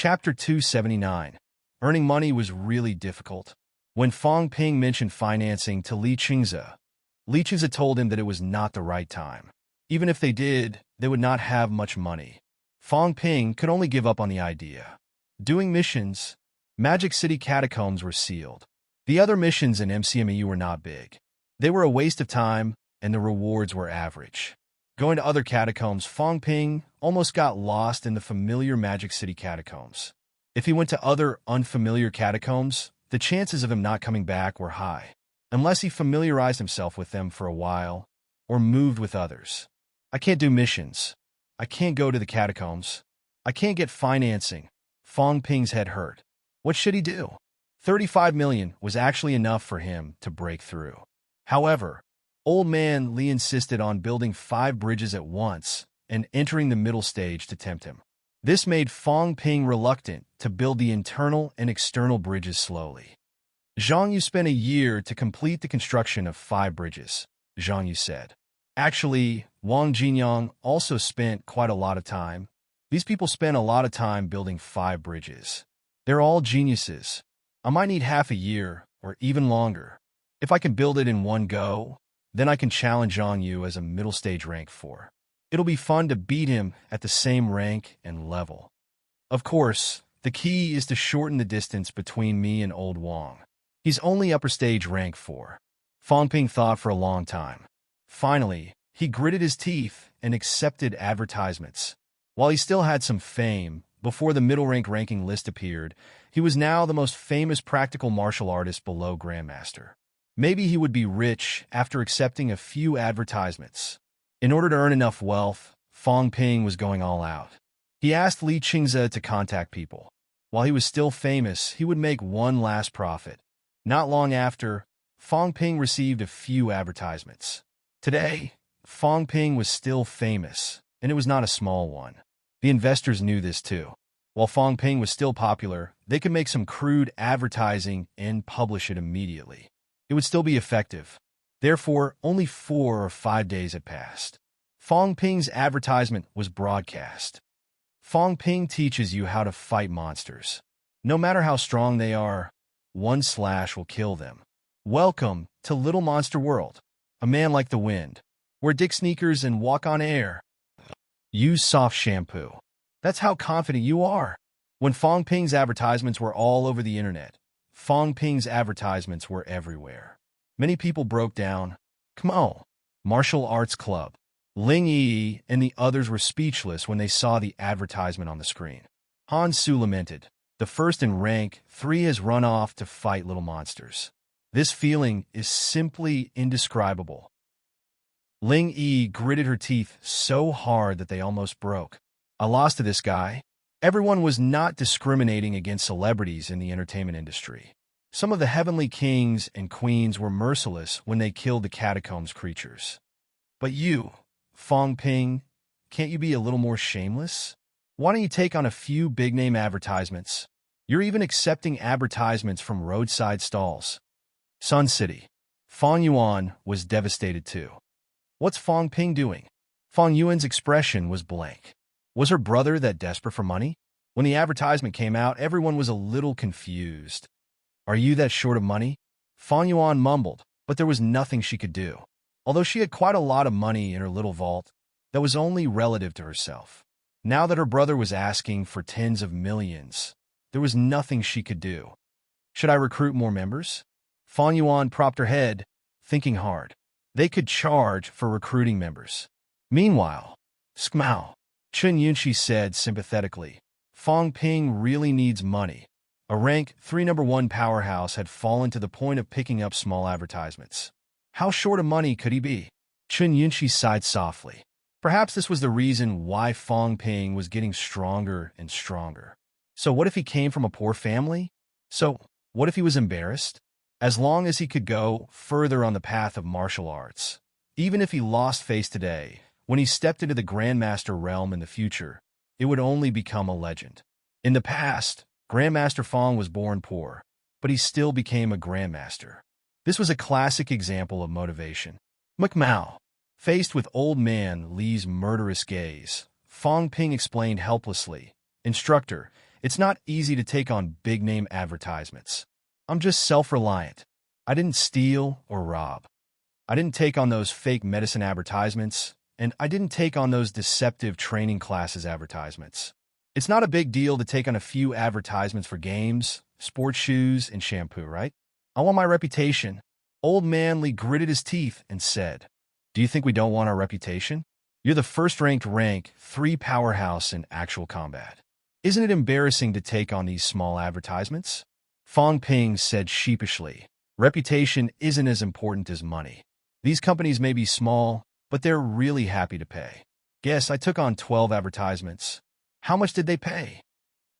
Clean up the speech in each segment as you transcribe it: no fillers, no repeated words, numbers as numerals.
Chapter 279. Earning money was really difficult. When Fong Ping mentioned financing to Li Qingze told him that it was not the right time. Even if they did, they would not have much money. Fong Ping could only give up on the idea. Doing missions, Magic City catacombs were sealed. The other missions in MCMEU were not big. They were a waste of time, and the rewards were average. Going to other catacombs, Fong Ping almost got lost in the familiar Magic City catacombs. If he went to other unfamiliar catacombs, the chances of him not coming back were high, unless he familiarized himself with them for a while or moved with others. I can't do missions. I can't go to the catacombs. I can't get financing. Fong Ping's head hurt. What should he do? 35 million was actually enough for him to break through. However, Old Man Li insisted on building 5 bridges at once and entering the middle stage to tempt him. This made Fong Ping reluctant to build the internal and external bridges slowly. Zhang Yu spent a year to complete the construction of 5 bridges, Zhang Yu said. Actually, Wang Jinyang also spent quite a lot of time. These people spent a lot of time building 5 bridges. They're all geniuses. I might need half a year or even longer. If I can build it in one go, then I can challenge Zhang Yu as a middle stage rank 4. It'll be fun to beat him at the same rank and level. Of course, the key is to shorten the distance between me and old Wang. He's only upper stage rank 4. Fong Ping thought for a long time. Finally, he gritted his teeth and accepted advertisements. While he still had some fame, before the middle rank ranking list appeared, he was now the most famous practical martial artist below Grandmaster. Maybe he would be rich after accepting a few advertisements. In order to earn enough wealth, Fong Ping was going all out. He asked Li Qingze to contact people. While he was still famous, he would make one last profit. Not long after, Fong Ping received a few advertisements. Today, Fong Ping was still famous, and it was not a small one. The investors knew this too. While Fong Ping was still popular, they could make some crude advertising and publish it immediately. It would still be effective. Therefore, only 4 or 5 days had passed. Fong Ping's advertisement was broadcast. Fong Ping teaches you how to fight monsters. No matter how strong they are, one slash will kill them. Welcome to Little Monster World, a man like the wind. Wear dick sneakers and walk on air. Use soft shampoo. That's how confident you are. When Fong Ping's advertisements were all over the internet, Fong Ping's advertisements were everywhere. Many people broke down. Come on, martial arts club. Ling Yi and the others were speechless when they saw the advertisement on the screen. Han Su lamented. The first in rank 3 has run off to fight little monsters. This feeling is simply indescribable. Ling Yi gritted her teeth so hard that they almost broke. I lost to this guy. Everyone was not discriminating against celebrities in the entertainment industry. Some of the heavenly kings and queens were merciless when they killed the catacombs creatures. But you, Fong Ping, can't you be a little more shameless? Why don't you take on a few big-name advertisements? You're even accepting advertisements from roadside stalls. Sun City. Fong Yuan was devastated too. What's Fong Ping doing? Fong Yuan's expression was blank. Was her brother that desperate for money? When the advertisement came out, everyone was a little confused. Are you that short of money? Fong Yuan mumbled, but there was nothing she could do. Although she had quite a lot of money in her little vault, that was only relative to herself. Now that her brother was asking for tens of millions, there was nothing she could do. Should I recruit more members? Fong Yuan propped her head, thinking hard. They could charge for recruiting members. Meanwhile, Skmao, Chun Yunshi said sympathetically, Fong Ping really needs money. A rank 3 number 1 powerhouse had fallen to the point of picking up small advertisements. How short of money could he be? Chun Yunshi sighed softly. Perhaps this was the reason why Fong Ping was getting stronger and stronger. So what if he came from a poor family? So what if he was embarrassed? As long as he could go further on the path of martial arts, even if he lost face today, when he stepped into the Grandmaster realm in the future, it would only become a legend. In the past, Grandmaster Fong was born poor, but he still became a Grandmaster. This was a classic example of motivation. McMao. Faced with old man Li's murderous gaze, Fong Ping explained helplessly, Instructor, It's not easy to take on big-name advertisements. I'm just self-reliant. I didn't steal or rob. I didn't take on those fake medicine advertisements, and I didn't take on those deceptive training classes advertisements. It's not a big deal to take on a few advertisements for games, sports shoes, and shampoo, right? I want my reputation. Old man Lee gritted his teeth and said, "Do you think we don't want our reputation? You're the first-ranked rank 3 powerhouse in actual combat. Isn't it embarrassing to take on these small advertisements?" Fong Ping said sheepishly, "Reputation isn't as important as money. These companies may be small, but they're really happy to pay. Guess I took on 12 advertisements. How much did they pay?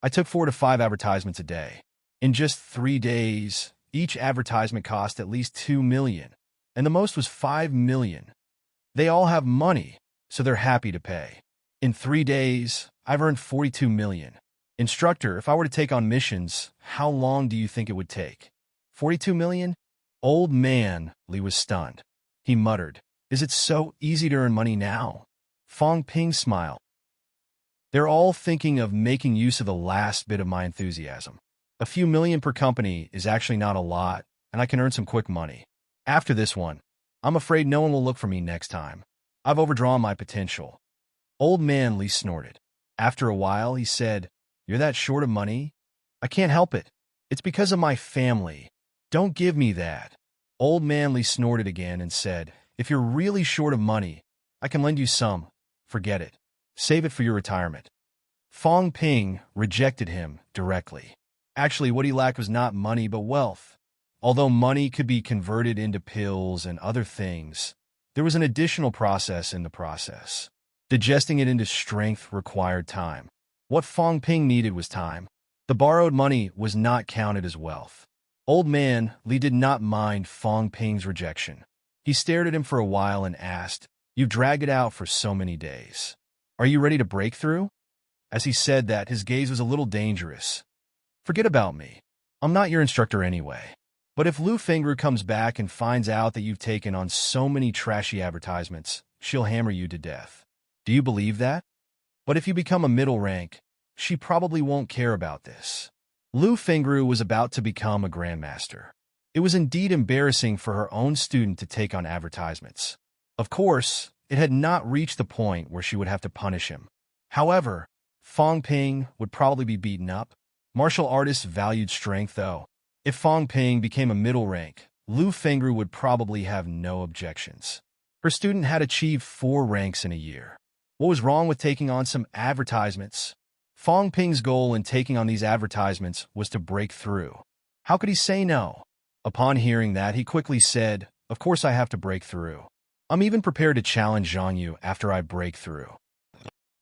I took 4 to 5 advertisements a day. In just 3 days, each advertisement cost at least $2 million, and the most was $5 million. They all have money, so they're happy to pay. In 3 days, I've earned $42 million. Instructor, if I were to take on missions, how long do you think it would take? 42 million? Old man Lee was stunned. He muttered, "Is it so easy to earn money now?" Fong Ping smiled. "They're all thinking of making use of the last bit of my enthusiasm. A few million per company is actually not a lot, and I can earn some quick money. After this one, I'm afraid no one will look for me next time. I've overdrawn my potential." Old man Lee snorted. After a while, he said, "You're that short of money? I can't help it. It's because of my family. Don't give me that." Old man Lee snorted again and said, "If you're really short of money, I can lend you some. Forget it. Save it for your retirement." Fong Ping rejected him directly. Actually, what he lacked was not money but wealth. Although money could be converted into pills and other things, there was an additional process in the process. Digesting it into strength required time. What Fong Ping needed was time. The borrowed money was not counted as wealth. Old man Lee did not mind Fong Ping's rejection. He stared at him for a while and asked, "You've dragged it out for so many days. Are you ready to break through?" As he said that, his gaze was a little dangerous. "Forget about me. I'm not your instructor anyway. But if Lu Fengru comes back and finds out that you've taken on so many trashy advertisements, she'll hammer you to death. Do you believe that? But if you become a middle rank, she probably won't care about this." Lu Fengru was about to become a grandmaster. It was indeed embarrassing for her own student to take on advertisements. Of course, it had not reached the point where she would have to punish him. However, Fong Ping would probably be beaten up. Martial artists valued strength, though. If Fong Ping became a middle rank, Lu Fengru would probably have no objections. Her student had achieved 4 ranks in a year. What was wrong with taking on some advertisements? Fong Ping's goal in taking on these advertisements was to break through. How could he say no? Upon hearing that, he quickly said, "Of course I have to break through. I'm even prepared to challenge Zhang Yu after I break through."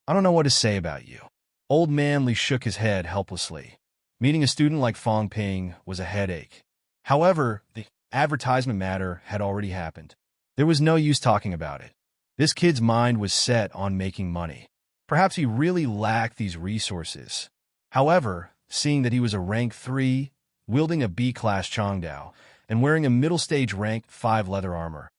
"I don't know what to say about you." Old man Lee shook his head helplessly. Meeting a student like Fong Ping was a headache. However, the advertisement matter had already happened. There was no use talking about it. This kid's mind was set on making money. Perhaps he really lacked these resources. However, seeing that he was a rank 3, wielding a B-class Chongdao, and wearing a middle-stage rank 5 leather armor,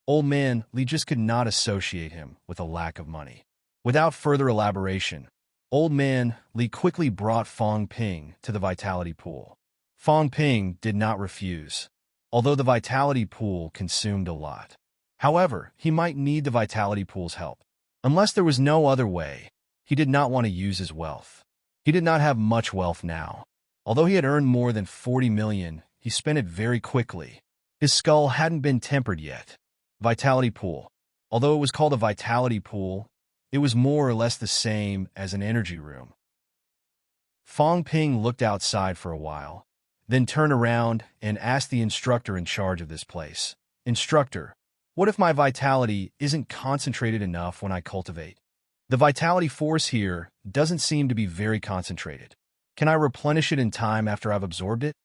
Old man Lee just could not associate him with a lack of money. Without further elaboration, Old man Lee quickly brought Fong Ping to the vitality pool. Fong Ping did not refuse, although the vitality pool consumed a lot. However, he might need the vitality pool's help. Unless there was no other way, he did not want to use his wealth. He did not have much wealth now. Although he had earned more than 40 million, he spent it very quickly. His skull hadn't been tempered yet. Vitality pool. Although it was called a vitality pool, it was more or less the same as an energy room. Fong Ping looked outside for a while, then turned around and asked the instructor in charge of this place, "Instructor, what if my vitality isn't concentrated enough when I cultivate? The vitality force here doesn't seem to be very concentrated. Can I replenish it in time after I've absorbed it?"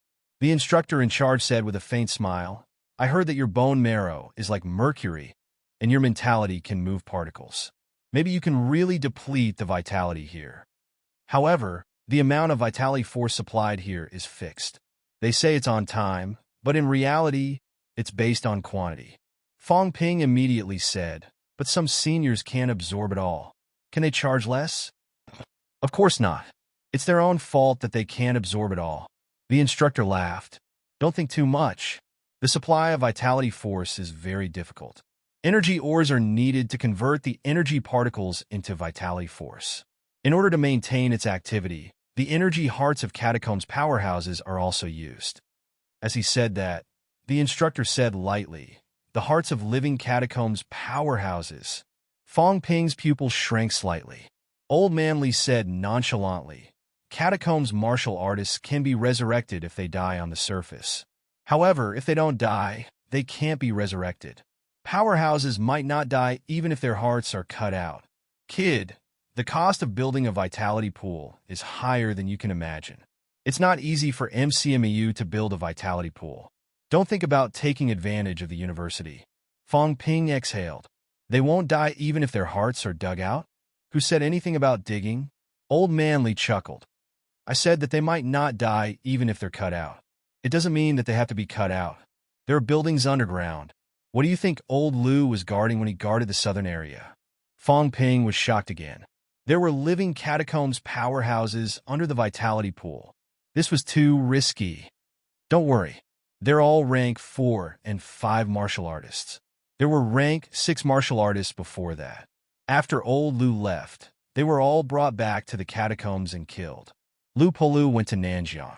The instructor in charge said with a faint smile, "I heard that your bone marrow is like mercury, and your mentality can move particles. Maybe you can really deplete the vitality here. However, the amount of vitality force supplied here is fixed. They say it's on time, but in reality, it's based on quantity." Fong Ping immediately said, "But some seniors can't absorb it all. Can they charge less?" "Of course not. It's their own fault that they can't absorb it all. The instructor laughed. Don't think too much. The supply of vitality force is very difficult. Energy ores are needed to convert the energy particles into vitality force. In order to maintain its activity, the energy hearts of catacombs powerhouses are also used. As he said that, the instructor said lightly, the hearts of living catacombs powerhouses. Fong Ping's pupils shrank slightly. Old Man Li said nonchalantly, catacombs martial artists can be resurrected if they die on the surface. However, if they don't die, they can't be resurrected. Powerhouses might not die even if their hearts are cut out. Kid, the cost of building a vitality pool is higher than you can imagine. It's not easy for MCMEU to build a vitality pool. Don't think about taking advantage of the university. Fong Ping exhaled. They won't die even if their hearts are dug out? Who said anything about digging? Old Man Li chuckled. I said that they might not die even if they're cut out. It doesn't mean that they have to be cut out. There are buildings underground. What do you think old Lu was guarding when he guarded the southern area? Fong Ping was shocked again. There were living catacombs powerhouses under the vitality pool. This was too risky. Don't worry. They're all rank 4 and 5 martial artists. There were rank 6 martial artists before that. After old Lu left, they were all brought back to the catacombs and killed. Lu Polu went to Nanjiang.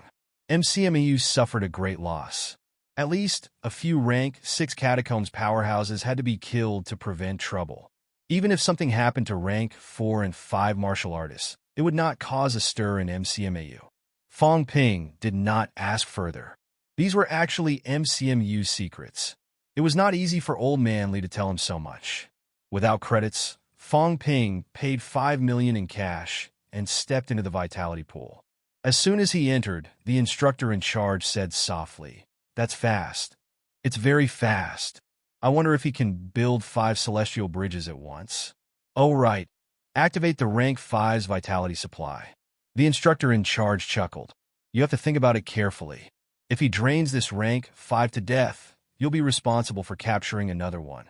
MCMEU suffered a great loss. At least a few rank 6 catacombs powerhouses had to be killed to prevent trouble. Even if something happened to rank 4 and 5 martial artists, it would not cause a stir in MCMEU. Fong Ping did not ask further. These were actually MCMU secrets. It was not easy for Old Man Li to tell him so much. Without credits, Fong Ping paid 5 million in cash and stepped into the vitality pool. As soon as he entered, the instructor in charge said softly, "That's fast. It's very fast. I wonder if he can build 5 celestial bridges at once." "Oh, right. Activate the rank 5's vitality supply." The instructor in charge chuckled. "You have to think about it carefully. If he drains this rank 5 to death, you'll be responsible for capturing another one."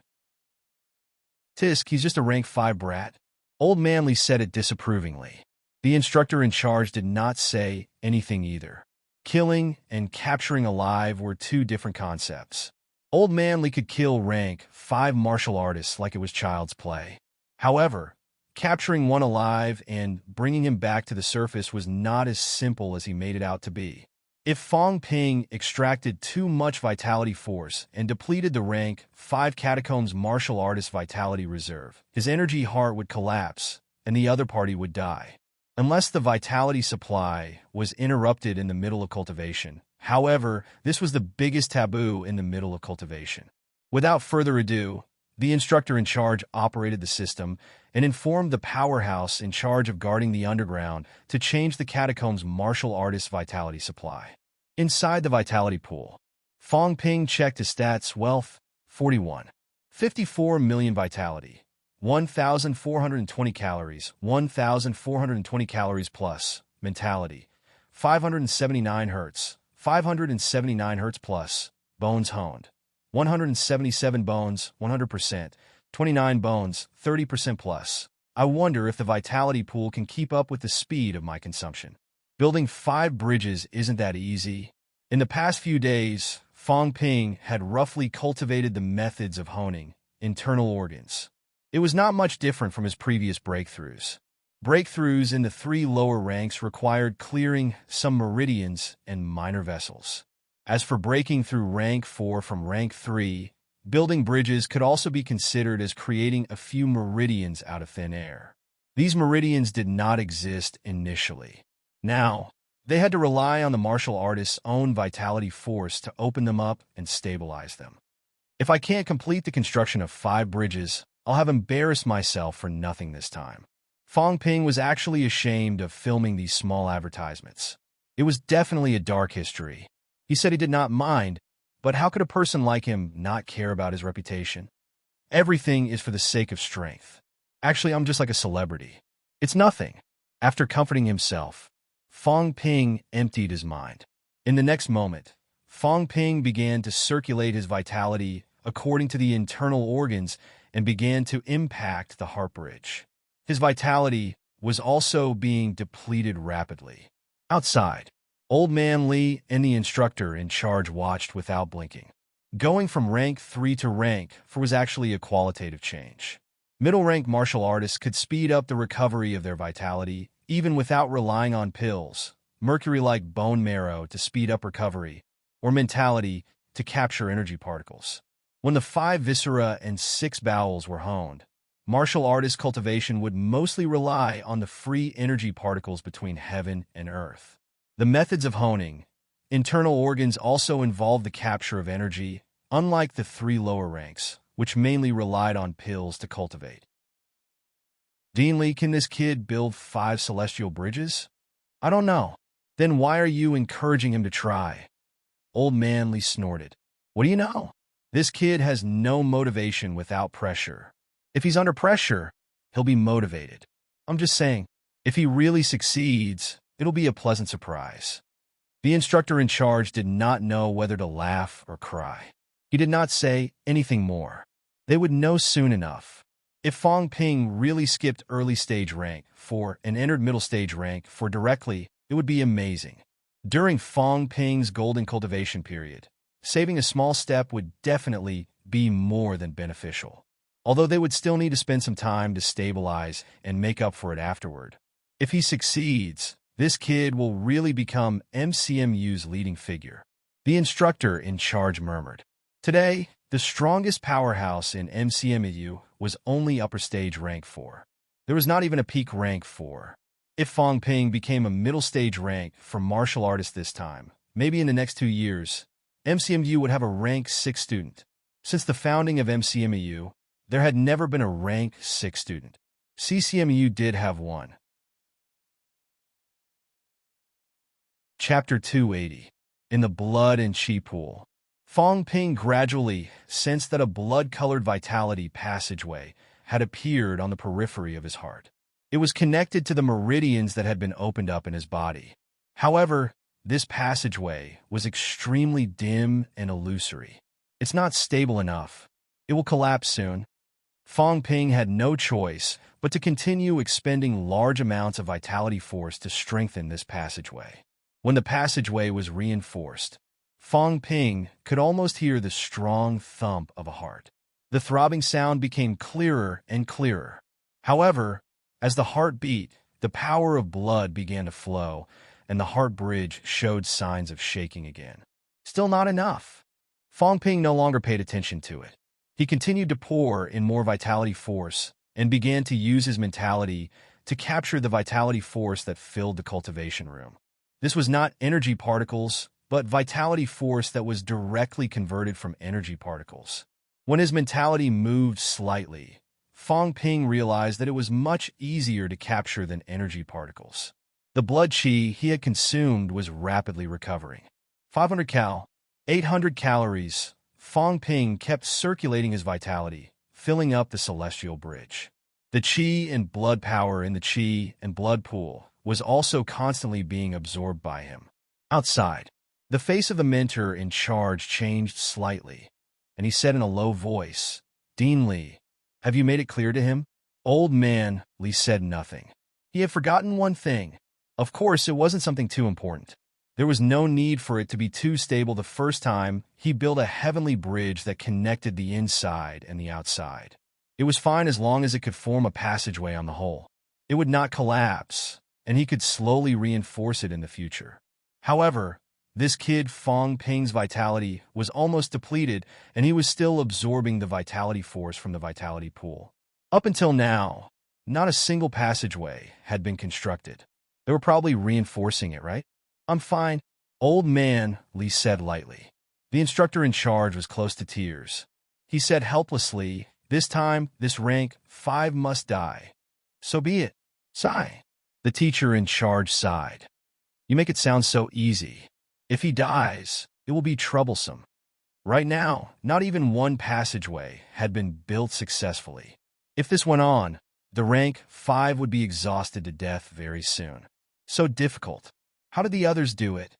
"Tisk, he's just a rank 5 brat." Old Man Li said it disapprovingly. The instructor in charge did not say anything either. Killing and capturing alive were 2 different concepts. Old Man Li could kill rank 5 martial artists like it was child's play. However, capturing one alive and bringing him back to the surface was not as simple as he made it out to be. If Fong Ping extracted too much vitality force and depleted the rank 5 catacombs martial artist vitality reserve, his energy heart would collapse and the other party would die. Unless the vitality supply was interrupted in the middle of cultivation. However, this was the biggest taboo in the middle of cultivation. Without further ado, the instructor in charge operated the system and informed the powerhouse in charge of guarding the underground to change the catacombs martial artist vitality supply. Inside the vitality pool, Fong Ping checked his stats: wealth, 41. 54 million vitality. 1,420 calories, 1,420 calories plus, mentality, 579 hertz, 579 hertz plus, bones honed, 177 bones, 100%, 29 bones, 30% plus. I wonder if the vitality pool can keep up with the speed of my consumption. Building 5 bridges isn't that easy. In the past few days, Fong Ping had roughly cultivated the methods of honing internal organs. It was not much different from his previous breakthroughs. Breakthroughs in the 3 lower ranks required clearing some meridians and minor vessels. As for breaking through rank 4 from rank 3, building bridges could also be considered as creating a few meridians out of thin air. These meridians did not exist initially. Now, they had to rely on the martial artist's own vitality force to open them up and stabilize them. If I can't complete the construction of 5 bridges, I'll have embarrassed myself for nothing this time. Fong Ping was actually ashamed of filming these small advertisements. It was definitely a dark history. He said he did not mind, but how could a person like him not care about his reputation? Everything is for the sake of strength. Actually, I'm just like a celebrity. It's nothing. After comforting himself, Fong Ping emptied his mind. In the next moment, Fong Ping began to circulate his vitality according to the internal organs and began to impact the heart bridge. His vitality was also being depleted rapidly. Outside, Old Man Lee and the instructor in charge watched without blinking. Going from rank 3 to rank 4 was actually a qualitative change. Middle-rank martial artists could speed up the recovery of their vitality, even without relying on pills, mercury-like bone marrow to speed up recovery, or mentality to capture energy particles. When the 5 viscera and 6 bowels were honed, martial artist cultivation would mostly rely on the free energy particles between heaven and earth. The methods of honing, internal organs also involved the capture of energy, unlike the 3 lower ranks, which mainly relied on pills to cultivate. Dean Lee, can this kid build 5 celestial bridges? I don't know. Then why are you encouraging him to try? Old Man Lee snorted. What do you know? This kid has no motivation without pressure. If he's under pressure, he'll be motivated. I'm just saying, if he really succeeds, it'll be a pleasant surprise. The instructor in charge did not know whether to laugh or cry. He did not say anything more. They would know soon enough. If Fong Ping really skipped early stage rank 4 and entered middle stage rank 4 directly, it would be amazing. During Fong Ping's golden cultivation period, saving a small step would definitely be more than beneficial. Although they would still need to spend some time to stabilize and make up for it afterward. If he succeeds, this kid will really become MCMU's leading figure. The instructor in charge murmured. Today, the strongest powerhouse in MCMU was only upper stage rank 4. There was not even a peak rank 4. If Fong Ping became a middle stage rank for martial artist this time, maybe in the next 2 years, MCMU would have a rank 6 student. Since the founding of MCMU, there had never been a rank 6 student. CCMU did have one. Chapter 280. In the Blood and Chi Pool. Fong Ping gradually sensed that a blood-colored vitality passageway had appeared on the periphery of his heart. It was connected to the meridians that had been opened up in his body. However, this passageway was extremely dim and illusory. It's not stable enough. It will collapse soon. Fong Ping had no choice but to continue expending large amounts of vitality force to strengthen this passageway. When the passageway was reinforced, Fong Ping could almost hear the strong thump of a heart. The throbbing sound became clearer and clearer. However, as the heart beat, the power of blood began to flow, and the heart bridge showed signs of shaking again. Still not enough. Fong Ping no longer paid attention to it. He continued to pour in more vitality force and began to use his mentality to capture the vitality force that filled the cultivation room. This was not energy particles, but vitality force that was directly converted from energy particles. When his mentality moved slightly, Fong Ping realized that it was much easier to capture than energy particles. The blood chi he had consumed was rapidly recovering. 500 cal, 800 calories. Fong Ping kept circulating his vitality, filling up the celestial bridge. The chi and blood power in the chi and blood pool was also constantly being absorbed by him. Outside, the face of the mentor in charge changed slightly, and he said in a low voice, "Dean Lee, have you made it clear to him?" Old Man Lee said nothing. He had forgotten one thing. Of course, it wasn't something too important. There was no need for it to be too stable the first time he built a heavenly bridge that connected the inside and the outside. It was fine as long as it could form a passageway on the whole. It would not collapse, and he could slowly reinforce it in the future. However, this kid Fong Ping's vitality was almost depleted, and he was still absorbing the vitality force from the vitality pool. Up until now, not a single passageway had been constructed. They were probably reinforcing it, right? I'm fine, Old Man Lee said lightly. The instructor in charge was close to tears. He said helplessly, "This time, this rank 5 must die. So be it." Sigh. The teacher in charge sighed. You make it sound so easy. If he dies, it will be troublesome. Right now, not even one passageway had been built successfully. If this went on, the rank 5 would be exhausted to death very soon. So difficult. How did the others do it?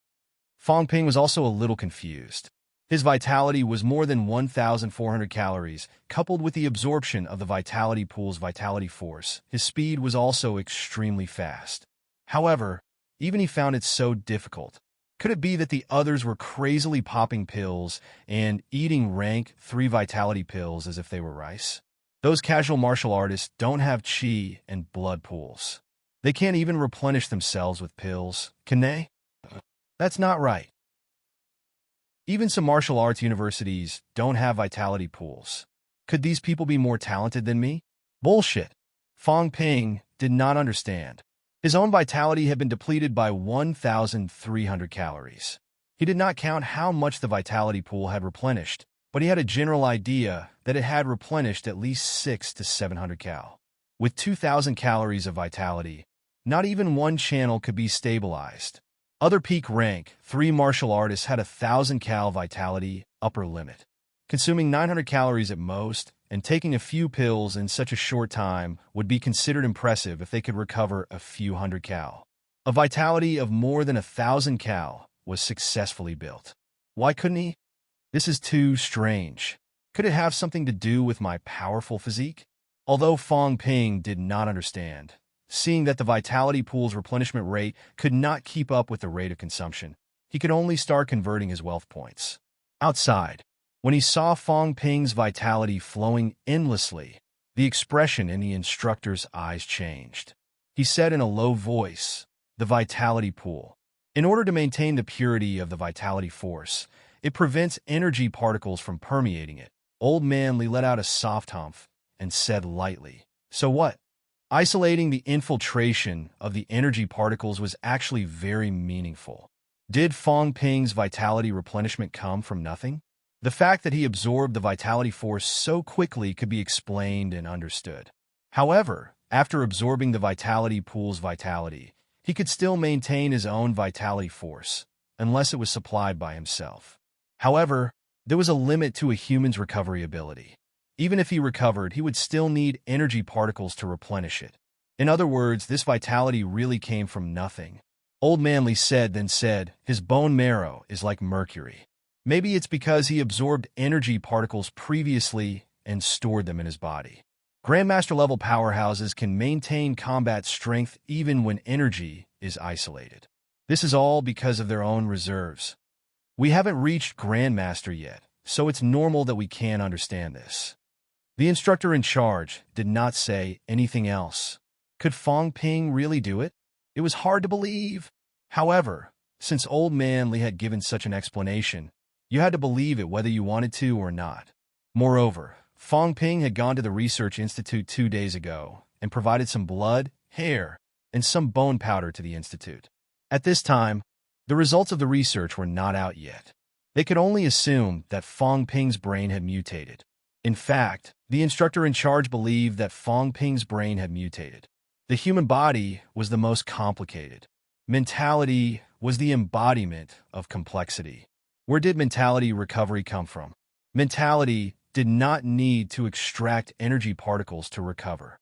Fong Ping was also a little confused. His vitality was more than 1,400 calories, coupled with the absorption of the vitality pool's vitality force. His speed was also extremely fast. However, even he found it so difficult. Could it be that the others were crazily popping pills and eating rank 3 vitality pills as if they were rice? Those casual martial artists don't have chi and blood pools. They can't even replenish themselves with pills, can they? That's not right. Even some martial arts universities don't have vitality pools. Could these people be more talented than me? Bullshit. Fong Ping did not understand. His own vitality had been depleted by 1,300 calories. He did not count how much the vitality pool had replenished, but he had a general idea that it had replenished at least 600 to 700 cal. With 2,000 calories of vitality, not even one channel could be stabilized. Other peak rank 3 martial artists had 1,000 cal vitality upper limit. Consuming 900 calories at most and taking a few pills in such a short time would be considered impressive if they could recover a few hundred cal. A vitality of more than 1,000 cal was successfully built. Why couldn't he? This is too strange. Could it have something to do with my powerful physique? Although Fong Ping did not understand, seeing that the vitality pool's replenishment rate could not keep up with the rate of consumption, he could only start converting his wealth points. Outside, when he saw Fong Ping's vitality flowing endlessly, the expression in the instructor's eyes changed. He said in a low voice, "The vitality pool. In order to maintain the purity of the vitality force, it prevents energy particles from permeating it." Old Man Li let out a soft humph and said lightly, "So what? Isolating the infiltration of the energy particles was actually very meaningful. Did Fong Ping's vitality replenishment come from nothing? The fact that he absorbed the vitality force so quickly could be explained and understood. However, after absorbing the vitality pool's vitality, he could still maintain his own vitality force, unless it was supplied by himself. However, there was a limit to a human's recovery ability. Even if he recovered, he would still need energy particles to replenish it. In other words, this vitality really came from nothing." Old Man Li said, "His bone marrow is like mercury. Maybe it's because he absorbed energy particles previously and stored them in his body. Grandmaster-level powerhouses can maintain combat strength even when energy is isolated. This is all because of their own reserves. We haven't reached Grandmaster yet, so it's normal that we can't understand this." The instructor in charge did not say anything else. Could Fong Ping really do it? It was hard to believe. However, since Old Man Li had given such an explanation, you had to believe it whether you wanted to or not. Moreover, Fong Ping had gone to the Research Institute 2 days ago and provided some blood, hair, and some bone powder to the institute. At this time, the results of the research were not out yet. They could only assume that Fong Ping's brain had mutated. In fact, the instructor in charge believed that Fong Ping's brain had mutated. The human body was the most complicated. Mentality was the embodiment of complexity. Where did mentality recovery come from? Mentality did not need to extract energy particles to recover.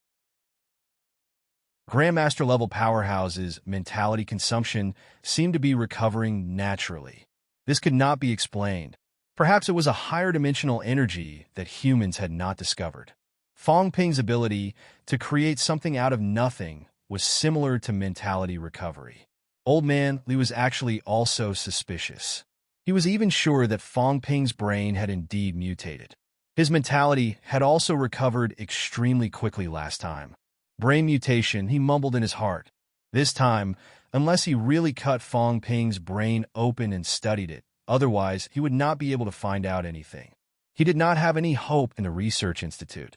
Grandmaster-level powerhouses' mentality consumption seemed to be recovering naturally. This could not be explained. Perhaps it was a higher-dimensional energy that humans had not discovered. Fong Ping's ability to create something out of nothing was similar to mentality recovery. Old Man Li was actually also suspicious. He was even sure that Fong Ping's brain had indeed mutated. His mentality had also recovered extremely quickly last time. Brain mutation, he mumbled in his heart. This time, unless he really cut Fong Ping's brain open and studied it, otherwise he would not be able to find out anything. He did not have any hope in the Research Institute.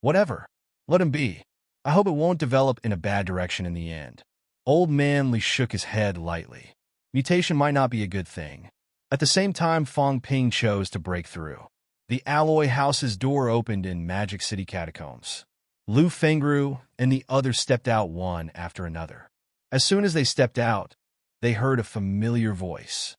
Whatever. Let him be. I hope it won't develop in a bad direction in the end. Old Man Li shook his head lightly. Mutation might not be a good thing. At the same time, Fong Ping chose to break through. The Alloy House's door opened in Magic City Catacombs. Lu Fengru and the others stepped out one after another. As soon as they stepped out, they heard a familiar voice.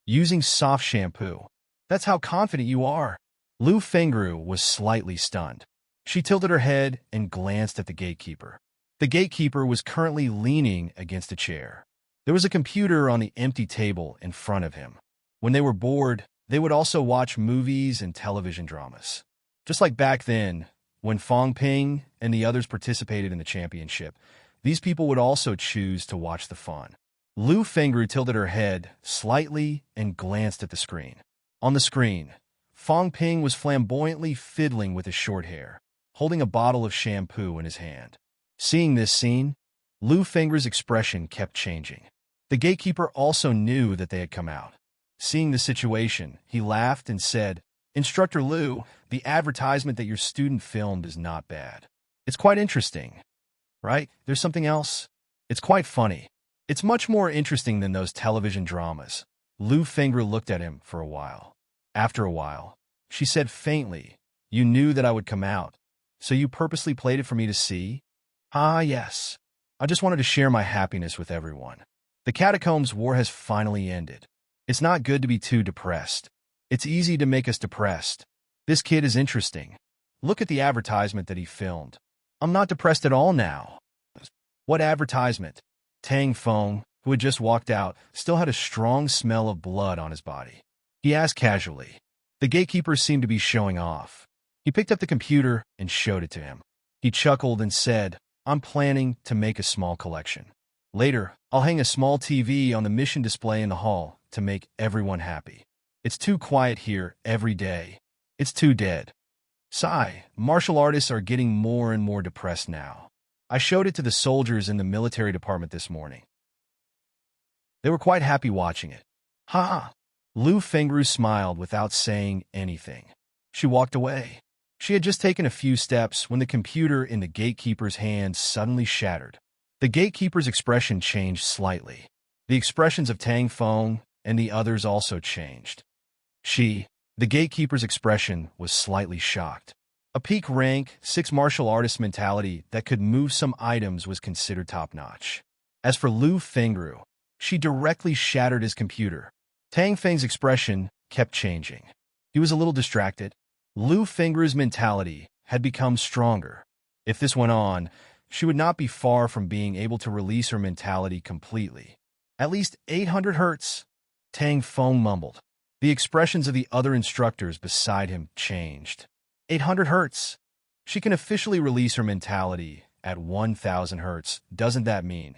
"Using soft shampoo. That's how confident you are." Lu Fengru was slightly stunned. She tilted her head and glanced at the gatekeeper. The gatekeeper was currently leaning against a chair. There was a computer on the empty table in front of him. When they were bored, They would also watch movies and television dramas. Just like back then, when Fong Ping and the others participated in the championship, these people would also choose to watch the fun. Lu Fengru tilted her head slightly and glanced at the screen. On the screen, Fong Ping was flamboyantly fiddling with his short hair, holding a bottle of shampoo in his hand. Seeing this scene, Lu Fengru's expression kept changing. The gatekeeper also knew that they had come out. Seeing the situation, he laughed and said, "Instructor Lu, the advertisement that your student filmed is not bad. It's quite interesting, right? There's something else? It's quite funny. It's much more interesting than those television dramas." Lu Fengru looked at him for a while. After a while, she said faintly, "You knew that I would come out, so you purposely played it for me to see?" "Ah, yes. I just wanted to share my happiness with everyone. The Catacombs War has finally ended. It's not good to be too depressed. It's easy to make us depressed. This kid is interesting. Look at the advertisement that he filmed. I'm not depressed at all now." "What advertisement?" Tang Feng, who had just walked out, still had a strong smell of blood on his body. He asked casually. The gatekeeper seemed to be showing off. He picked up the computer and showed it to him. He chuckled and said, "I'm planning to make a small collection. Later, I'll hang a small TV on the mission display in the hall to make everyone happy. It's too quiet here every day. It's too dead." Sigh, martial artists are getting more and more depressed now. I showed it to the soldiers in the military department this morning. They were quite happy watching it. Ha! Lu Fengru smiled without saying anything. She walked away. She had just taken a few steps when the computer in the gatekeeper's hand suddenly shattered. The gatekeeper's expression changed slightly. The expressions of Tang Feng and the others also changed. The gatekeeper's expression was slightly shocked. A peak rank, 6 martial artist mentality that could move some items was considered top-notch. As for Lu Fengru, she directly shattered his computer. Tang Feng's expression kept changing. He was a little distracted. Lu Fengru's mentality had become stronger. If this went on, she would not be far from being able to release her mentality completely. "At least 800 hertz, Tang Feng mumbled. The expressions of the other instructors beside him changed. 800 hertz. She can officially release her mentality at 1000 hertz. Doesn't that mean?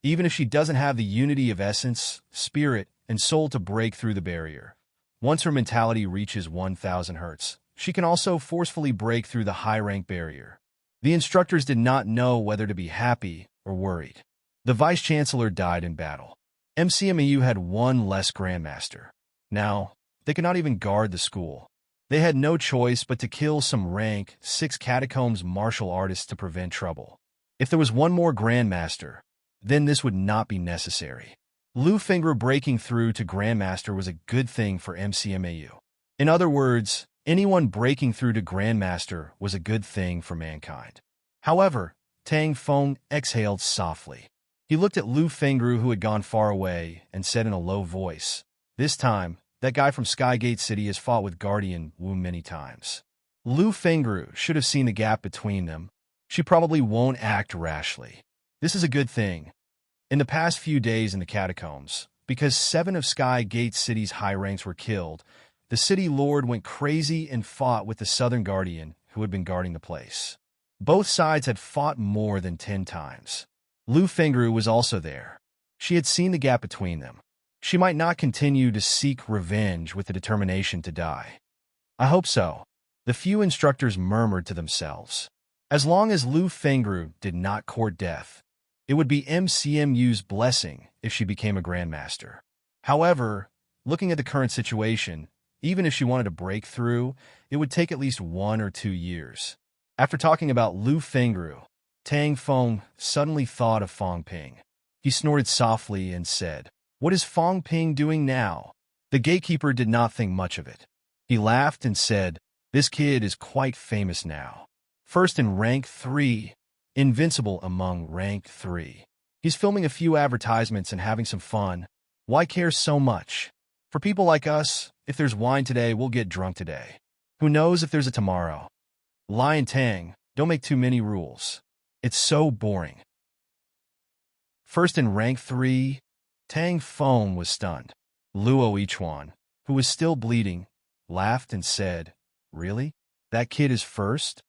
Even if she doesn't have the unity of essence, spirit, and soul to break through the barrier. Once her mentality reaches 1000 hertz, she can also forcefully break through the high-rank barrier." The instructors did not know whether to be happy or worried. The vice-chancellor died in battle. MCMAU had one less grandmaster. Now, they could not even guard the school. They had no choice but to kill some rank 6 catacombs martial artists to prevent trouble. If there was one more grandmaster, then this would not be necessary. Lu Fengru breaking through to grandmaster was a good thing for MCMAU. In other words, anyone breaking through to grandmaster was a good thing for mankind. However, Tang Feng exhaled softly. He looked at Lu Fengru, who had gone far away, and said in a low voice, "This time, that guy from Skygate City has fought with Guardian Wu many times." Lu Fengru should have seen the gap between them. She probably won't act rashly. This is a good thing. In the past few days in the catacombs, because 7 of Skygate City's high ranks were killed, the city lord went crazy and fought with the Southern Guardian who had been guarding the place. Both sides had fought more than 10 times. Lu Fengru was also there. She had seen the gap between them. She might not continue to seek revenge with the determination to die. "I hope so," the few instructors murmured to themselves. As long as Lu Fengru did not court death, it would be MCMU's blessing if she became a grandmaster. However, looking at the current situation, even if she wanted to break through, it would take at least 1 or 2 years. After talking about Lu Fengru, Tang Feng suddenly thought of Fong Ping. He snorted softly and said, "What is Fong Ping doing now?" The gatekeeper did not think much of it. He laughed and said, "This kid is quite famous now. First in rank 3, invincible among rank 3. He's filming a few advertisements and having some fun. Why care so much? For people like us, if there's wine today, we'll get drunk today. Who knows if there's a tomorrow? Lion Tang, don't make too many rules. It's so boring." First in rank 3, Tang Feng was stunned. Luo Yichuan, who was still bleeding, laughed and said, "Really? That kid is first?"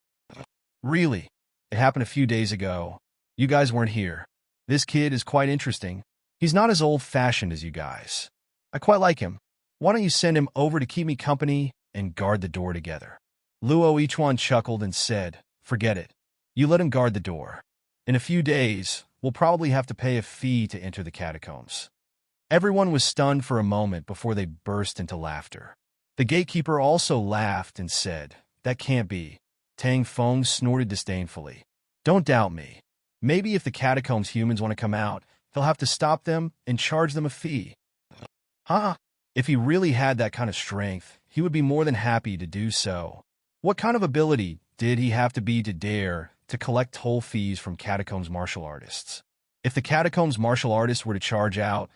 "Really? It happened a few days ago. You guys weren't here. This kid is quite interesting. He's not as old-fashioned as you guys. I quite like him. Why don't you send him over to keep me company and guard the door together?" Luo Ichuan chuckled and said, "Forget it. You let him guard the door. In a few days, we'll probably have to pay a fee to enter the catacombs." Everyone was stunned for a moment before they burst into laughter. The gatekeeper also laughed and said, "That can't be." Tang Feng snorted disdainfully. "Don't doubt me. Maybe if the catacombs humans want to come out, they'll have to stop them and charge them a fee." Huh? If he really had that kind of strength, he would be more than happy to do so. What kind of ability did he have to be to dare to collect toll fees from catacombs martial artists? If the catacombs martial artists were to charge out,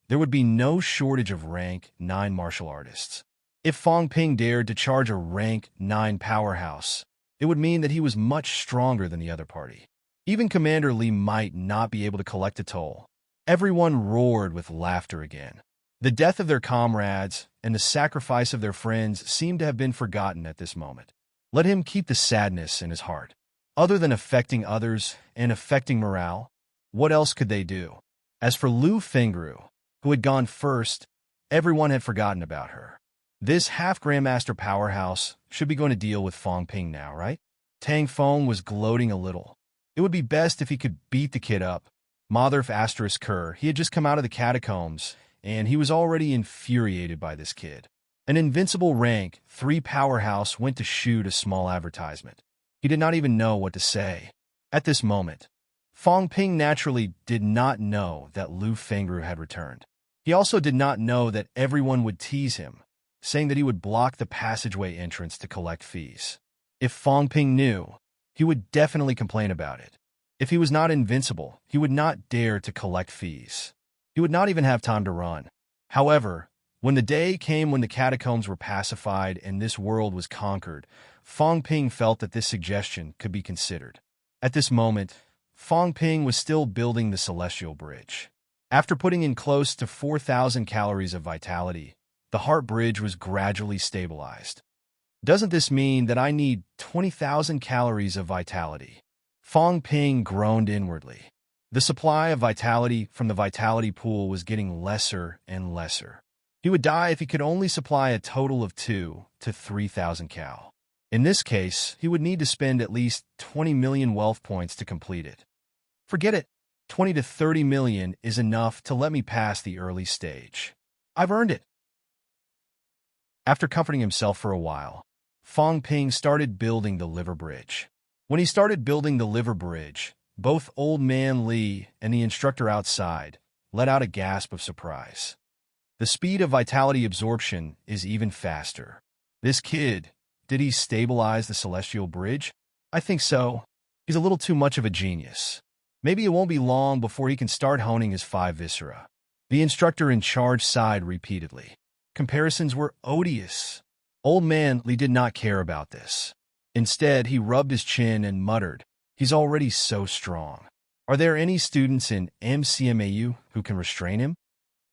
there would be no shortage of rank 9 martial artists. If Fong Ping dared to charge a rank 9 powerhouse, it would mean that he was much stronger than the other party. Even Commander Li might not be able to collect a toll. Everyone roared with laughter again. The death of their comrades and the sacrifice of their friends seemed to have been forgotten at this moment. Let him keep the sadness in his heart. Other than affecting others and affecting morale, what else could they do? As for Lu Fengru, who had gone first, everyone had forgotten about her. This half-grandmaster powerhouse should be going to deal with Fong Ping now, right? Tang Feng was gloating a little. It would be best if he could beat the kid up. Mother ****, he had just come out of the catacombs, and he was already infuriated by this kid. An invincible rank 3 powerhouse went to shoot a small advertisement. He did not even know what to say. At this moment, Fong Ping naturally did not know that Lu Fengru had returned. He also did not know that everyone would tease him, saying that he would block the passageway entrance to collect fees. If Fong Ping knew, he would definitely complain about it. If he was not invincible, he would not dare to collect fees. He would not even have time to run. However, when the day came when the catacombs were pacified and this world was conquered, Fong Ping felt that this suggestion could be considered. At this moment, Fong Ping was still building the Celestial Bridge. After putting in close to 4,000 calories of vitality, the Heart Bridge was gradually stabilized. Doesn't this mean that I need 20,000 calories of vitality? Fong Ping groaned inwardly. The supply of vitality from the vitality pool was getting lesser and lesser. He would die if he could only supply a total of 2 to 3,000 cal. In this case, he would need to spend at least 20 million wealth points to complete it. Forget it. 20 to 30 million is enough to let me pass the early stage. I've earned it. After comforting himself for a while, Fong Ping started building the liver bridge. When he started building the liver bridge, both Old Man Li and the instructor outside let out a gasp of surprise. The speed of vitality absorption is even faster. This kid, did he stabilize the Celestial Bridge? I think so. He's a little too much of a genius. Maybe it won't be long before he can start honing his 5 viscera. The instructor in charge sighed repeatedly. Comparisons were odious. Old Man Li did not care about this. Instead, he rubbed his chin and muttered, "He's already so strong. Are there any students in MCMAU who can restrain him?"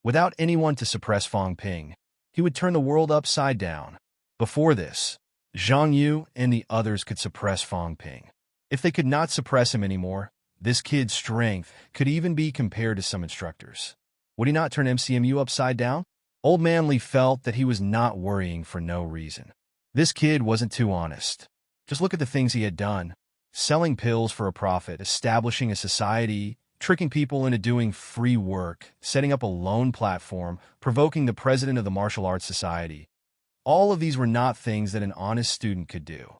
Without anyone to suppress Fong Ping, he would turn the world upside down. Before this, Zhang Yu and the others could suppress Fong Ping. If they could not suppress him anymore, this kid's strength could even be compared to some instructors. Would he not turn MCMU upside down? Old Man Li felt that he was not worrying for no reason. This kid wasn't too honest. Just look at the things he had done. Selling pills for a profit, establishing a society, tricking people into doing free work, setting up a loan platform, provoking the president of the Martial Arts Society. All of these were not things that an honest student could do.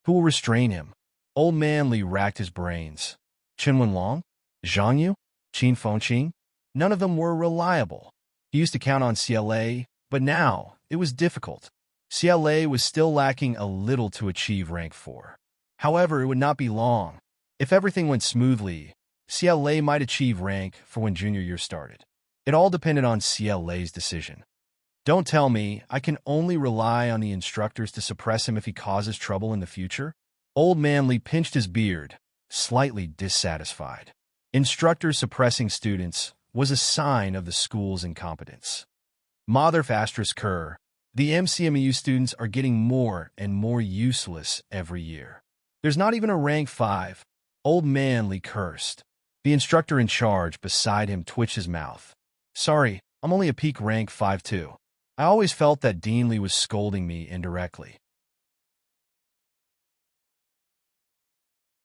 Who will restrain him? Old Man Li racked his brains. Chen Wenlong? Zhang Yu? Qin Fengqing? None of them were reliable. He used to count on CLA, but now it was difficult. CLA was still lacking a little to achieve rank 4. However, it would not be long. If everything went smoothly, CLA might achieve rank for when junior year started. It all depended on CLA's decision. Don't tell me I can only rely on the instructors to suppress him if he causes trouble in the future? Old Man Li pinched his beard, slightly dissatisfied. Instructors suppressing students was a sign of the school's incompetence. Mother ****, The MCMU students are getting more and more useless every year. There's not even a rank 5. Old man Lee cursed. The instructor in charge beside him twitched his mouth. Sorry, I'm only a peak rank 5 too. I always felt that Dean Lee was scolding me indirectly.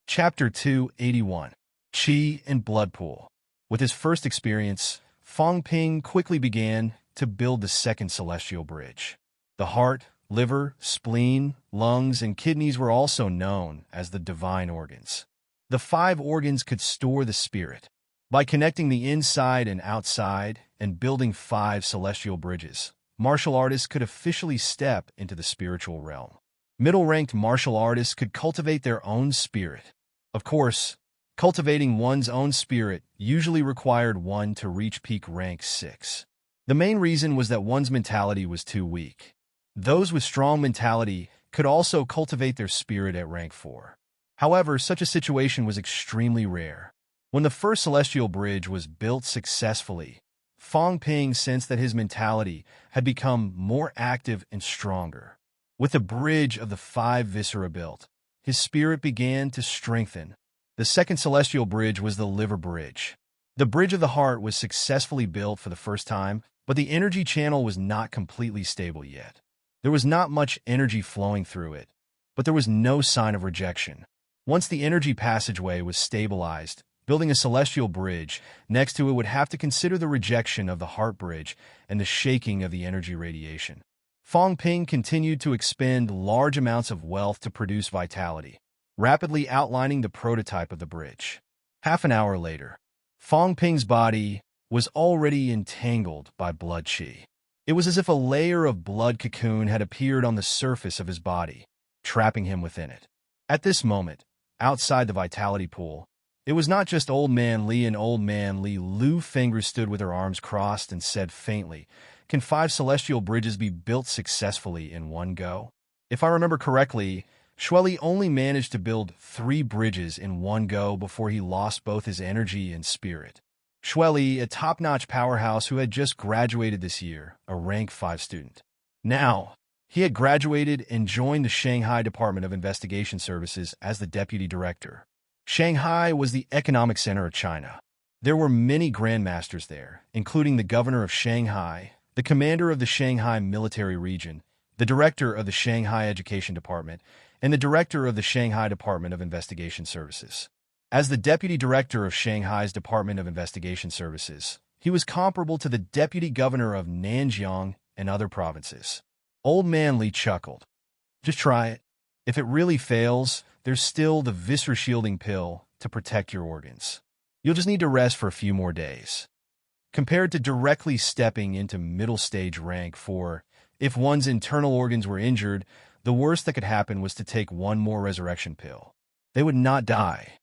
Chapter 281. Qi and Blood Pool. With his first experience, Fong Ping quickly began to build the second celestial bridge. The heart, liver, spleen, lungs, and kidneys were also known as the divine organs. The 5 organs could store the spirit. By connecting the inside and outside and building 5 celestial bridges, martial artists could officially step into the spiritual realm. Middle-ranked martial artists could cultivate their own spirit. Of course, cultivating one's own spirit usually required one to reach peak rank 6. The main reason was that one's mentality was too weak. Those with strong mentality could also cultivate their spirit at rank 4. However, such a situation was extremely rare. When the first celestial bridge was built successfully, Fong Ping sensed that his mentality had become more active and stronger. With the bridge of the 5 viscera built, his spirit began to strengthen. The second celestial bridge was the liver bridge. The bridge of the heart was successfully built for the first time, but the energy channel was not completely stable yet. There was not much energy flowing through it, but there was no sign of rejection. Once the energy passageway was stabilized, building a celestial bridge next to it would have to consider the rejection of the heart bridge and the shaking of the energy radiation. Fong Ping continued to expend large amounts of wealth to produce vitality, rapidly outlining the prototype of the bridge. Half an hour later, Fong Ping's body was already entangled by blood qi. It was as if a layer of blood cocoon had appeared on the surface of his body, trapping him within it. At this moment, outside the vitality pool, it was not just Old Man Lee and Old Man Lee. Lu Fengru stood with her arms crossed and said faintly, "Can 5 celestial bridges be built successfully in one go?" If I remember correctly, Xueli only managed to build 3 bridges in one go before he lost both his energy and spirit. Xueli, a top-notch powerhouse who had just graduated this year, a rank 5 student. Now, he had graduated and joined the Shanghai Department of Investigation Services as the deputy director. Shanghai was the economic center of China. There were many grandmasters there, including the governor of Shanghai, the commander of the Shanghai Military Region, the director of the Shanghai Education Department, and the director of the Shanghai Department of Investigation Services. As the deputy director of Shanghai's Department of Investigation Services, he was comparable to the deputy governor of Nanjiang and other provinces. Old Man Lee chuckled. "Just try it. If it really fails, there's still the viscera shielding pill to protect your organs. You'll just need to rest for a few more days." Compared to directly stepping into middle stage rank 4, if one's internal organs were injured, the worst that could happen was to take one more resurrection pill. They would not die.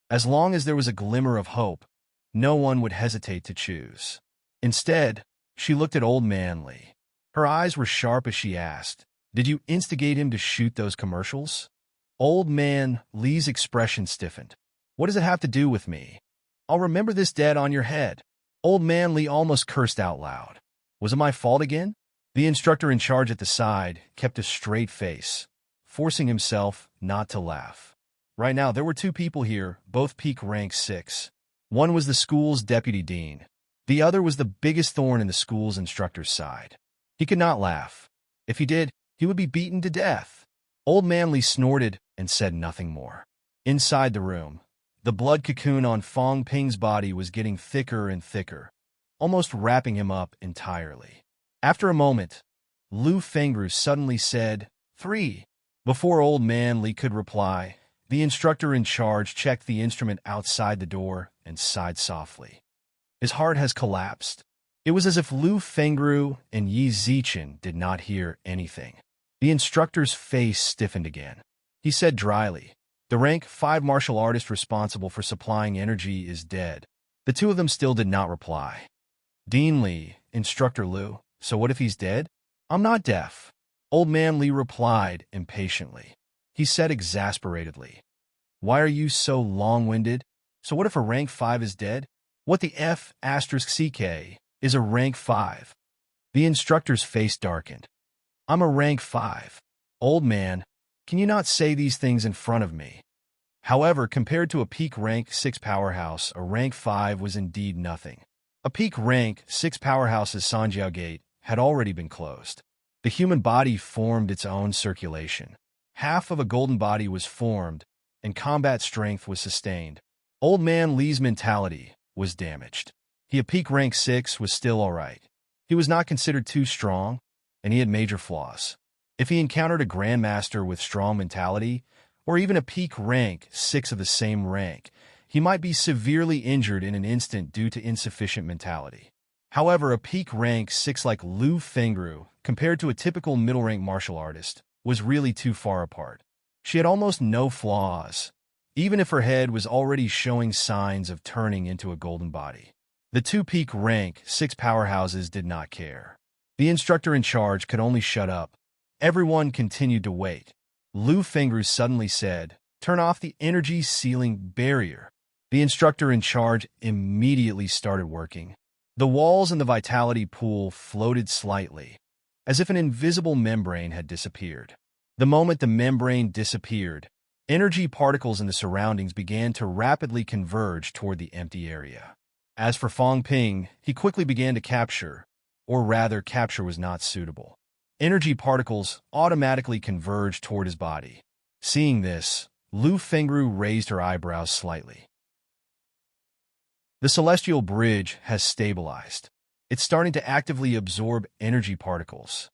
As long as there was a glimmer of hope, no one would hesitate to choose. Instead, she looked at Old Man Lee. Her eyes were sharp as she asked, "Did you instigate him to shoot those commercials?" Old Man Lee's expression stiffened. "What does it have to do with me? I'll remember this dead on your head." Old Man Lee almost cursed out loud. Was it my fault again? The instructor in charge at the side kept a straight face, forcing himself not to laugh. Right now, there were 2 people here, both peak rank 6. One was the school's deputy dean. The other was the biggest thorn in the school's instructor's side. He could not laugh. If he did, he would be beaten to death. Old Man Lee snorted and said nothing more. Inside the room, the blood cocoon on Fong Ping's body was getting thicker and thicker, almost wrapping him up entirely. After a moment, Lu Fengru suddenly said, 3. Before Old Man Lee could reply, the instructor in charge checked the instrument outside the door and sighed softly. His heart has collapsed. It was as if Lu Fengru and Yi Zichen did not hear anything. The instructor's face stiffened again. He said dryly, "The rank 5 martial artist responsible for supplying energy is dead." The 2 of them still did not reply. "Dean Lee, Instructor Lu, so what if he's dead?" "I'm not deaf." Old Man Lee replied impatiently. He said exasperatedly, "Why are you so long-winded? So what if a rank 5 is dead? What the F*** CK is a rank 5?" The instructor's face darkened. I'm a rank 5. Old man, can you not say these things in front of me? However, compared to a peak rank 6 powerhouse, a rank 5 was indeed nothing. A peak rank 6 powerhouse's Sanjiao Gate had already been closed. The human body formed its own circulation. Half of a golden body was formed, and combat strength was sustained. Old man Li's mentality was damaged. He, a peak rank 6, was still alright. He was not considered too strong, and he had major flaws. If he encountered a grandmaster with strong mentality, or even a peak rank 6 of the same rank, he might be severely injured in an instant due to insufficient mentality. However, a peak rank 6 like Lu Fengru, compared to a typical middle-rank martial artist, was really too far apart. She had almost no flaws, even if her head was already showing signs of turning into a golden body. The two peak rank 6 powerhouses did not care. The instructor in charge could only shut up. Everyone continued to wait. Lu Fengru suddenly said, "Turn off the energy ceiling barrier." The instructor in charge immediately started working. The walls and the vitality pool floated slightly, as if an invisible membrane had disappeared. The moment the membrane disappeared, energy particles in the surroundings began to rapidly converge toward the empty area. As for Fong Ping, he quickly began to capture, or rather, capture was not suitable. Energy particles automatically converged toward his body. Seeing this, Lu Fengru raised her eyebrows slightly. The celestial bridge has stabilized. It's starting to actively absorb energy particles.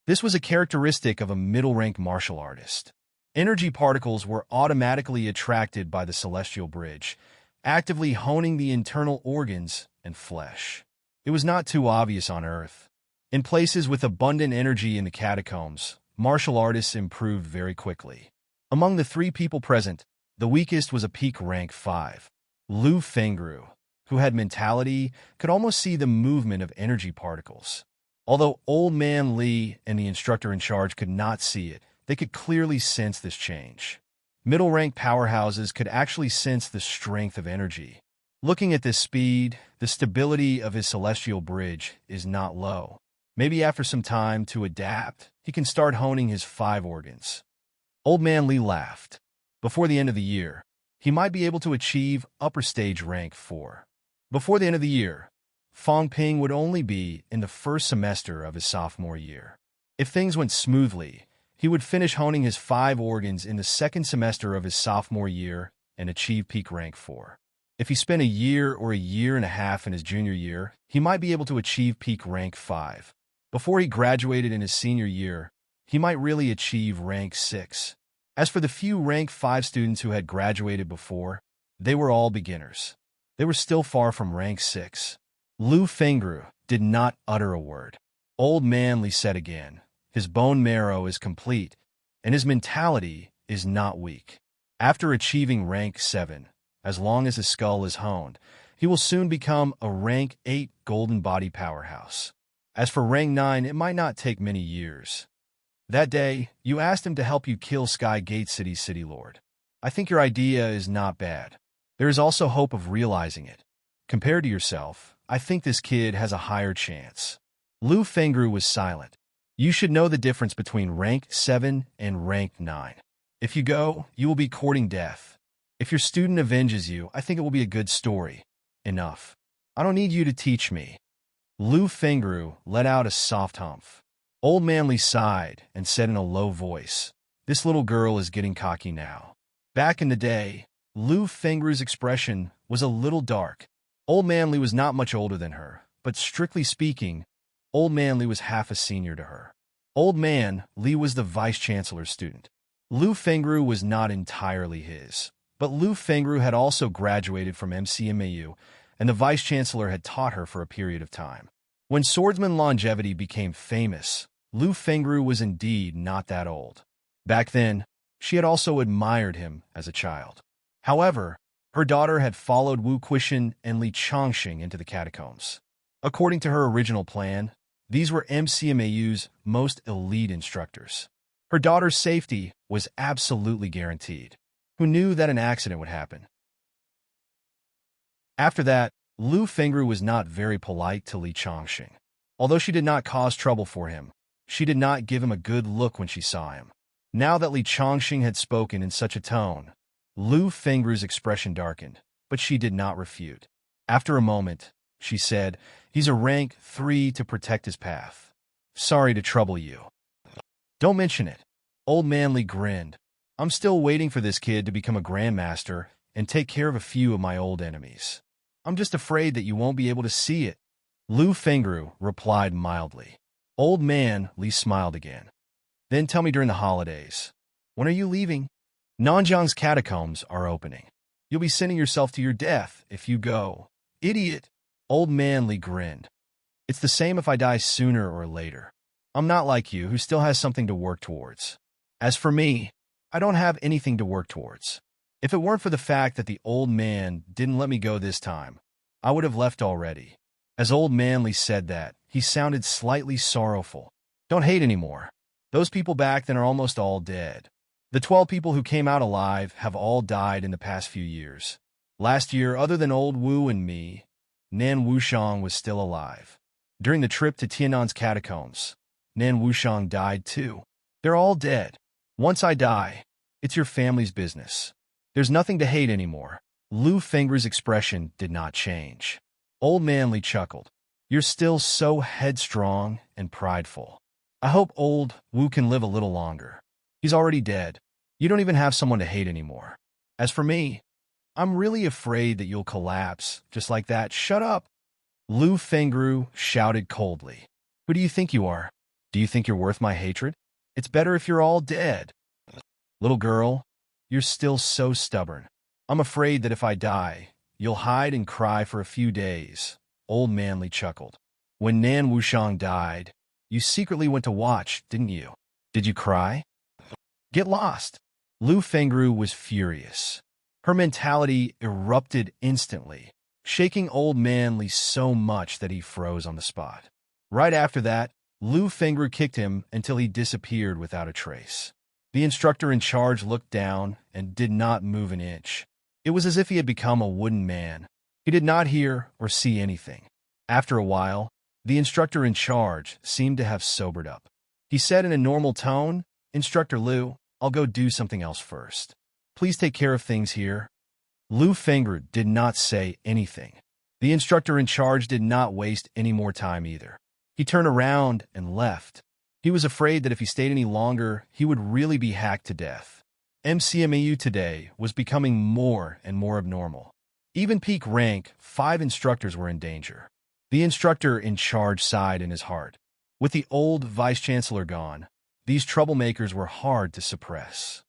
This was a characteristic of a middle-rank martial artist. Energy particles were automatically attracted by the celestial bridge, actively honing the internal organs and flesh. It was not too obvious on Earth. In places with abundant energy in the catacombs, martial artists improved very quickly. Among the 3 people present, the weakest was a peak rank 5. Lu Fengru, who had mentality, could almost see the movement of energy particles. Although Old Man Li and the instructor in charge could not see it, they could clearly sense this change. Middle-rank powerhouses could actually sense the strength of energy. Looking at this speed, the stability of his celestial bridge is not low. Maybe after some time to adapt, he can start honing his 5 organs. Old Man Li laughed. Before the end of the year, he might be able to achieve upper stage rank 4. Before the end of the year, Fong Ping would only be in the first semester of his sophomore year. If things went smoothly, he would finish honing his 5 organs in the second semester of his sophomore year and achieve peak rank 4. If he spent a year or a year and a half in his junior year, he might be able to achieve peak rank 5. Before he graduated in his senior year, he might really achieve rank 6. As for the few rank 5 students who had graduated before, they were all beginners. They were still far from rank 6. Lu Fengru did not utter a word. Old Man Li said again, "His bone marrow is complete, and his mentality is not weak. After achieving rank 7, as long as his skull is honed, he will soon become a rank 8 golden body powerhouse. As for rank 9, it might not take many years." That day, you asked him to help you kill Sky Gate City's City Lord. I think your idea is not bad. There is also hope of realizing it. Compared to yourself, I think this kid has a higher chance. Lu Fengru was silent. You should know the difference between rank 7 and rank 9. If you go, you will be courting death. If your student avenges you, I think it will be a good story. Enough. I don't need you to teach me. Lu Fengru let out a soft humph. Old Man Li sighed and said in a low voice, "This little girl is getting cocky now." Back in the day, Lu Fengru's expression was a little dark. Old Man Li was not much older than her, but strictly speaking, Old Man Li was half a senior to her. Old Man Li was the vice-chancellor's student. Lu Fengru was not entirely his, but Lu Fengru had also graduated from MCMAU, and the vice-chancellor had taught her for a period of time. When swordsman longevity became famous, Lu Fengru was indeed not that old. Back then, she had also admired him as a child. However, her daughter had followed Wu Quishan and Li Chongxing into the catacombs. According to her original plan, these were MCMAU's most elite instructors. Her daughter's safety was absolutely guaranteed. Who knew that an accident would happen? After that, Lu Fengru was not very polite to Li Chongxing. Although she did not cause trouble for him, she did not give him a good look when she saw him. Now that Li Chongqing had spoken in such a tone, Lu Fengru's expression darkened, but she did not refute. After a moment, she said, "He's a rank 3 to protect his path. Sorry to trouble you." "Don't mention it." Old man Li grinned. "I'm still waiting for this kid to become a grandmaster and take care of a few of my old enemies. I'm just afraid that you won't be able to see it." Lu Fengru replied mildly. Old man Li smiled again. "Then tell me during the holidays. When are you leaving?" "Nanjiang's catacombs are opening. You'll be sending yourself to your death if you go." "Idiot!" Old man Li grinned. "It's the same if I die sooner or later. I'm not like you, who still has something to work towards. As for me, I don't have anything to work towards. If it weren't for the fact that the old man didn't let me go this time, I would have left already." As Old Man Li said that, he sounded slightly sorrowful. "Don't hate anymore. Those people back then are almost all dead. The 12 people who came out alive have all died in the past few years. Last year, other than old Wu and me, Nan Wushang was still alive. During the trip to Tiannan's catacombs, Nan Wushang died too. They're all dead. Once I die, it's your family's business. There's nothing to hate anymore." Lu Fengru's expression did not change. Old Man Li chuckled. "You're still so headstrong and prideful. I hope old Wu can live a little longer. He's already dead. You don't even have someone to hate anymore. As for me, I'm really afraid that you'll collapse just like that." "Shut up!" Lu Fengru shouted coldly. "Who do you think you are? Do you think you're worth my hatred? It's better if you're all dead." "Little girl, you're still so stubborn. I'm afraid that if I die, you'll hide and cry for a few days." Old Man Li chuckled. "When Nan Wushang died, you secretly went to watch, didn't you? Did you cry? Get lost." Lu Fengru was furious. Her mentality erupted instantly, shaking Old Man Li so much that he froze on the spot. Right after that, Lu Fengru kicked him until he disappeared without a trace. The instructor in charge looked down and did not move an inch. It was as if he had become a wooden man. He did not hear or see anything. After a while, the instructor in charge seemed to have sobered up. He said in a normal tone, "Instructor Lu, I'll go do something else first. Please take care of things here." Lu Fengru did not say anything. The instructor in charge did not waste any more time either. He turned around and left. He was afraid that if he stayed any longer, he would really be hacked to death. MCMAU today was becoming more and more abnormal. Even peak rank 5 instructors were in danger. The instructor in charge sighed in his heart. With the old vice-chancellor gone, these troublemakers were hard to suppress.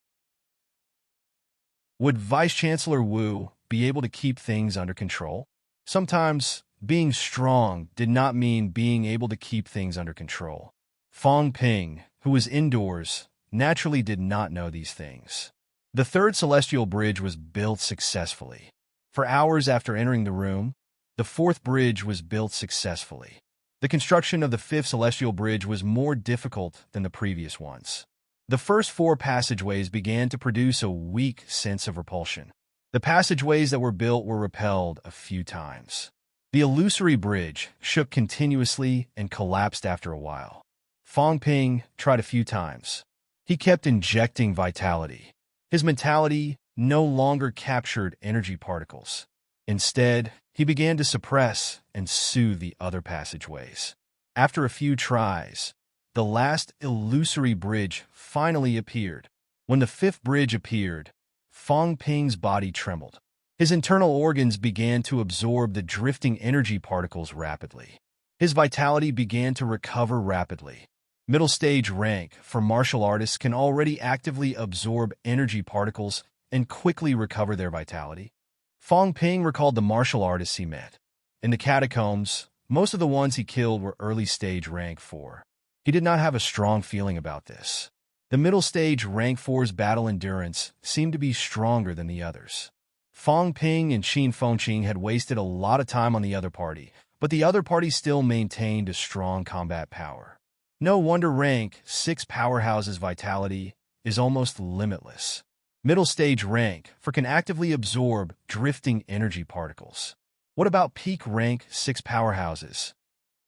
Would Vice-Chancellor Wu be able to keep things under control? Sometimes, being strong did not mean being able to keep things under control. Fang Ping, who was indoors, naturally did not know these things. The third celestial bridge was built successfully. For hours after entering the room, the fourth bridge was built successfully. The construction of the fifth celestial bridge was more difficult than the previous ones. The first 4 passageways began to produce a weak sense of repulsion. The passageways that were built were repelled a few times. The illusory bridge shook continuously and collapsed after a while. Fang Ping tried a few times. He kept injecting vitality. His mentality no longer captured energy particles. Instead, he began to suppress and soothe the other passageways. After a few tries, the last illusory bridge finally appeared. When the fifth bridge appeared, Fang Ping's body trembled. His internal organs began to absorb the drifting energy particles rapidly. His vitality began to recover rapidly. Middle stage rank for martial artists can already actively absorb energy particles and quickly recover their vitality. Fang Ping recalled the martial artists he met. In the catacombs, most of the ones he killed were early stage rank 4. He did not have a strong feeling about this. The middle stage rank 4's battle endurance seemed to be stronger than the others. Fang Ping and Qin Fengqing had wasted a lot of time on the other party, but the other party still maintained a strong combat power. No wonder rank 6 powerhouses' vitality is almost limitless. Middle stage rank 4 can actively absorb drifting energy particles. What about peak rank 6 powerhouses?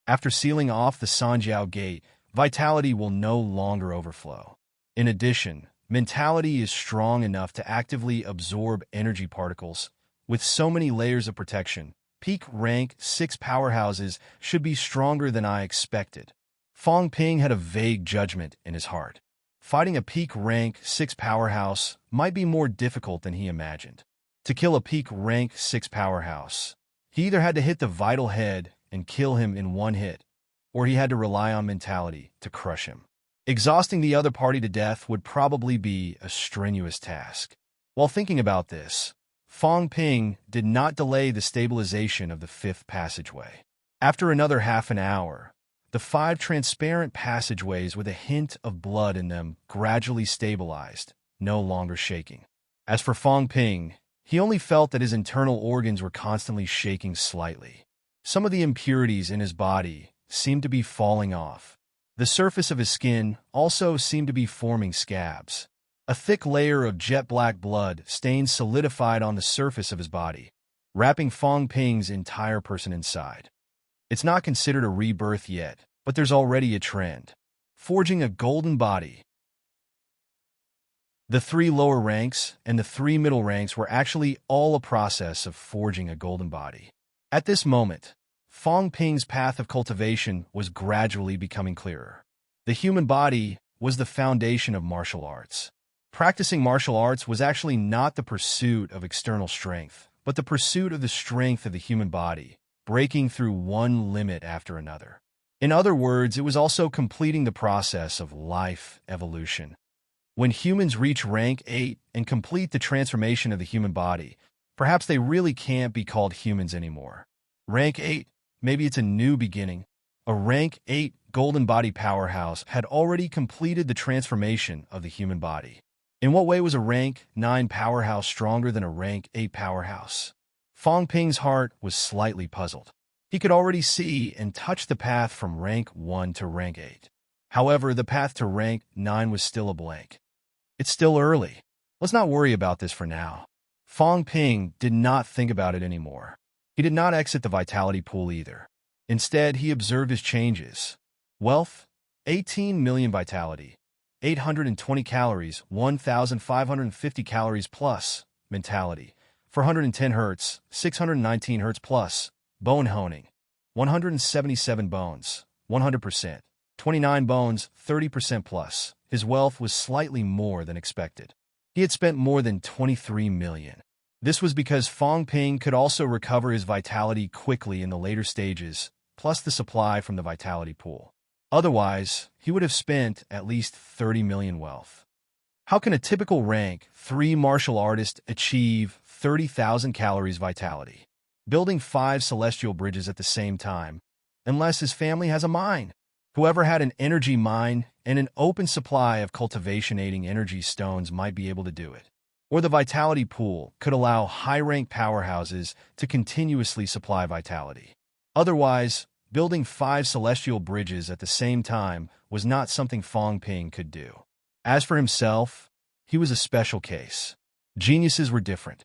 After sealing off the Sanjiao gate, vitality will no longer overflow. In addition, mentality is strong enough to actively absorb energy particles. With so many layers of protection, peak rank 6 powerhouses should be stronger than I expected. Fong Ping had a vague judgment in his heart. Fighting a peak rank 6 powerhouse might be more difficult than he imagined. To kill a peak rank 6 powerhouse, he either had to hit the vital head and kill him in one hit, or he had to rely on mentality to crush him. Exhausting the other party to death would probably be a strenuous task. While thinking about this, Fong Ping did not delay the stabilization of the 5th passageway. After another half an hour, the 5 transparent passageways with a hint of blood in them gradually stabilized, no longer shaking. As for Fong Ping, he only felt that his internal organs were constantly shaking slightly. Some of the impurities in his body seemed to be falling off. The surface of his skin also seemed to be forming scabs. A thick layer of jet-black blood stains solidified on the surface of his body, wrapping Fong Ping's entire person inside. It's not considered a rebirth yet, but there's already a trend. Forging a golden body. The 3 lower ranks and the 3 middle ranks were actually all a process of forging a golden body. At this moment, Fong Ping's path of cultivation was gradually becoming clearer. The human body was the foundation of martial arts. Practicing martial arts was actually not the pursuit of external strength, but the pursuit of the strength of the human body, breaking through one limit after another. In other words, it was also completing the process of life evolution. When humans reach rank 8 and complete the transformation of the human body, perhaps they really can't be called humans anymore. Rank 8, maybe it's a new beginning. A rank 8 golden body powerhouse had already completed the transformation of the human body. In what way was a rank 9 powerhouse stronger than a rank 8 powerhouse? Fong Ping's heart was slightly puzzled. He could already see and touch the path from rank 1 to rank 8. However, the path to rank 9 was still a blank. It's still early. Let's not worry about this for now. Fong Ping did not think about it anymore. He did not exit the vitality pool either. Instead, he observed his changes. Wealth, 18 million vitality, 820 calories, 1,550 calories plus. Mentality, 410 hertz, 619 hertz plus. Bone honing, 177 bones, 100%. 29 bones, 30% plus. His wealth was slightly more than expected. He had spent more than 23 million. This was because Fong Ping could also recover his vitality quickly in the later stages, plus the supply from the vitality pool. Otherwise, he would have spent at least 30 million wealth. How can a typical rank 3 martial artist achieve 30,000 calories vitality? Building 5 celestial bridges at the same time, unless his family has a mine. Whoever had an energy mine and an open supply of cultivation-aiding energy stones might be able to do it. Or the vitality pool could allow high-rank powerhouses to continuously supply vitality. Otherwise, building 5 celestial bridges at the same time was not something Fong Ping could do. As for himself, he was a special case. Geniuses were different.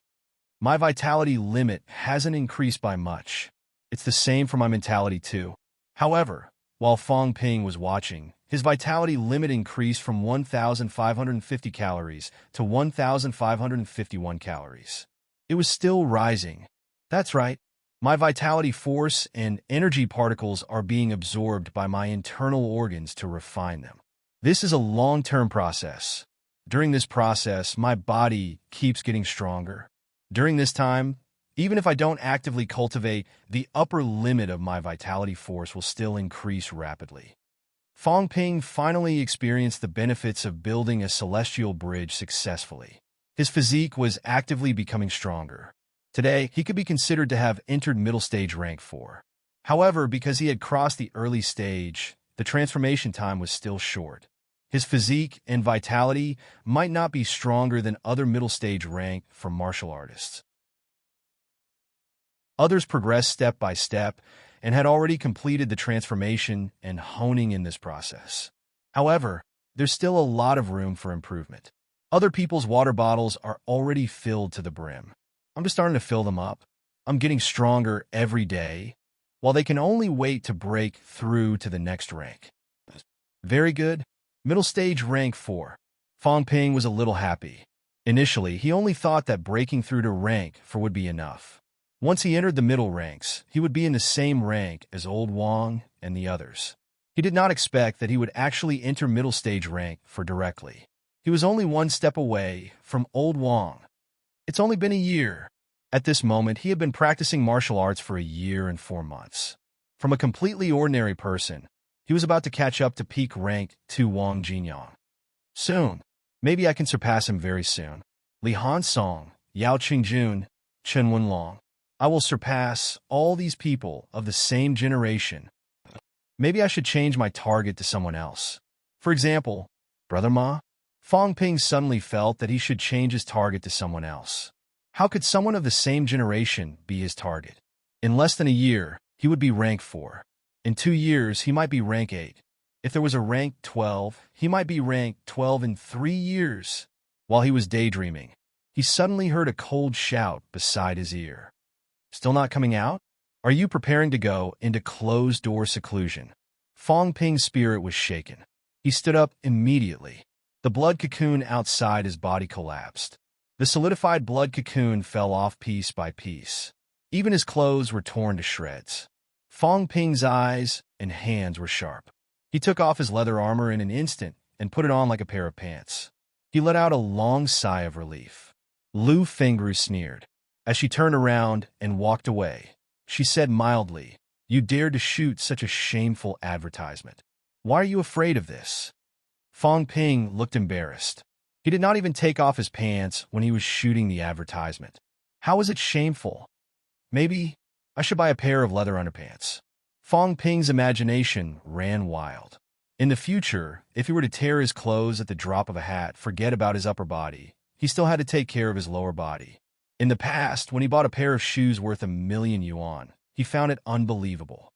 My vitality limit hasn't increased by much. It's the same for my mentality too. However, while Fong Ping was watching, his vitality limit increased from 1,550 calories to 1,551 calories. It was still rising. That's right. My vitality force and energy particles are being absorbed by my internal organs to refine them. This is a long-term process. During this process, my body keeps getting stronger. During this time, even if I don't actively cultivate, the upper limit of my vitality force will still increase rapidly. Fong Ping finally experienced the benefits of building a celestial bridge successfully. His physique was actively becoming stronger. Today, he could be considered to have entered middle stage rank 4. However, because he had crossed the early stage, the transformation time was still short. His physique and vitality might not be stronger than other middle stage rank for martial artists. Others progressed step by step and had already completed the transformation and honing in this process. However, there's still a lot of room for improvement. Other people's water bottles are already filled to the brim. I'm just starting to fill them up. I'm getting stronger every day. while they can only wait to break through to the next rank. Very good. Middle stage rank 4. Fong Ping was a little happy. Initially, he only thought that breaking through to rank 4 would be enough. Once he entered the middle ranks, he would be in the same rank as Old Wang and the others. He did not expect that he would actually enter middle stage rank 4 directly. He was only one step away from Old Wang. It's only been a year. At this moment, he had been practicing martial arts for a year and 4 months. From a completely ordinary person, he was about to catch up to peak rank 2 Wang Jinyang. Soon. Maybe I can surpass him very soon. Li Han Song, Yao Qingjun, Chen Wenlong. I will surpass all these people of the same generation. Maybe I should change my target to someone else. For example, Brother Ma? Fong Ping suddenly felt that he should change his target to someone else. How could someone of the same generation be his target? In less than a year, he would be rank 4. In 2 years, he might be rank 8. If there was a rank 12, he might be rank 12 in 3 years. While he was daydreaming, he suddenly heard a cold shout beside his ear. Still not coming out? Are you preparing to go into closed-door seclusion? Fong Ping's spirit was shaken. He stood up immediately. The blood cocoon outside his body collapsed. The solidified blood cocoon fell off piece by piece. Even his clothes were torn to shreds. Fong Ping's eyes and hands were sharp. He took off his leather armor in an instant and put it on like a pair of pants. He let out a long sigh of relief. Lu Fengru sneered. As she turned around and walked away, she said mildly, "You dared to shoot such a shameful advertisement. Why are you afraid of this?" Fong Ping looked embarrassed. He did not even take off his pants when he was shooting the advertisement. How was it shameful? Maybe I should buy a pair of leather underpants. Fong Ping's imagination ran wild. In the future, if he were to tear his clothes at the drop of a hat, forget about his upper body. He still had to take care of his lower body. In the past, when he bought a pair of shoes worth 1,000,000 yuan, he found it unbelievable.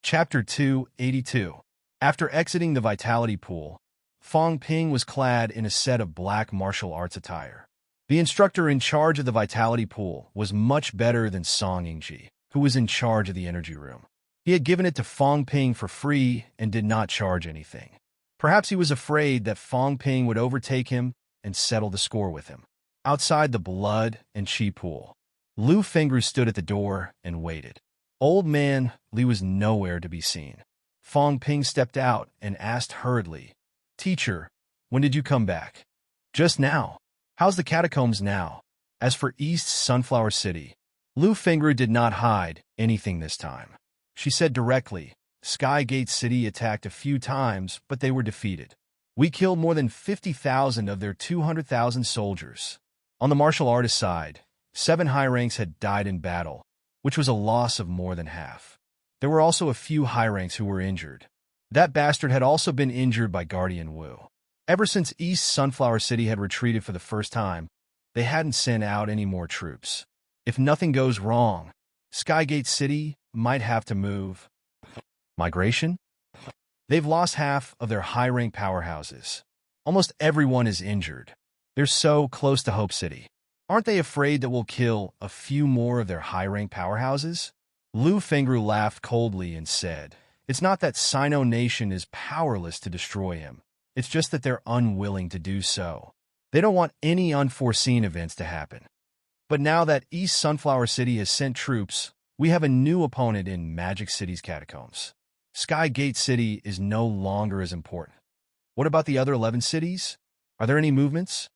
Chapter 282. After exiting the Vitality Pool, Fong Ping was clad in a set of black martial arts attire. The instructor in charge of the Vitality Pool was much better than Song Yingji, who was in charge of the energy room. He had given it to Fong Ping for free and did not charge anything. Perhaps he was afraid that Fong Ping would overtake him and settle the score with him. Outside the blood and qi pool, Lu Fengru stood at the door and waited. Old man Li was nowhere to be seen. Fong Ping stepped out and asked hurriedly, "Teacher, when did you come back?" "Just now." "How's the catacombs now?" As for East Sunflower City, Lu Fengru did not hide anything this time. She said directly, "Skygate City attacked a few times, but they were defeated. We killed more than 50,000 of their 200,000 soldiers. On the martial artist side, 7 high ranks had died in battle, which was a loss of more than half. There were also a few high ranks who were injured. That bastard had also been injured by Guardian Wu. Ever since East Sunflower City had retreated for the first time, they hadn't sent out any more troops. If nothing goes wrong, Skygate City might have to move. Migration? They've lost half of their high-rank powerhouses. Almost everyone is injured. They're so close to Hope City. Aren't they afraid that we'll kill a few more of their high-rank powerhouses?" Lu Fengru laughed coldly and said, "It's not that Sino Nation is powerless to destroy him. It's just that they're unwilling to do so. They don't want any unforeseen events to happen. But now that East Sunflower City has sent troops, we have a new opponent in Magic City's catacombs. Skygate City is no longer as important. What about the other 11 cities? Are there any movements?"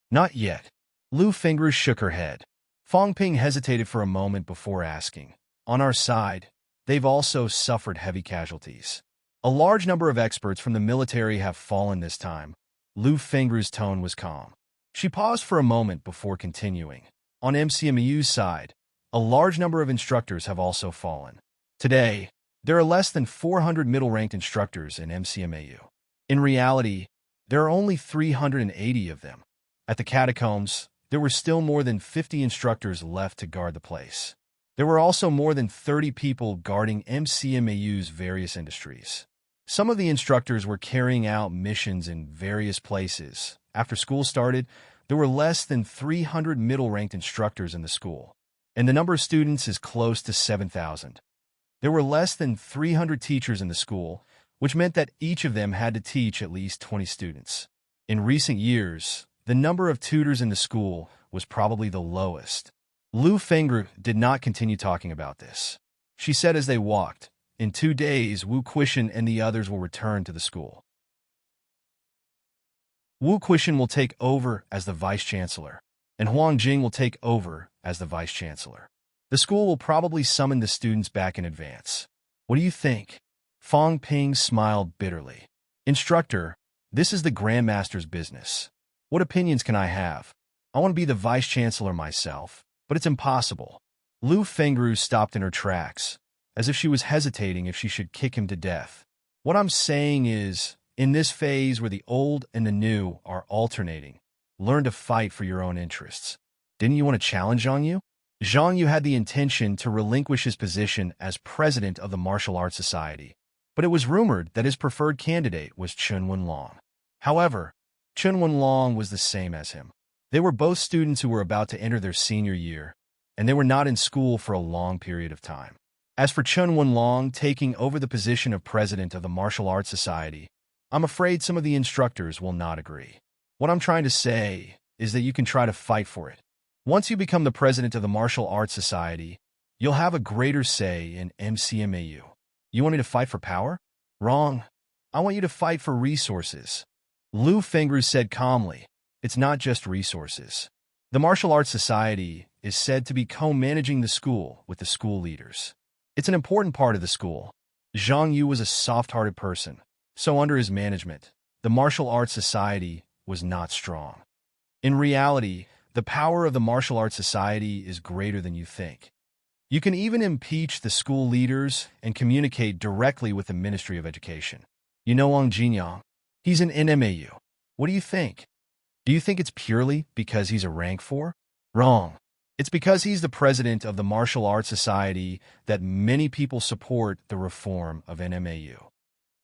"Not yet." Lu Fengru shook her head. Fong Ping hesitated for a moment before asking, "On our side, they've also suffered heavy casualties. A large number of experts from the military have fallen this time." Lu Fengru's tone was calm. She paused for a moment before continuing. "On MCMU's side, a large number of instructors have also fallen. Today, there are less than 400 middle-ranked instructors in MCMAU. In reality, there are only 380 of them. At the catacombs, there were still more than 50 instructors left to guard the place. There were also more than 30 people guarding MCMAU's various industries. Some of the instructors were carrying out missions in various places. After school started, There were less than 300 middle-ranked instructors in the school, and the number of students is close to 7,000. There were less than 300 teachers in the school, which meant that each of them had to teach at least 20 students. In recent years, the number of tutors in the school was probably the lowest. Lu Fengru did not continue talking about this. She said as they walked, "In 2 days, Wu Quishan and the others will return to the school. Wu Quishan will take over as the vice-chancellor, and Huang Jing will take over as the vice-chancellor. The school will probably summon the students back in advance. What do you think?" Fang Ping smiled bitterly. "Instructor, this is the Grandmaster's business. What opinions can I have? I want to be the vice-chancellor myself, but it's impossible." Lu Fengru stopped in her tracks, as if she was hesitating if she should kick him to death. "What I'm saying is, in this phase where the old and the new are alternating, learn to fight for your own interests. Didn't you want to challenge Zhang Yu?" Zhang Yu had the intention to relinquish his position as president of the Martial Arts Society, but it was rumored that his preferred candidate was Chen Wenlong. However, Chen Wenlong was the same as him. They were both students who were about to enter their senior year, and they were not in school for a long period of time. As for Chen Wenlong taking over the position of president of the Martial Arts Society, I'm afraid some of the instructors will not agree. What I'm trying to say is that you can try to fight for it. Once you become the president of the Martial Arts Society, you'll have a greater say in MCMAU. You want me to fight for power? Wrong. I want you to fight for resources. Lu Fengru said calmly, "It's not just resources. The Martial Arts Society is said to be co-managing the school with the school leaders. It's an important part of the school." Zhang Yu was a soft-hearted person, so under his management, the Martial Arts Society was not strong. In reality, the power of the Martial Arts Society is greater than you think. You can even impeach the school leaders and communicate directly with the Ministry of Education. You know Wang Jinyang? He's an NMAU. What do you think? Do you think it's purely because he's a rank 4? Wrong. It's because he's the president of the Martial Arts Society that many people support the reform of NMAU.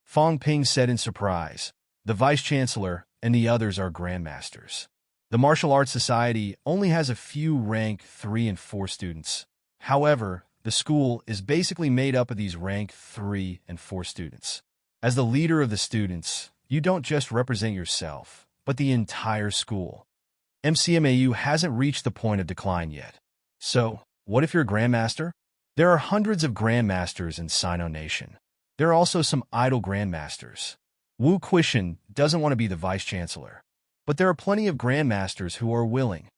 Fang Ping said in surprise, "The vice-chancellor and the others are grandmasters. The Martial Arts Society only has a few rank 3 and 4 students. However, the school is basically made up of these rank 3 and 4 students. As the leader of the students, you don't just represent yourself, but the entire school. MCMAU hasn't reached the point of decline yet. So, what if you're a grandmaster? There are hundreds of grandmasters in Sino Nation. There are also some idle grandmasters. Wu Quishan doesn't want to be the vice-chancellor, but there are plenty of grandmasters who are willing.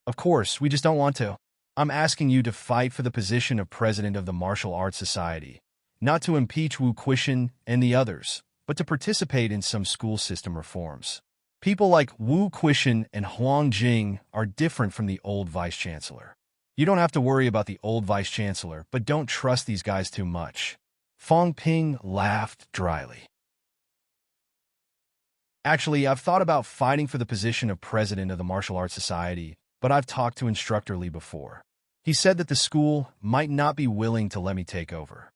Of course, we just don't want to. I'm asking you to fight for the position of president of the Martial Arts Society, not to impeach Wu Quishan and the others, but to participate in some school system reforms. People like Wu Quishan and Huang Jing are different from the old vice-chancellor. You don't have to worry about the old vice-chancellor, but don't trust these guys too much." Fang Ping laughed dryly. "Actually, I've thought about fighting for the position of president of the Martial Arts Society, but I've talked to Instructor Li before. He said that the school might not be willing to let me take over.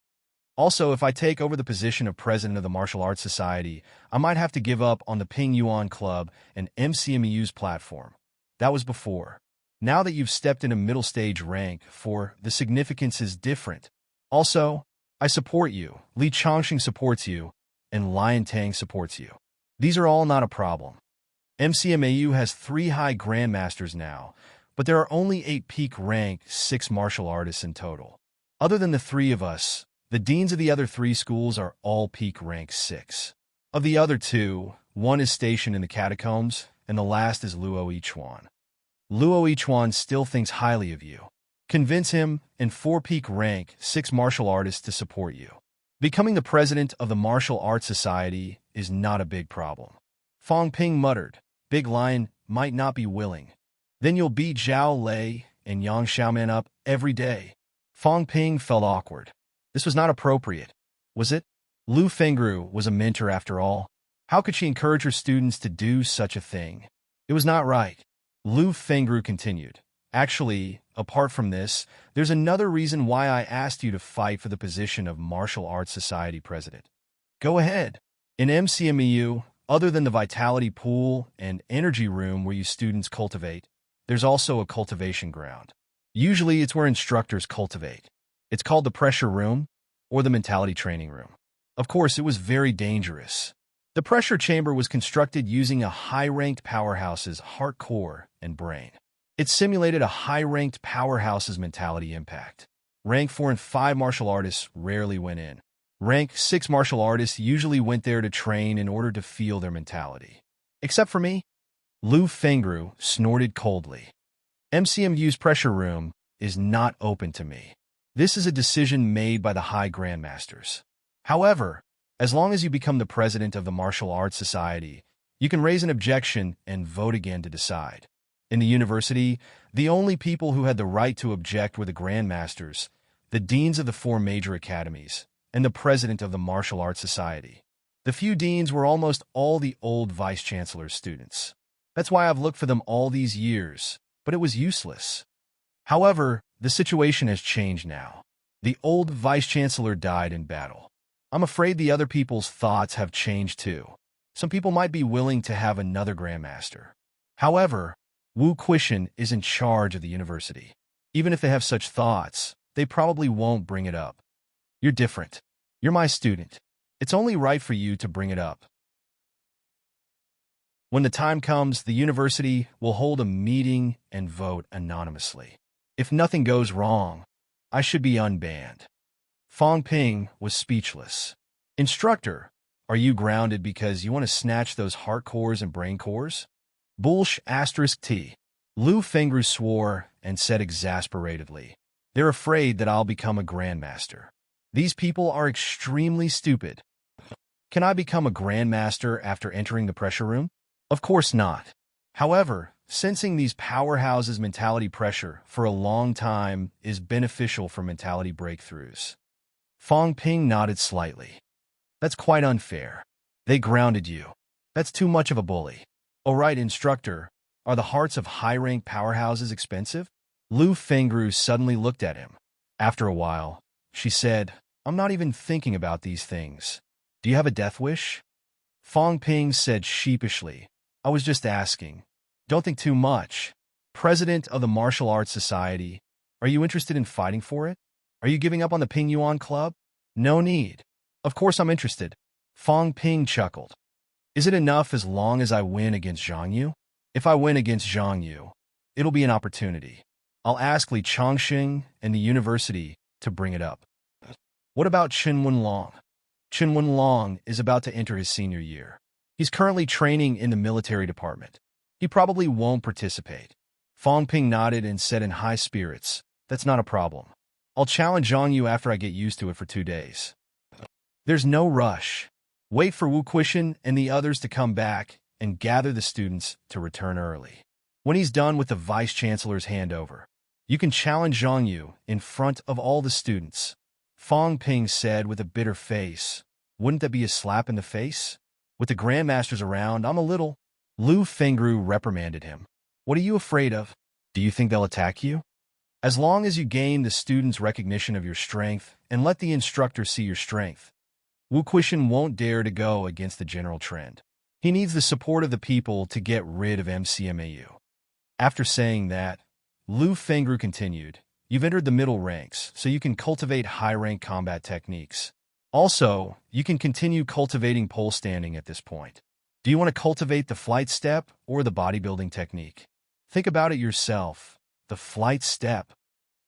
Also, if I take over the position of president of the Martial Arts Society, I might have to give up on the Ping Yuan Club and MCMU's platform. That was before. Now that you've stepped in a middle stage rank 4, the significance is different. Also, I support you, Li Changxing supports you, and Lian Tang supports you. These are all not a problem. MCMAU has 3 high grandmasters now, but there are only 8 peak rank 6 martial artists in total. Other than the 3 of us, the deans of the other 3 schools are all peak rank 6. Of the other 2, one is stationed in the catacombs, and the last is Luo Yichuan. Luo Yichuan still thinks highly of you. Convince him and 4 peak rank 6 martial artists to support you. Becoming the president of the Martial Arts Society is not a big problem." Fang Ping muttered, "Big Lion might not be willing. Then you'll beat Zhao Lei and Yang Xiaoman up every day." Fang Ping felt awkward. This was not appropriate, was it? Lu Fengru was a mentor after all. How could she encourage her students to do such a thing? It was not right. Lu Fengru continued, "Actually, apart from this, there's another reason why I asked you to fight for the position of Martial Arts Society president. Go ahead. In MCMEU, Other than the vitality pool and energy room where you students cultivate, there's also a cultivation ground. Usually it's where instructors cultivate. It's called the pressure room or the mentality training room. Of course, it was very dangerous. The pressure chamber was constructed using a high-ranked powerhouse's heart core and brain. It simulated a high-ranked powerhouse's mentality impact. Rank 4 and 5 martial artists rarely went in. Rank 6 martial artists usually went there to train in order to feel their mentality. Except for me, Lu Fengru snorted coldly. MCMU's pressure room is not open to me. This is a decision made by the High Grandmasters. However, as long as you become the president of the Martial Arts Society, you can raise an objection and vote again to decide. In the university, the only people who had the right to object were the Grandmasters, the deans of the 4 major academies, and the president of the Martial Arts Society. The few deans were almost all the old vice-chancellor's students. That's why I've looked for them all these years, but it was useless. However, the situation has changed now. The old vice-chancellor died in battle. I'm afraid the other people's thoughts have changed too. Some people might be willing to have another grandmaster. However, Wu Quishan is in charge of the university. Even if they have such thoughts, they probably won't bring it up. You're different. You're my student. It's only right for you to bring it up. When the time comes, the university will hold a meeting and vote anonymously. If nothing goes wrong, I should be unbanned. Fong Ping was speechless. Instructor, are you grounded because you want to snatch those heart cores and brain cores? Bullsh asterisk T. Lu Fengru swore and said exasperatedly, they're afraid that I'll become a grandmaster. These people are extremely stupid. Can I become a grandmaster after entering the pressure room? Of course not. However, sensing these powerhouses' mentality pressure for a long time is beneficial for mentality breakthroughs. Fong Ping nodded slightly. That's quite unfair. They grounded you. That's too much of a bully. All right, instructor, are the hearts of high-ranked powerhouses expensive? Lu Fengru suddenly looked at him. After a while, she said, I'm not even thinking about these things. Do you have a death wish? Fong Ping said sheepishly, I was just asking. Don't think too much. President of the Martial Arts Society, are you interested in fighting for it? Are you giving up on the Ping Yuan Club? No need. Of course I'm interested. Fong Ping chuckled. Is it enough as long as I win against Zhang Yu? If I win against Zhang Yu, it'll be an opportunity. I'll ask Li Chongxing and the university to bring it up. What about Chen Wenlong? Chen Wenlong is about to enter his senior year. He's currently training in the military department. He probably won't participate. Fong Ping nodded and said in high spirits, that's not a problem. I'll challenge Zhang Yu after I get used to it for 2 days. There's no rush. Wait for Wu Quishan and the others to come back and gather the students to return early. When he's done with the vice-chancellor's handover, you can challenge Zhang Yu in front of all the students. Fong Ping said with a bitter face, wouldn't that be a slap in the face? With the grandmasters around, I'm a little... Lu Fengru reprimanded him. What are you afraid of? Do you think they'll attack you? As long as you gain the students' recognition of your strength and let the instructor see your strength, Wu Quishan won't dare to go against the general trend. He needs the support of the people to get rid of MCMAU. After saying that, Lu Fengru continued, you've entered the middle ranks, so you can cultivate high-rank combat techniques. Also, you can continue cultivating pole standing at this point. Do you want to cultivate the flight step or the bodybuilding technique? Think about it yourself. The flight step.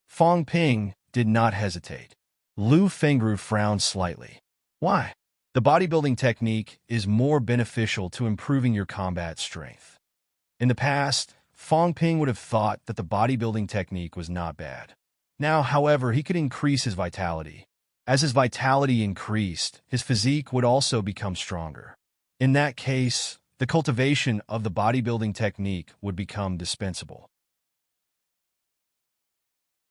Fong Ping did not hesitate. Lu Fengru frowned slightly. Why? The bodybuilding technique is more beneficial to improving your combat strength. In the past, Fong Ping would have thought that the bodybuilding technique was not bad. Now, however, he could increase his vitality. As his vitality increased, his physique would also become stronger. In that case, the cultivation of the bodybuilding technique would become dispensable.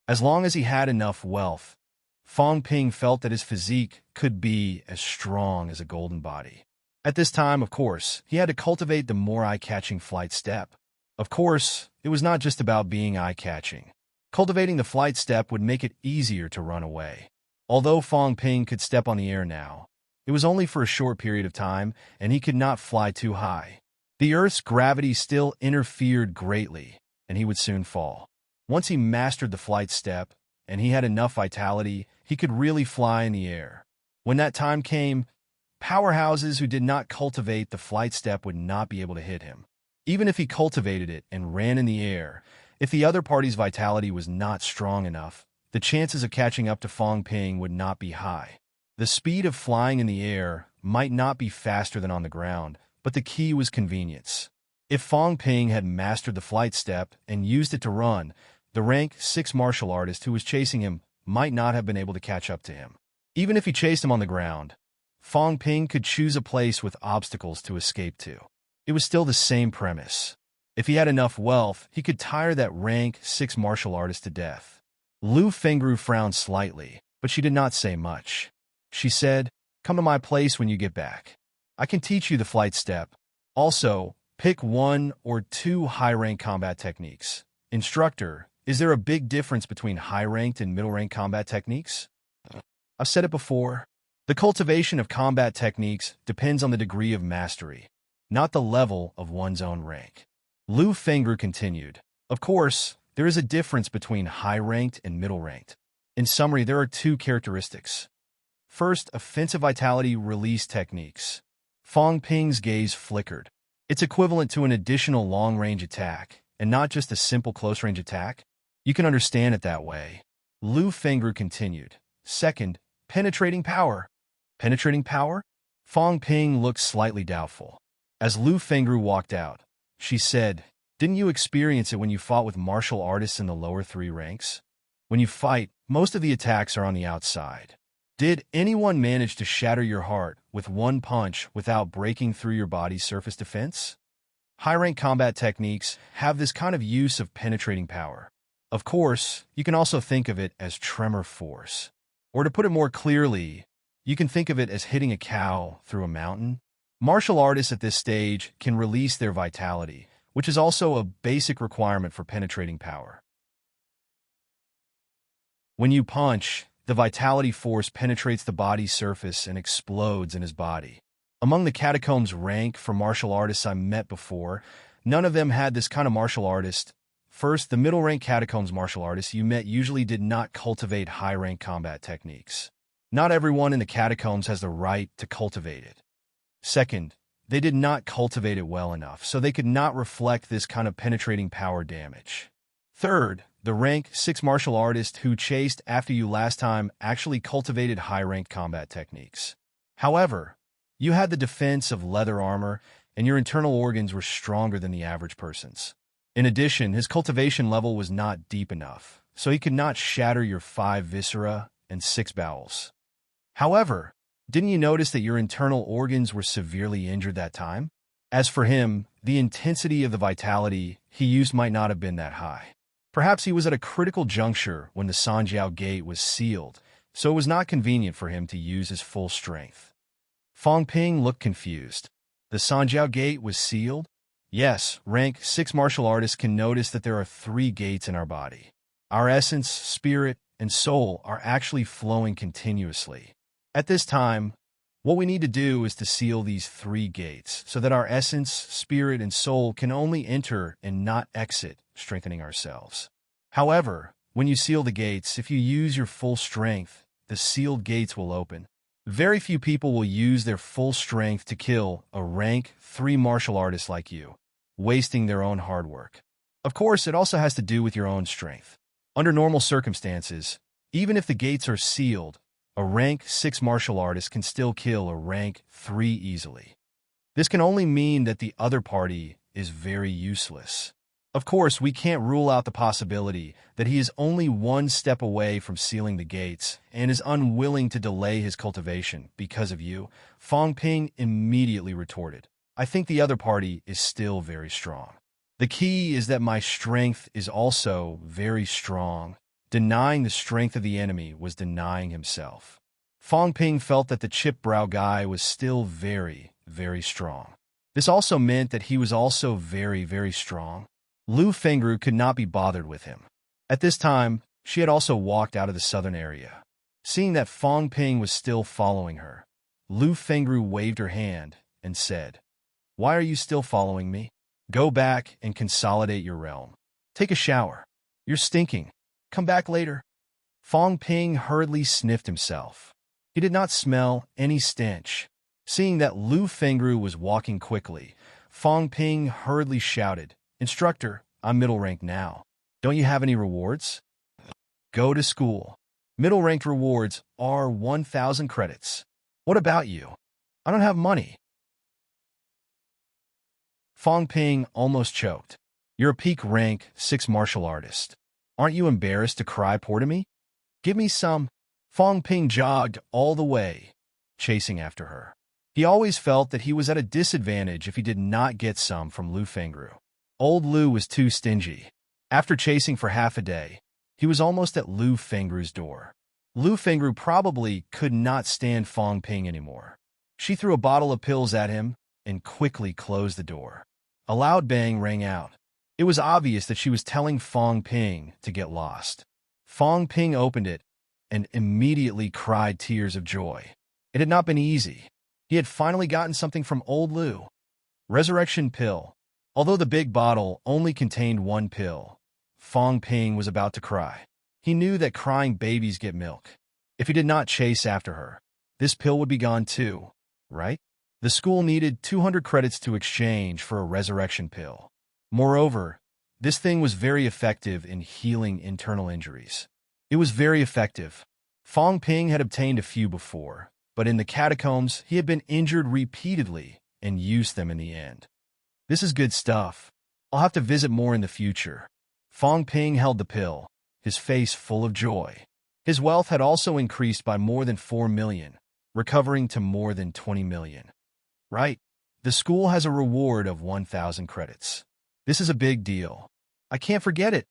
As long as he had enough wealth, Fong Ping felt that his physique could be as strong as a golden body. At this time, of course, he had to cultivate the more eye-catching flight step. Of course, it was not just about being eye-catching. Cultivating the flight step would make it easier to run away. Although Fong Ping could step on the air now, It was only for a short period of time, and he could not fly too high. The Earth's gravity still interfered greatly, and he would soon fall. Once he mastered the flight step, and he had enough vitality, he could really fly in the air. When that time came, powerhouses who did not cultivate the flight step would not be able to hit him. Even if he cultivated it and ran in the air, if the other party's vitality was not strong enough, the chances of catching up to Fong Ping would not be high. The speed of flying in the air might not be faster than on the ground, but the key was convenience. If Fong Ping had mastered the flight step and used it to run, the rank 6 martial artist who was chasing him might not have been able to catch up to him. Even if he chased him on the ground, Fong Ping could choose a place with obstacles to escape to. It was still the same premise. If he had enough wealth, he could tire that rank 6 martial artist to death. Lu Fengru frowned slightly, but she did not say much. She said, "Come to my place when you get back. I can teach you the flight step. Also, pick 1 or 2 high-rank combat techniques. Instructor, is there a big difference between high-ranked and middle-ranked combat techniques?" I've said it before. The cultivation of combat techniques depends on the degree of mastery, not the level of one's own rank. Lu Fengru continued, "Of course, there is a difference between high-ranked and middle-ranked. In summary, there are 2 characteristics. First, offensive vitality release techniques. Fong Ping's gaze flickered. It's equivalent to an additional long-range attack, and not just a simple close-range attack. You can understand it that way." Lu Fengru continued. Second, penetrating power. Penetrating power? Fong Ping looked slightly doubtful. As Lu Fengru walked out, she said, "Didn't you experience it when you fought with martial artists in the lower 3 ranks? When you fight, most of the attacks are on the outside. Did anyone manage to shatter your heart with 1 punch without breaking through your body's surface defense? High-rank combat techniques have this kind of use of penetrating power. Of course, you can also think of it as tremor force. Or to put it more clearly, you can think of it as hitting a cow through a mountain. Martial artists at this stage can release their vitality, which is also a basic requirement for penetrating power. When you punch, the vitality force penetrates the body's surface and explodes in his body. Among the catacombs rank for martial artists I met before, none of them had this kind of martial artist. First, the middle-rank catacombs martial artists you met usually did not cultivate high-rank combat techniques. Not everyone in the catacombs has the right to cultivate it. Second, they did not cultivate it well enough, so they could not reflect this kind of penetrating power damage. Third, the rank 6 martial artist who chased after you last time actually cultivated high-ranked combat techniques. However, you had the defense of leather armor, and your internal organs were stronger than the average person's. In addition, his cultivation level was not deep enough, so he could not shatter your 5 viscera and 6 bowels. However, didn't you notice that your internal organs were severely injured that time? As for him, the intensity of the vitality he used might not have been that high. Perhaps he was at a critical juncture when the Sanjiao Gate was sealed, so it was not convenient for him to use his full strength. Fong Ping looked confused. The Sanjiao Gate was sealed? Yes, rank 6 martial artists can notice that there are 3 gates in our body. Our essence, spirit, and soul are actually flowing continuously. At this time, what we need to do is to seal these 3 gates so that our essence, spirit, and soul can only enter and not exit, strengthening ourselves. However, when you seal the gates, if you use your full strength, the sealed gates will open. Very few people will use their full strength to kill a rank 3 martial artist like you, wasting their own hard work. Of course, it also has to do with your own strength. Under normal circumstances, even if the gates are sealed, a rank 6 martial artist can still kill a rank 3 easily. This can only mean that the other party is very useless. Of course, we can't rule out the possibility that he is only 1 step away from sealing the gates and is unwilling to delay his cultivation because of you. Fong Ping immediately retorted, "I think the other party is still very strong. The key is that my strength is also very strong." Denying the strength of the enemy was denying himself. Fong Ping felt that the chip-brow guy was still very, very strong. This also meant that he was also very, very strong. Lu Fengru could not be bothered with him. At this time, she had also walked out of the southern area. Seeing that Fong Ping was still following her, Lu Fengru waved her hand and said, "Why are you still following me? Go back and consolidate your realm. Take a shower. You're stinking. Come back later." Fong Ping hurriedly sniffed himself. He did not smell any stench. Seeing that Lu Fengru was walking quickly, Fong Ping hurriedly shouted, "Instructor, I'm middle rank now. Don't you have any rewards? Go to school. Middle ranked rewards are 1,000 credits. What about you? I don't have money." Fong Ping almost choked. "You're a peak rank 6 martial artist. Aren't you embarrassed to cry poor to me? Give me some." Fong Ping jogged all the way, chasing after her. He always felt that he was at a disadvantage if he did not get some from Lu Fengru. Old Lu was too stingy. After chasing for half a day, he was almost at Lu Fengru's door. Lu Fengru probably could not stand Fong Ping anymore. She threw a bottle of pills at him and quickly closed the door. A loud bang rang out. It was obvious that she was telling Fong Ping to get lost. Fong Ping opened it and immediately cried tears of joy. It had not been easy. He had finally gotten something from old Lu. Resurrection pill. Although the big bottle only contained 1 pill, Fong Ping was about to cry. He knew that crying babies get milk. If he did not chase after her, this pill would be gone too, right? The school needed 200 credits to exchange for a resurrection pill. Moreover, this thing was very effective in healing internal injuries. It was very effective. Fong Ping had obtained a few before, but in the catacombs, he had been injured repeatedly and used them in the end. This is good stuff. I'll have to visit more in the future. Fong Ping held the pill, his face full of joy. His wealth had also increased by more than 4 million, recovering to more than 20 million. Right. The school has a reward of 1,000 credits. This is a big deal. I can't forget it.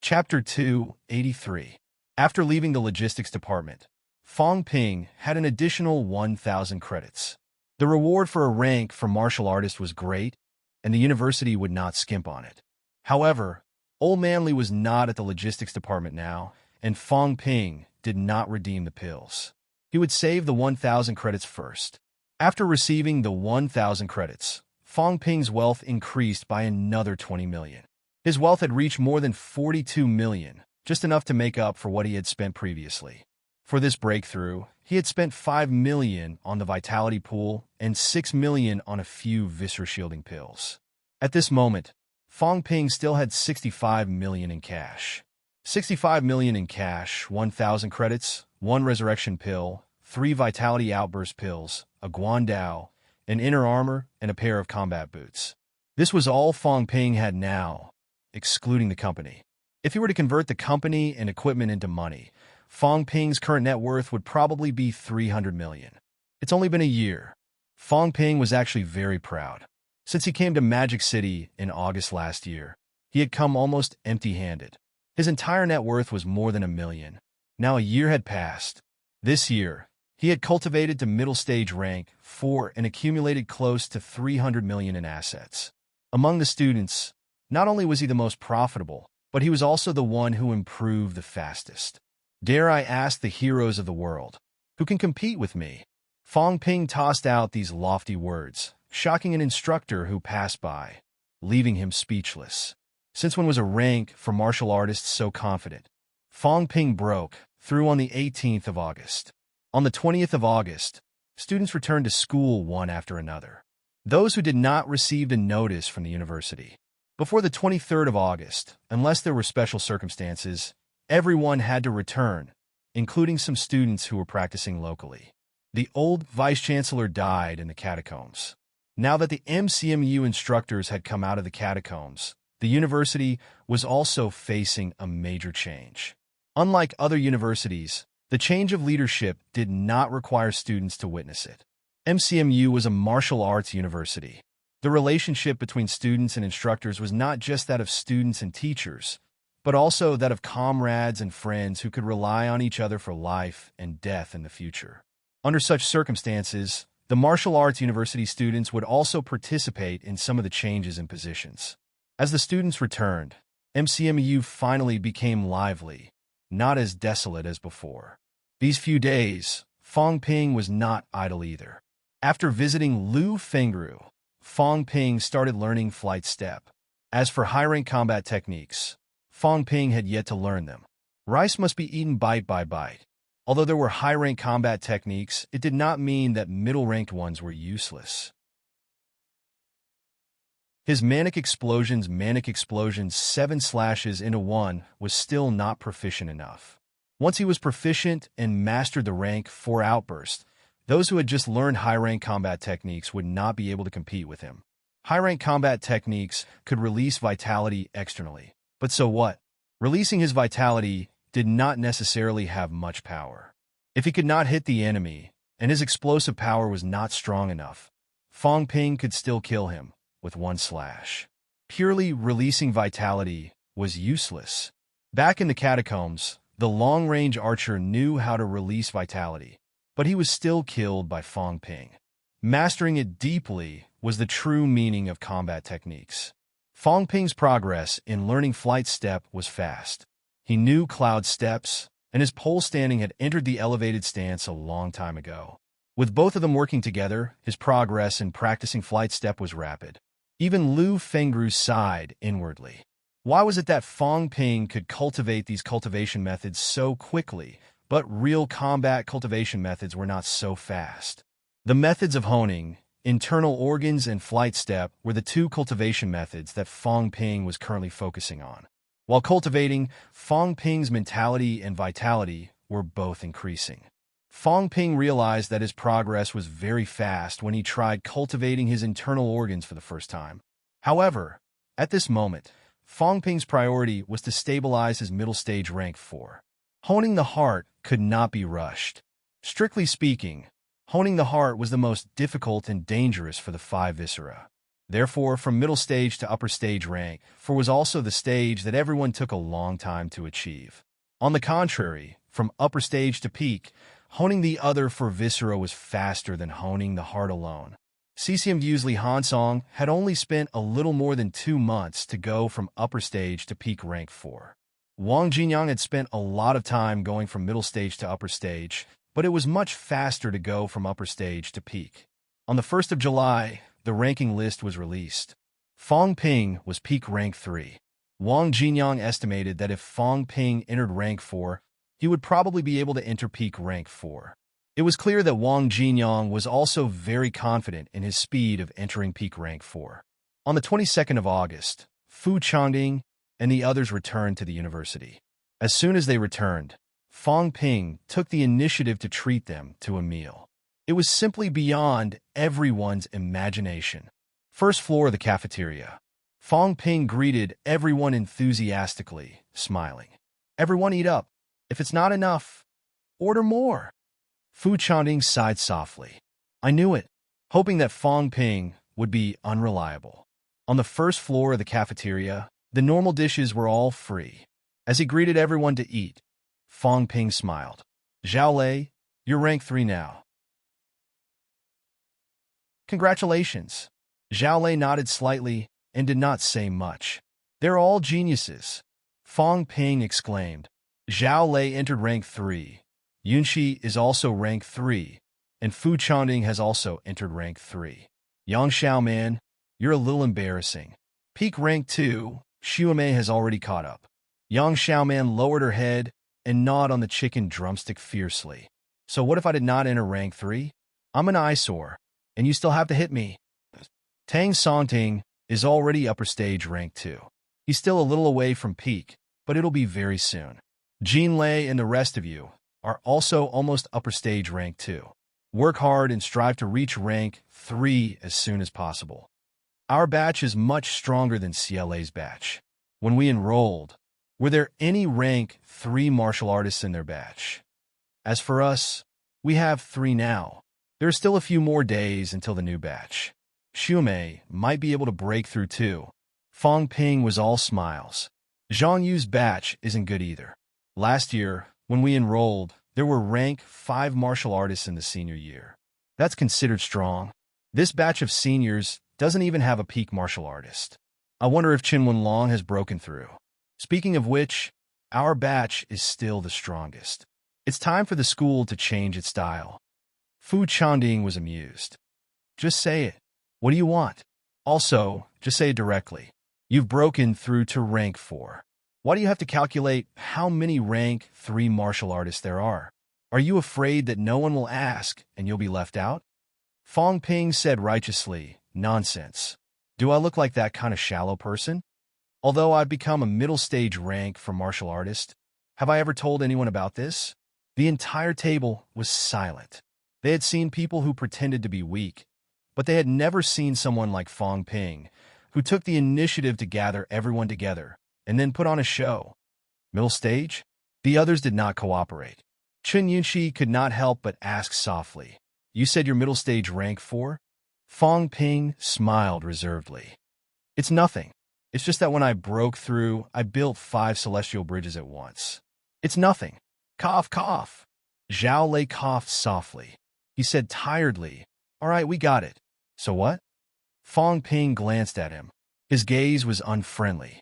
Chapter 283. After leaving the logistics department, Fong Ping had an additional 1,000 credits. The reward for a rank for martial artist was great, and the university would not skimp on it. However, Old Manly was not at the logistics department now, and Fong Ping did not redeem the pills. He would save the 1,000 credits first. After receiving the 1,000 credits, Fong Ping's wealth increased by another 20 million. His wealth had reached more than 42 million, just enough to make up for what he had spent previously. For this breakthrough, he had spent 5 million on the vitality pool and 6 million on a few viscera shielding pills. At this moment, Fong Ping still had 65 million in cash. 65 million in cash, 1,000 credits, 1 resurrection pill, 3 vitality outburst pills, a guandao, an inner armor, and a pair of combat boots. This was all Fong Ping had now, excluding the company. If he were to convert the company and equipment into money, Fong Ping's current net worth would probably be 300 million. It's only been a year. Fong Ping was actually very proud. Since he came to Magic City in August last year, he had come almost empty-handed. His entire net worth was more than 1 million. Now a year had passed. This year, he had cultivated to middle stage rank 4 and accumulated close to 300 million in assets. Among the students, not only was he the most profitable, but he was also the one who improved the fastest. Dare I ask the heroes of the world, who can compete with me? Fong Ping tossed out these lofty words, shocking an instructor who passed by, leaving him speechless. Since when was a rank for martial artists so confident? Fong Ping broke through on the 18th of August. On the 20th of August, students returned to school one after another. Those who did not receive a notice from the university. Before the 23rd of August, unless there were special circumstances, everyone had to return, including some students who were practicing locally. The old vice-chancellor died in the catacombs. Now that the MCMU instructors had come out of the catacombs, the university was also facing a major change. Unlike other universities, the change of leadership did not require students to witness it. MCMU was a martial arts university. The relationship between students and instructors was not just that of students and teachers, but also that of comrades and friends who could rely on each other for life and death in the future. Under such circumstances, the martial arts university students would also participate in some of the changes in positions. As the students returned, MCMU finally became lively, not as desolate as before. These few days, Fong Ping was not idle either. After visiting Lu Fengru, Fong Ping started learning flight step. As for high-rank combat techniques, Fong Ping had yet to learn them. Rice must be eaten bite by bite. Although there were high-rank combat techniques, it did not mean that middle-ranked ones were useless. His manic explosions 7 slashes into 1 was still not proficient enough. Once he was proficient and mastered the rank 4 outburst, those who had just learned high-rank combat techniques would not be able to compete with him. High-rank combat techniques could release vitality externally. But so what? Releasing his vitality did not necessarily have much power. If he could not hit the enemy, and his explosive power was not strong enough, Fong Ping could still kill him with 1 slash. Purely releasing vitality was useless. Back in the catacombs, the long-range archer knew how to release vitality, but he was still killed by Fong Ping. Mastering it deeply was the true meaning of combat techniques. Fong Ping's progress in learning flight step was fast. He knew cloud steps, and his pole standing had entered the elevated stance a long time ago. With both of them working together, his progress in practicing flight step was rapid. Even Lu Fengru sighed inwardly. Why was it that Fong Ping could cultivate these cultivation methods so quickly, but real combat cultivation methods were not so fast? The methods of honing, internal organs, and flight step were the 2 cultivation methods that Fong Ping was currently focusing on. While cultivating, Fong Ping's mentality and vitality were both increasing. Fong Ping realized that his progress was very fast when he tried cultivating his internal organs for the first time. However, at this moment, Fong Ping's priority was to stabilize his middle stage rank 4. Honing the heart could not be rushed. Strictly speaking, honing the heart was the most difficult and dangerous for the 5 viscera. Therefore, from middle stage to upper stage rank 4 was also the stage that everyone took a long time to achieve. On the contrary, from upper stage to peak, honing the other 4 viscera was faster than honing the heart alone. CCM Vu's Li Hansong had only spent a little more than 2 months to go from upper stage to peak rank 4. Wang Jinyang had spent a lot of time going from middle stage to upper stage, but it was much faster to go from upper stage to peak. On the 1st of July, the ranking list was released. Fong Ping was peak rank 3. Wang Jinyang estimated that if Fong Ping entered rank 4, he would probably be able to enter peak rank 4. It was clear that Wang Jinyang was also very confident in his speed of entering peak rank 4. On the 22nd of August, Fu Changding and the others returned to the university. As soon as they returned, Fong Ping took the initiative to treat them to a meal. It was simply beyond everyone's imagination. First floor of the cafeteria. Fong Ping greeted everyone enthusiastically, smiling. "Everyone eat up. If it's not enough, order more." Fu Changding sighed softly. "I knew it," hoping that Fong Ping would be unreliable. On the first floor of the cafeteria, the normal dishes were all free. As he greeted everyone to eat, Fong Ping smiled. "Zhao Lei, you're rank 3 now." "Congratulations." Zhao Lei nodded slightly and did not say much. "They're all geniuses," Fong Ping exclaimed. Zhao Lei entered rank 3. Yunxi is also rank 3, and Fu Changding has also entered rank 3. "Yang Xiaoman, you're a little embarrassing." Peak rank 2, Xiaomei has already caught up. Yang Xiaoman lowered her head and gnawed on the chicken drumstick fiercely. "So what if I did not enter rank 3? I'm an eyesore, and you still have to hit me." Tang Songting is already upper stage rank 2. He's still a little away from peak, but it'll be very soon. Jean Lei and the rest of you are also almost upper stage rank 2. Work hard and strive to reach rank 3 as soon as possible. Our batch is much stronger than CLA's batch. When we enrolled, were there any rank 3 martial artists in their batch? As for us, we have 3 now. There are still a few more days until the new batch. Xiaomei might be able to break through too. Fong Ping was all smiles. Zhang Yu's batch isn't good either. Last year, when we enrolled, there were rank 5 martial artists in the senior year. That's considered strong. This batch of seniors doesn't even have a peak martial artist. I wonder if Qin Wenlong has broken through. Speaking of which, Our batch is still the strongest. It's time for the school to change its style. Fu Chanding was amused. Just say it. What do you want? Also, just say it directly. You've broken through to rank 4. Why do you have to calculate how many rank 3 martial artists there are? Are you afraid that no one will ask and you'll be left out? Fong Ping said righteously, nonsense. Do I look like that kind of shallow person? Although I've become a middle stage rank for martial artist, have I ever told anyone about this? The entire table was silent. They had seen people who pretended to be weak, but they had never seen someone like Fong Ping, who took the initiative to gather everyone together and then put on a show. Middle stage? The others did not cooperate. Chen Yunxi could not help but ask softly, "You said your middle stage rank 4? Fong Ping smiled reservedly. "It's nothing. It's just that when I broke through, I built 5 celestial bridges at once. It's nothing. Cough, cough." Zhao Lei coughed softly. He said tiredly, "All right, we got it. So what?" Fong Ping glanced at him. His gaze was unfriendly.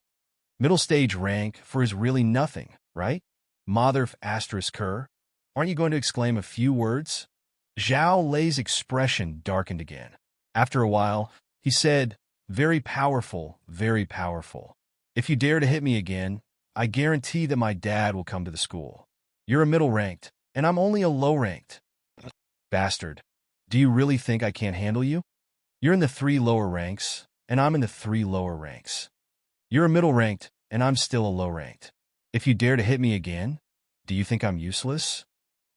"Middle stage rank for is really nothing, right? Mother asterisk her. Aren't you going to exclaim a few words?" Zhao Lei's expression darkened again. After a while, he said, very powerful, very powerful. "If you dare to hit me again, I guarantee that my dad will come to the school. You're a middle-ranked, and I'm only a low-ranked. Bastard, do you really think I can't handle you? You're in the 3 lower ranks, and I'm in the 3 lower ranks. You're a middle-ranked, and I'm still a low-ranked. If you dare to hit me again, do you think I'm useless?"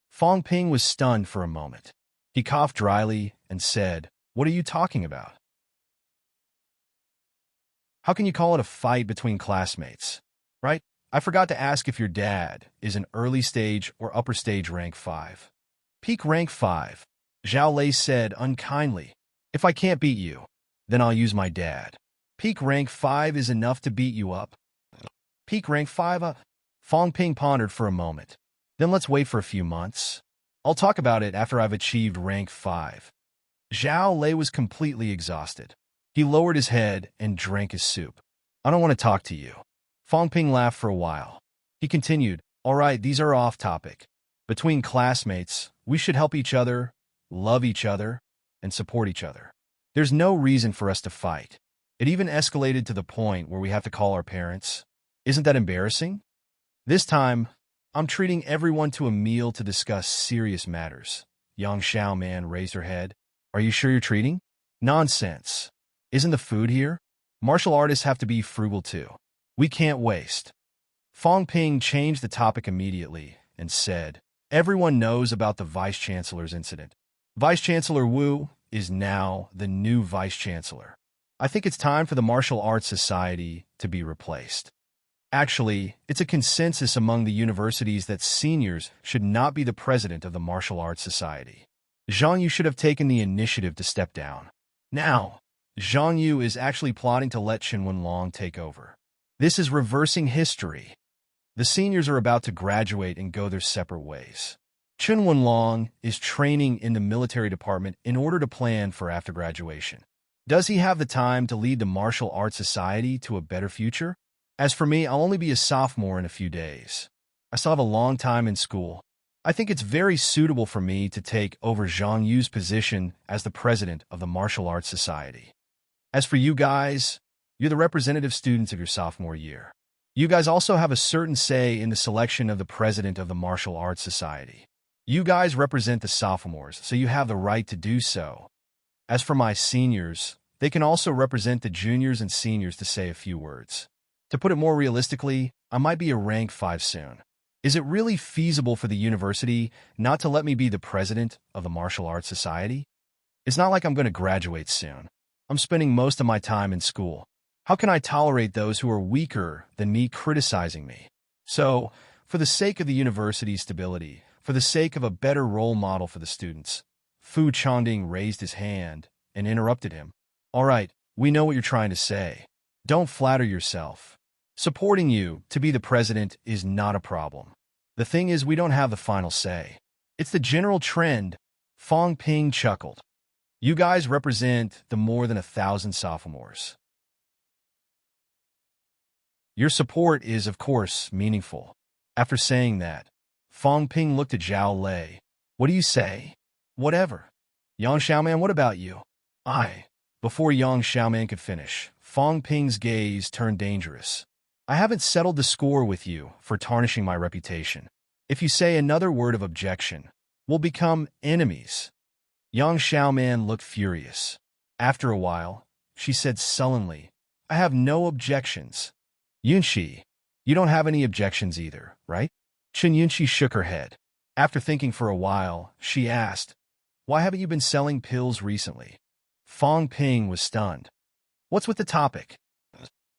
Fong Ping was stunned for a moment. He coughed dryly and said, "What are you talking about? How can you call it a fight between classmates? Right? I forgot to ask if your dad is an early stage or upper stage rank 5. Peak rank 5, Zhao Lei said unkindly. "If I can't beat you, then I'll use my dad. Peak rank 5 is enough to beat you up." Peak rank 5? Fong Ping pondered for a moment. "Then let's wait for a few months. I'll talk about it after I've achieved rank 5. Zhao Lei was completely exhausted. He lowered his head and drank his soup. "I don't want to talk to you." Fong Ping laughed for a while. He continued, "All right, these are off topic. Between classmates, we should help each other, love each other, and support each other. There's no reason for us to fight. It even escalated to the point where we have to call our parents. Isn't that embarrassing? This time, I'm treating everyone to a meal to discuss serious matters." Yang Xiao Man raised her head. "Are you sure you're treating?" "Nonsense. Isn't the food here? Martial artists have to be frugal too. We can't waste." Fong Ping changed the topic immediately and said, "Everyone knows about the Vice-Chancellor's incident. Vice-Chancellor Wu is now the new Vice-Chancellor. I think it's time for the Martial Arts Society to be replaced. Actually, it's a consensus among the universities that seniors should not be the president of the Martial Arts Society. Zhang Yu should have taken the initiative to step down. Now, Zhang Yu is actually plotting to let Chen Wenlong take over. This is reversing history. The seniors are about to graduate and go their separate ways. Chen Wenlong is training in the military department in order to plan for after graduation. Does he have the time to lead the Martial Arts Society to a better future? As for me, I'll only be a sophomore in a few days. I still have a long time in school. I think it's very suitable for me to take over Zhang Yu's position as the president of the Martial Arts Society. As for you guys, you're the representative students of your sophomore year. You guys also have a certain say in the selection of the president of the Martial Arts Society. You guys represent the sophomores, so you have the right to do so. As for my seniors, they can also represent the juniors and seniors to say a few words. To put it more realistically, I might be a rank 5 soon. Is it really feasible for the university not to let me be the president of the Martial Arts Society? It's not like I'm going to graduate soon. I'm spending most of my time in school. How can I tolerate those who are weaker than me criticizing me? So, for the sake of the university's stability, for the sake of a better role model for the students, Fu Chanding raised his hand and interrupted him. "All right, we know what you're trying to say. Don't flatter yourself. Supporting you to be the president is not a problem. The thing is, we don't have the final say. It's the general trend." Fong Ping chuckled. "You guys represent the more than 1,000 sophomores. Your support is, of course, meaningful. After saying that, Fong Ping looked at Zhao Lei. What do you say? Whatever. Yang Xiaoman, what about you? Before Yang Xiaoman could finish, Fong Ping's gaze turned dangerous. I haven't settled the score with you for tarnishing my reputation. If you say another word of objection, we'll become enemies. Yang Xiaoman looked furious. After a while, she said sullenly, I have no objections. Yunxi, you don't have any objections either, right? Chen Yunxi shook her head. After thinking for a while, she asked, why haven't you been selling pills recently? Fong Ping was stunned. What's with the topic?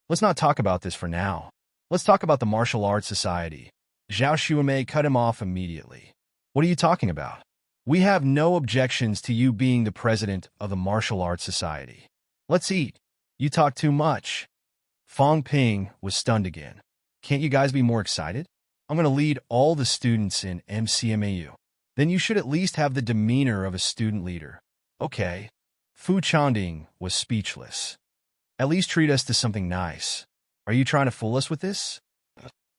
Let's not talk about this for now. Let's talk about the Martial Arts Society. Zhao Xuemei cut him off immediately. What are you talking about? We have no objections to you being the president of the Martial Arts Society. Let's eat. You talk too much. Fong Ping was stunned again. Can't you guys be more excited? I'm going to lead all the students in MCMAU. Then you should at least have the demeanor of a student leader. Okay. Fu Chanding was speechless. At least treat us to something nice. Are you trying to fool us with this?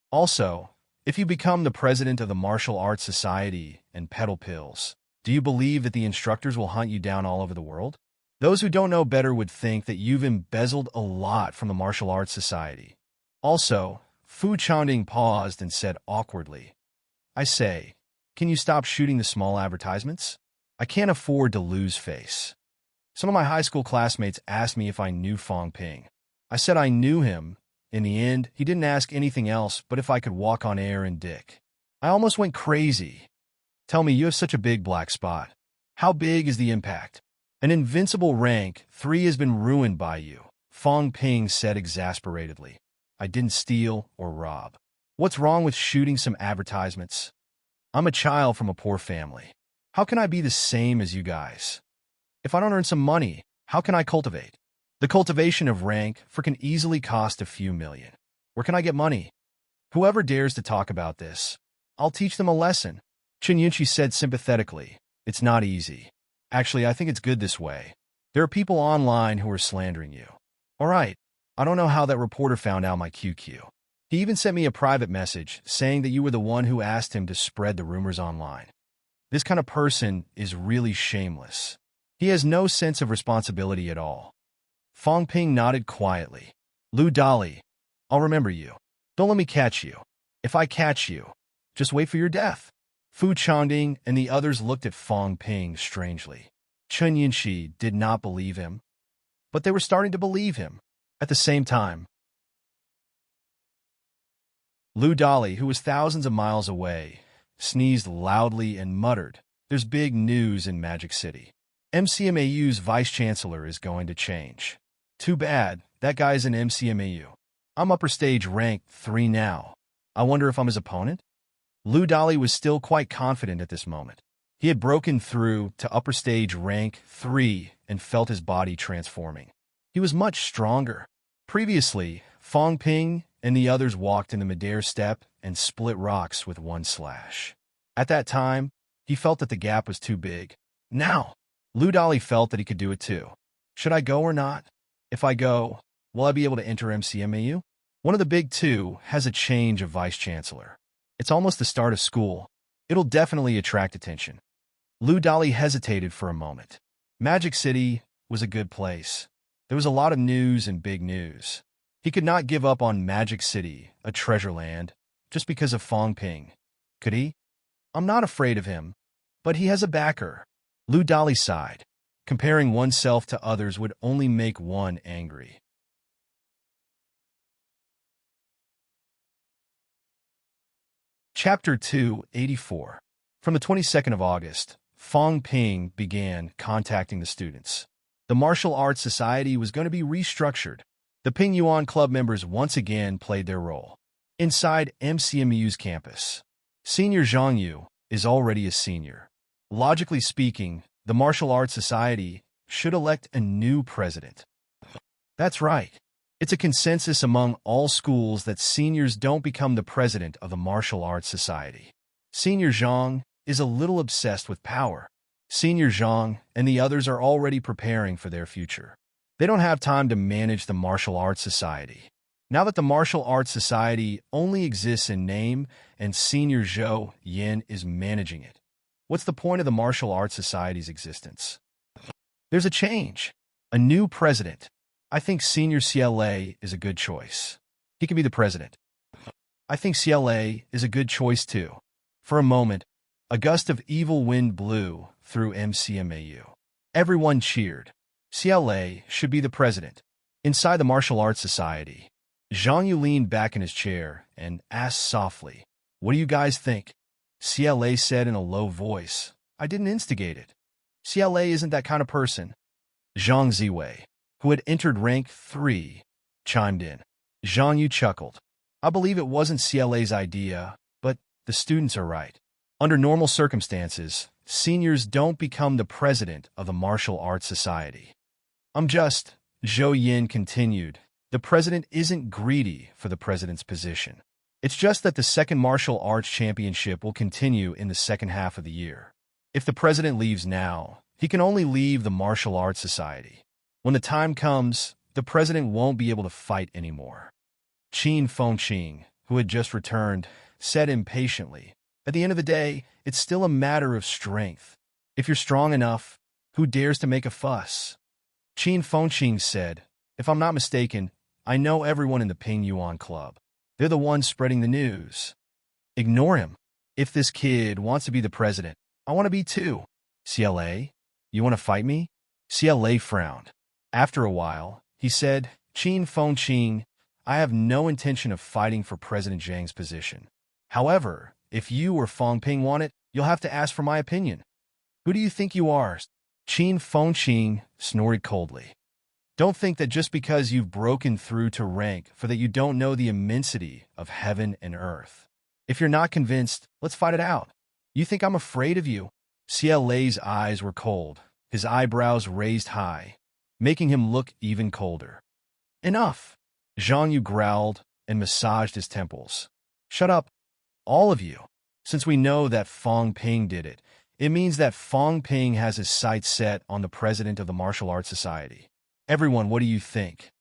Also, if you become the president of the Martial Arts Society and peddle pills, do you believe that the instructors will hunt you down all over the world? Those who don't know better would think that you've embezzled a lot from the Martial Arts Society. Also, Fu Chanding paused and said awkwardly, I say, can you stop shooting the small advertisements? I can't afford to lose face. Some of my high school classmates asked me if I knew Fong Ping. I said I knew him. In the end, he didn't ask anything else but if I could walk on air and dick. I almost went crazy. Tell me, you have such a big black spot. How big is the impact? An invincible rank 3 has been ruined by you, Fong Ping said exasperatedly. I didn't steal or rob. What's wrong with shooting some advertisements? I'm a child from a poor family. How can I be the same as you guys? If I don't earn some money, how can I cultivate? The cultivation of rank 4 can easily cost a few million. Where can I get money? Whoever dares to talk about this, I'll teach them a lesson. Chen Yunqi said sympathetically, it's not easy. Actually, I think it's good this way. There are people online who are slandering you. All right, I don't know how that reporter found out my QQ. He even sent me a private message saying that you were the one who asked him to spread the rumors online. This kind of person is really shameless. He has no sense of responsibility at all. Fong Ping nodded quietly. Lu Dali, I'll remember you. Don't let me catch you. If I catch you, just wait for your death. Fu Chanding and the others looked at Fong Ping strangely. Chen Yunxi did not believe him, but they were starting to believe him. At the same time, Lu Dali, who was thousands of miles away, sneezed loudly and muttered, there's big news in Magic City. MCMAU's vice-chancellor is going to change. Too bad, that guy's in MCMAU. I'm upper stage rank 3 now. I wonder if I'm his opponent? Lu Dali was still quite confident at this moment. He had broken through to upper stage rank 3 and felt his body transforming. He was much stronger. Previously, Fong Ping and the others walked in the midair step and split rocks with one slash. At that time, he felt that the gap was too big. Now, Lu Dali felt that he could do it too. Should I go or not? If I go, will I be able to enter MCMAU? One of the big 2 has a change of vice-chancellor. It's almost the start of school. It'll definitely attract attention. Lu Dali hesitated for a moment. Magic City was a good place. There was a lot of news and big news. He could not give up on Magic City, a treasure land, just because of Fong Ping. Could he? I'm not afraid of him, but he has a backer. Lu Dali sighed. Comparing oneself to others would only make one angry. Chapter 284. From the 22nd of August, Fong Ping began contacting the students. The Martial Arts Society was going to be restructured. The Ping Yuan Club members once again played their role. Inside MCMU's campus, Senior Zhang Yu is already a senior. Logically speaking, the Martial Arts Society should elect a new president. That's right. It's a consensus among all schools that seniors don't become the president of the Martial Arts Society. Senior Zhang is a little obsessed with power. Senior Zhang and the others are already preparing for their future. They don't have time to manage the Martial Arts Society. Now that the martial arts society only exists in name and senior Zhou Yin is managing it, what's the point of the martial arts society's existence? There's a change. A new president. I think senior CLA is a good choice. He can be the president. I think CLA is a good choice too. For a moment, a gust of evil wind blew through MCMAU. Everyone cheered. CLA should be the president. Inside the martial arts society, Zhang Yu leaned back in his chair and asked softly, "What do you guys think?" CLA said in a low voice, "I didn't instigate it. CLA isn't that kind of person." Zhang Ziwei, who had entered rank 3, chimed in. Zhang Yu chuckled. "I believe it wasn't CLA's idea, but the students are right. Under normal circumstances, seniors don't become the president of the martial arts society." Zhou Yin continued, "The president isn't greedy for the president's position. It's just that the second martial arts championship will continue in the second half of the year. If the president leaves now, he can only leave the martial arts society. When the time comes, the president won't be able to fight anymore." Qin Fengqing, who had just returned, said impatiently, "At the end of the day, it's still a matter of strength. If you're strong enough, who dares to make a fuss?" Qin Fengqing said, "If I'm not mistaken, I know everyone in the Ping Yuan Club. They're the ones spreading the news. Ignore him. If this kid wants to be the president, I want to be too. CLA, you want to fight me?" CLA frowned. After a while, he said, "Qin Fengqing, I have no intention of fighting for President Zhang's position. However, if you or Fang Ping want it, you'll have to ask for my opinion." "Who do you think you are?" Qin Fengqing snorted coldly. "Don't think that just because you've broken through to rank for that you don't know the immensity of heaven and earth. If you're not convinced, let's fight it out. You think I'm afraid of you?" CLA's eyes were cold, his eyebrows raised high, making him look even colder. "Enough!" Zhang Yu growled and massaged his temples. "Shut up, all of you. Since we know that Fang Ping did it, it means that Fang Ping has his sights set on the president of the Martial Arts Society. Everyone, what do you think?"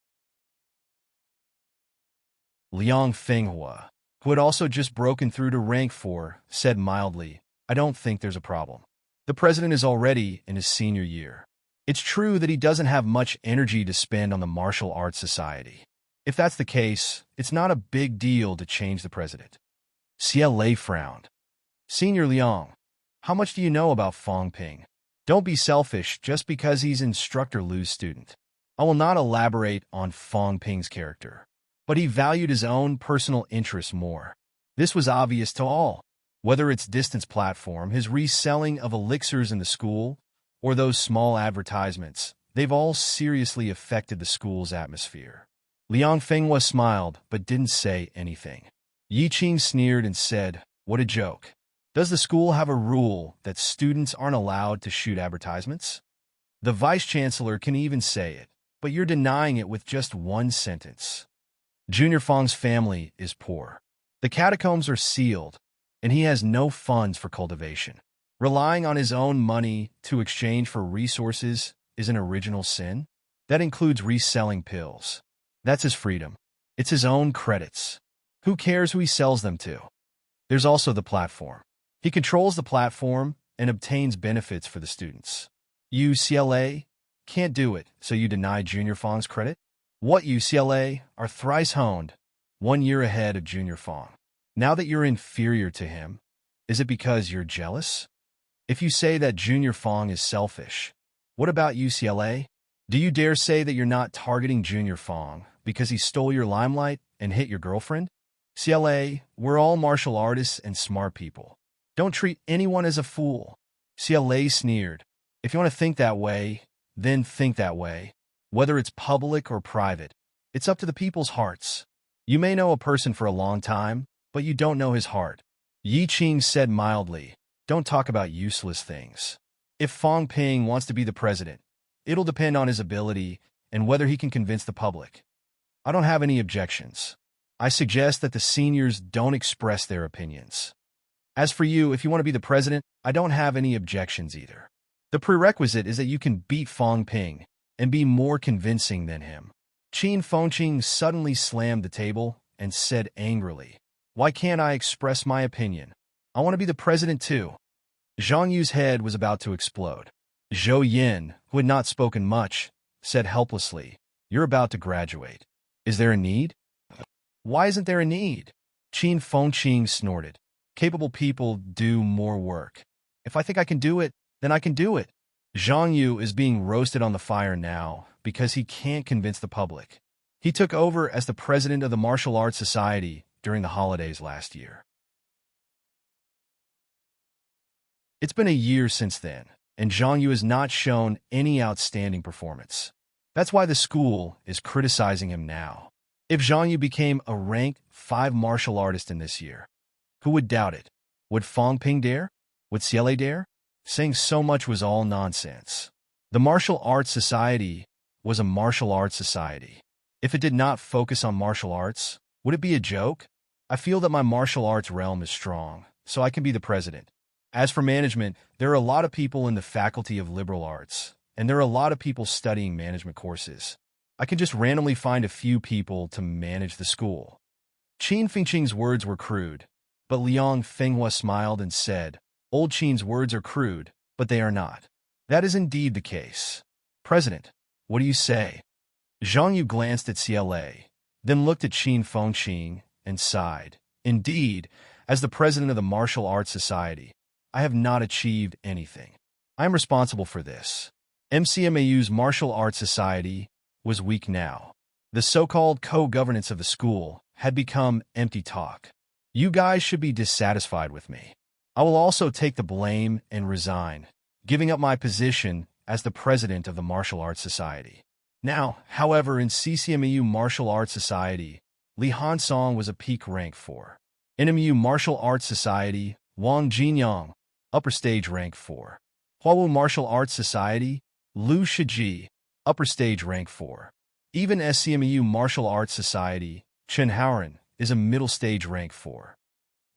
Liang Fenghua, who had also just broken through to rank 4, said mildly, "I don't think there's a problem. The president is already in his senior year. It's true that he doesn't have much energy to spend on the Martial Arts Society. If that's the case, it's not a big deal to change the president." CLA frowned. "Senior Liang, how much do you know about Fang Ping? Don't be selfish just because he's Instructor Lu's student. I will not elaborate on Fang Ping's character, but he valued his own personal interests more. This was obvious to all. Whether it's distance platform, his reselling of elixirs in the school, or those small advertisements, they've all seriously affected the school's atmosphere." Liang Fenghua smiled but didn't say anything. Yi Qing sneered and said, "What a joke. Does the school have a rule that students aren't allowed to shoot advertisements? The vice-chancellor can even say it, but you're denying it with just one sentence. Junior Fang's family is poor. The catacombs are sealed, and he has no funds for cultivation. Relying on his own money to exchange for resources is an original sin. That includes reselling pills. That's his freedom. It's his own credits. Who cares who he sells them to? There's also the platform. He controls the platform and obtains benefits for the students. You, CLA, can't do it, so you deny Junior Fang's credit? What, you, CLA, are thrice honed, 1 year ahead of Junior Fang. Now that you're inferior to him, is it because you're jealous? If you say that Junior Fang is selfish, what about you, CLA? Do you dare say that you're not targeting Junior Fang because he stole your limelight and hit your girlfriend? CLA, we're all martial artists and smart people. Don't treat anyone as a fool." CLA sneered. "If you want to think that way, then think that way. Whether it's public or private, it's up to the people's hearts. You may know a person for a long time, but you don't know his heart." Yi Qing said mildly, "Don't talk about useless things. If Fang Ping wants to be the president, it'll depend on his ability and whether he can convince the public. I don't have any objections. I suggest that the seniors don't express their opinions. As for you, if you want to be the president, I don't have any objections either. The prerequisite is that you can beat Fang Ping and be more convincing than him. Qin Fengqing suddenly slammed the table and said angrily, "Why can't I express my opinion? I want to be the president too." Zhang Yu's head was about to explode. Zhou Yin, who had not spoken much, said helplessly, "You're about to graduate. Is there a need?" "Why isn't there a need?" Qin Fengqing snorted. "Capable people do more work. If I think I can do it, then I can do it." Zhang Yu is being roasted on the fire now because he can't convince the public. He took over as the president of the Martial Arts Society during the holidays last year. It's been a year since then, and Zhang Yu has not shown any outstanding performance. That's why the school is criticizing him now. If Zhang Yu became a rank 5 martial artist in this year, who would doubt it? Would Fang Ping dare? Would Xiele dare? Saying so much was all nonsense. The Martial Arts Society was a martial arts society. If it did not focus on martial arts, would it be a joke? I feel that my martial arts realm is strong, so I can be the president. As for management, there are a lot of people in the Faculty of Liberal Arts, and there are a lot of people studying management courses. I can just randomly find a few people to manage the school. Qin Fengqing's words were crude, but Liang Fenghua smiled and said, "Old Qin's words are crude, but they are not." That is indeed the case. "President, what do you say?" Zhang Yu glanced at CLA, then looked at Qin Fengqing and sighed. "Indeed, as the president of the Martial Arts Society, I have not achieved anything. I am responsible for this." MCMAU's Martial Arts Society was weak now. The so-called co-governance of the school had become empty talk. "You guys should be dissatisfied with me. I will also take the blame and resign, giving up my position as the president of the Martial Arts Society." Now, however, in CCMAU Martial Arts Society, Li Hansong was a peak rank 4. In MU Martial Arts Society, Wang Jinyang, upper stage rank 4. Huawu Martial Arts Society, Lu Shiji, upper stage rank 4. Even SCMU Martial Arts Society, Chen Haoran, is a middle stage rank 4.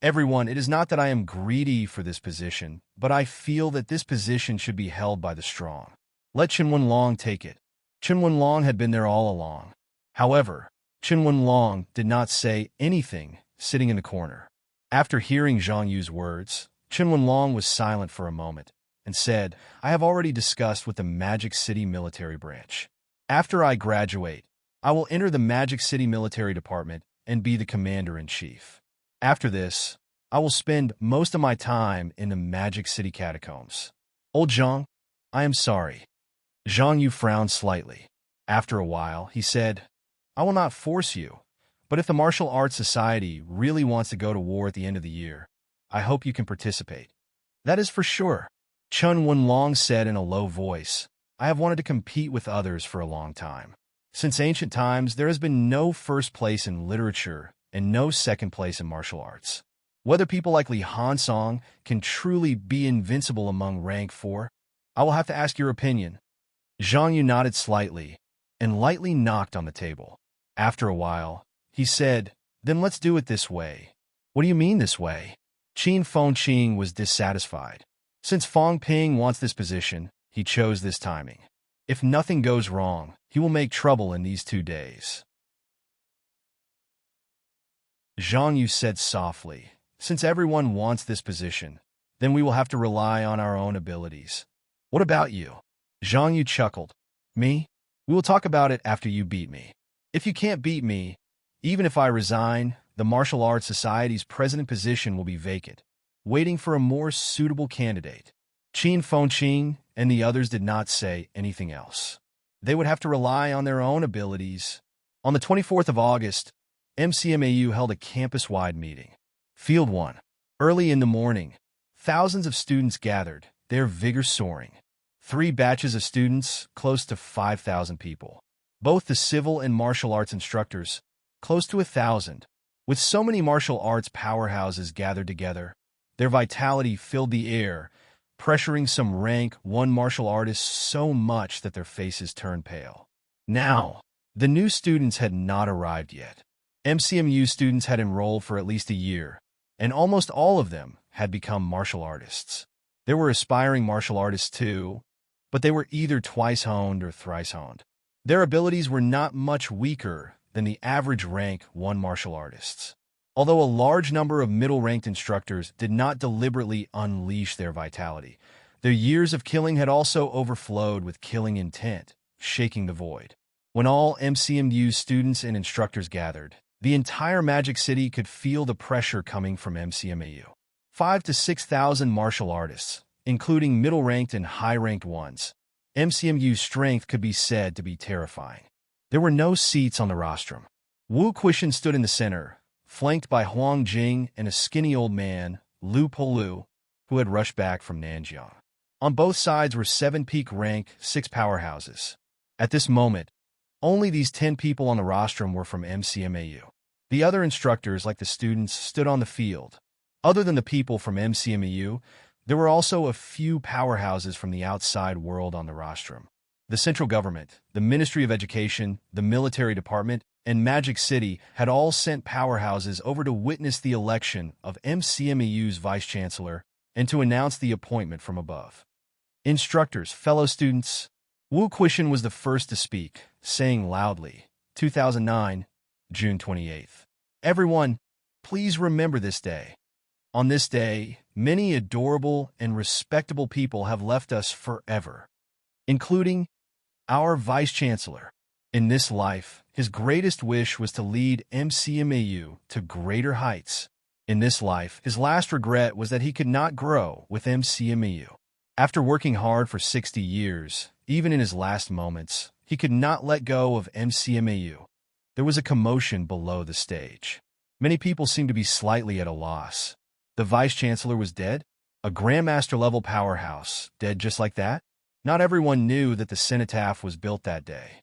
Everyone, it is not that I am greedy for this position, but I feel that this position should be held by the strong. Let Chen Wenlong take it. Chen Wenlong had been there all along. However, Chen Wenlong did not say anything, sitting in the corner. After hearing Zhang Yu's words, Chen Wenlong was silent for a moment and said, "I have already discussed with the Magic City Military Branch. After I graduate, I will enter the Magic City Military Department and be the Commander-in-Chief. After this, I will spend most of my time in the Magic City catacombs." "Old Zhang, I am sorry." Zhang Yu frowned slightly. After a while, he said, "I will not force you, but if the Martial Arts Society really wants to go to war at the end of the year, I hope you can participate." "That is for sure." Chen Wenlong said in a low voice, "I have wanted to compete with others for a long time. Since ancient times, there has been no first place in literature and no second place in martial arts. Whether people like Li Hansong can truly be invincible among rank 4, I will have to ask your opinion." Zhang Yu nodded slightly and lightly knocked on the table. After a while, he said, "Then let's do it this way." "What do you mean this way?" Qin Fengqing was dissatisfied. Since Fang Ping wants this position, he chose this timing. If nothing goes wrong, he will make trouble in these 2 days. Zhang Yu said softly, "Since everyone wants this position, then we will have to rely on our own abilities. What about you?" Zhang Yu chuckled. "Me? We will talk about it after you beat me. If you can't beat me, even if I resign, the Martial Arts Society's president position will be vacant, waiting for a more suitable candidate." Qin Fengqing and the others did not say anything else. They would have to rely on their own abilities. On the 24th of August, MCMAU held a campus-wide meeting. Field 1. Early in the morning, thousands of students gathered, their vigor soaring. 3 batches of students, close to 5,000 people. Both the civil and martial arts instructors, close to 1,000. With so many martial arts powerhouses gathered together, their vitality filled the air, pressuring some rank 1 martial artists so much that their faces turned pale. Now, the new students had not arrived yet. MCMU students had enrolled for at least a year, and almost all of them had become martial artists. There were aspiring martial artists too, but they were either twice honed or thrice honed. Their abilities were not much weaker than the average rank 1 martial artists. Although a large number of middle-ranked instructors did not deliberately unleash their vitality, their years of killing had also overflowed with killing intent, shaking the void. When all MCMU students and instructors gathered, the entire Magic City could feel the pressure coming from MCMAU. 5,000 to 6,000 martial artists, including middle-ranked and high-ranked ones. MCMU's strength could be said to be terrifying. There were no seats on the rostrum. Wu Quishan stood in the center, flanked by Huang Jing and a skinny old man, Lu Polu, who had rushed back from Nanjiang. On both sides were 7 peak rank, 6 powerhouses. At this moment, only these 10 people on the rostrum were from MCMAU. The other instructors, like the students, stood on the field. Other than the people from MCMAU, there were also a few powerhouses from the outside world on the rostrum. The central government, the Ministry of Education, the military department, and Magic City had all sent powerhouses over to witness the election of MCMAU's vice-chancellor and to announce the appointment from above. Instructors, fellow students, Wu Quishan was the first to speak, saying loudly, 2009, June 28th. Everyone, please remember this day. On this day, many adorable and respectable people have left us forever, including our Vice-Chancellor. In this life, his greatest wish was to lead MCMAU to greater heights. In this life, his last regret was that he could not grow with MCMAU. After working hard for 60 years, even in his last moments, he could not let go of MCMAU. There was a commotion below the stage. Many people seemed to be slightly at a loss. The Vice-Chancellor was dead? A Grandmaster-level powerhouse, dead just like that? Not everyone knew that the cenotaph was built that day.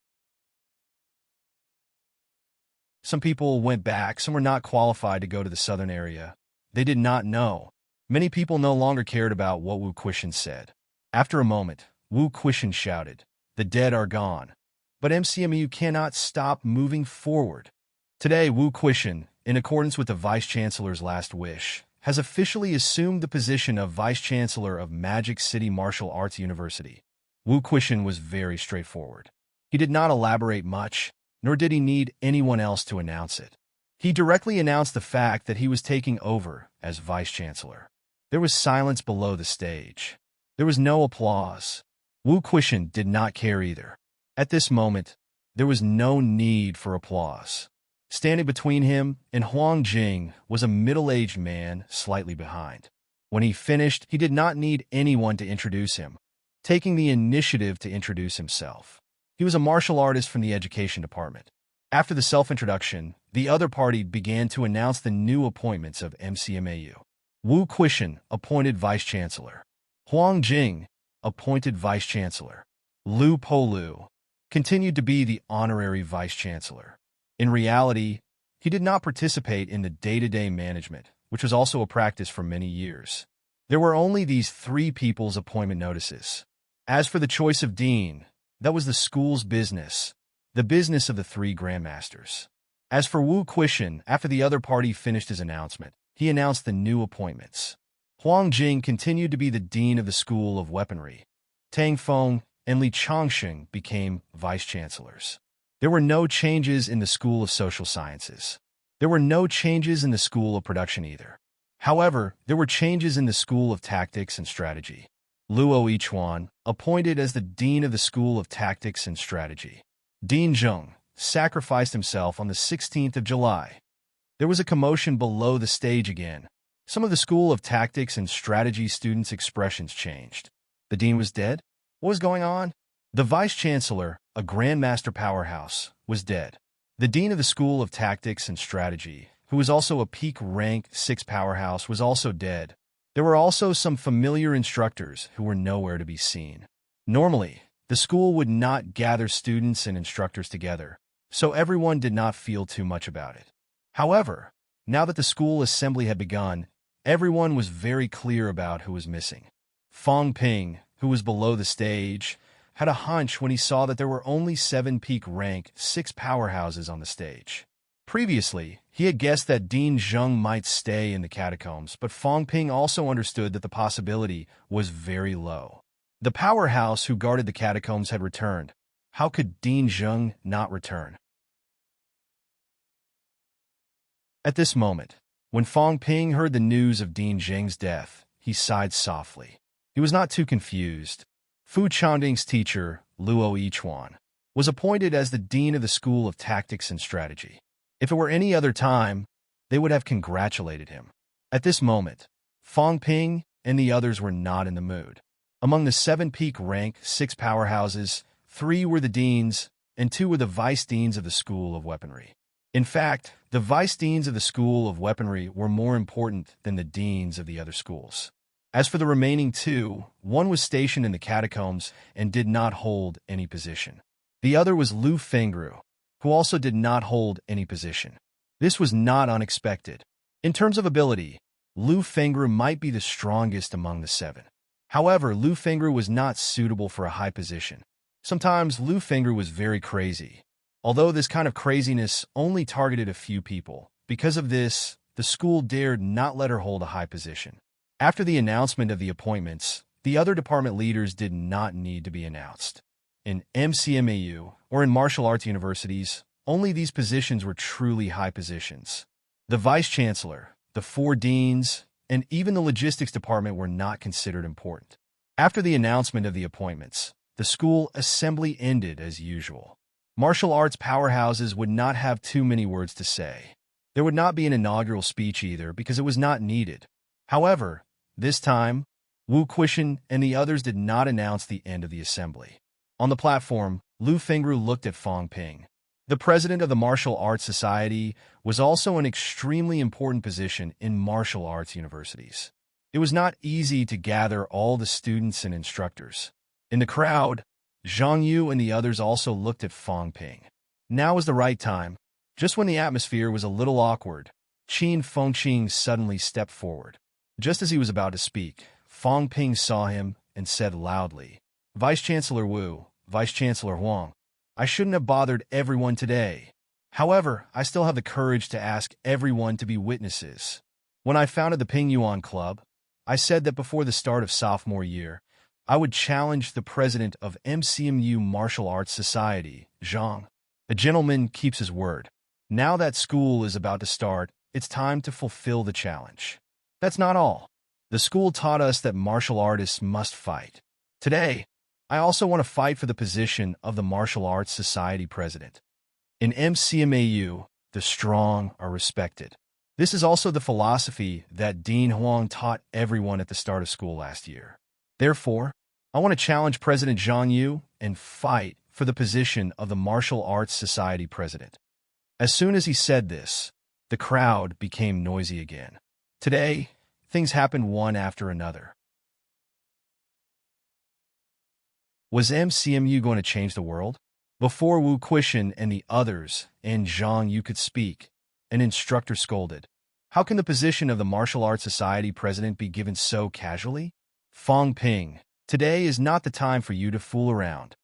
Some people went back, some were not qualified to go to the southern area. They did not know. Many people no longer cared about what Wu Quishan said. After a moment, Wu Quishan shouted, "The dead are gone." But MCMU cannot stop moving forward. Today, Wu Quishan, in accordance with the Vice-Chancellor's last wish, has officially assumed the position of Vice-Chancellor of Magic City Martial Arts University. Wu Quishan was very straightforward. He did not elaborate much, nor did he need anyone else to announce it. He directly announced the fact that he was taking over as Vice-Chancellor. There was silence below the stage. There was no applause. Wu Quishan did not care either. At this moment, there was no need for applause. Standing between him and Huang Jing was a middle-aged man slightly behind. When he finished, he did not need anyone to introduce him, taking the initiative to introduce himself. He was a martial artist from the education department. After the self-introduction, the other party began to announce the new appointments of MCMAU. Wu Quishan, appointed Vice-Chancellor. Huang Jing, appointed Vice-Chancellor. Lu Polu continued to be the honorary Vice-Chancellor. In reality, he did not participate in the day-to-day management, which was also a practice for many years. There were only these 3 people's appointment notices. As for the choice of dean, that was the school's business, the business of the 3 grandmasters. As for Wu Quishan, after the other party finished his announcement, he announced the new appointments. Huang Jing continued to be the dean of the School of Weaponry. Tang Feng and Li Changsheng became vice-chancellors. There were no changes in the School of Social Sciences. There were no changes in the School of Production either. However, there were changes in the School of Tactics and Strategy. Luo Yichuan, appointed as the Dean of the School of Tactics and Strategy. Dean Zheng sacrificed himself on the 16th of July. There was a commotion below the stage again. Some of the School of Tactics and Strategy students' expressions changed. The dean was dead? What was going on? The Vice-Chancellor, a Grandmaster powerhouse, was dead. The Dean of the School of Tactics and Strategy, who was also a peak rank 6 powerhouse, was also dead. There were also some familiar instructors who were nowhere to be seen. Normally, the school would not gather students and instructors together, so everyone did not feel too much about it. However, now that the school assembly had begun, everyone was very clear about who was missing. Fang Ping, who was below the stage, had a hunch when he saw that there were only 7 peak rank 6 powerhouses on the stage. Previously, he had guessed that Dean Zheng might stay in the catacombs, but Fang Ping also understood that the possibility was very low. The powerhouse who guarded the catacombs had returned, How could Dean Zheng not return? At this moment, when Fong Ping heard the news of Dean Zheng's death, he sighed softly. He was not too confused. Fu Changding's teacher, Luo Yichuan, was appointed as the dean of the School of Tactics and Strategy. If it were any other time, they would have congratulated him. At this moment, Fong Ping and the others were not in the mood. Among the 7 peak rank 6 powerhouses, 3 were the deans and 2 were the vice deans of the School of Weaponry. In fact, the vice deans of the School of Weaponry were more important than the deans of the other schools. As for the remaining 2, one was stationed in the catacombs and did not hold any position. The other was Lu Fengru, who also did not hold any position. This was not unexpected. In terms of ability, Lu Fengru might be the strongest among the 7. However, Lu Fengru was not suitable for a high position. Sometimes Lu Fengru was very crazy. Although this kind of craziness only targeted a few people, because of this, the school dared not let her hold a high position. After the announcement of the appointments, the other department leaders did not need to be announced. In MCMAU, or in martial arts universities, only these positions were truly high positions. The vice-chancellor, the 4 deans, and even the logistics department were not considered important. After the announcement of the appointments, the school assembly ended as usual. Martial arts powerhouses would not have too many words to say. There would not be an inaugural speech either because it was not needed. However, this time, Wu Quishan and the others did not announce the end of the assembly. On the platform, Lu Fengru looked at Fong Ping. The president of the Martial Arts Society was also an extremely important position in martial arts universities. It was not easy to gather all the students and instructors. In the crowd, Zhang Yu and the others also looked at Fong Ping. Now was the right time. Just when the atmosphere was a little awkward, Qin Fengqing suddenly stepped forward. Just as he was about to speak, Fong Ping saw him and said loudly, "Vice-Chancellor Wu, Vice-Chancellor Huang, I shouldn't have bothered everyone today. However, I still have the courage to ask everyone to be witnesses. When I founded the Ping Yuan Club, I said that before the start of sophomore year, I would challenge the president of MCMU Martial Arts Society, Zhang. A gentleman keeps his word. Now that school is about to start, it's time to fulfill the challenge. That's not all. The school taught us that martial artists must fight. Today, I also want to fight for the position of the Martial Arts Society president. In MCMAU, the strong are respected. This is also the philosophy that Dean Huang taught everyone at the start of school last year. Therefore, I want to challenge President Zhang Yu and fight for the position of the Martial Arts Society president." As soon as he said this, the crowd became noisy again. Today, things happened one after another. Was MCMU going to change the world? Before Wu Quishan and the others and Zhang Yu could speak, an instructor scolded. "How can the position of the Martial Arts Society president be given so casually? Fong Ping, today is not the time for you to fool around."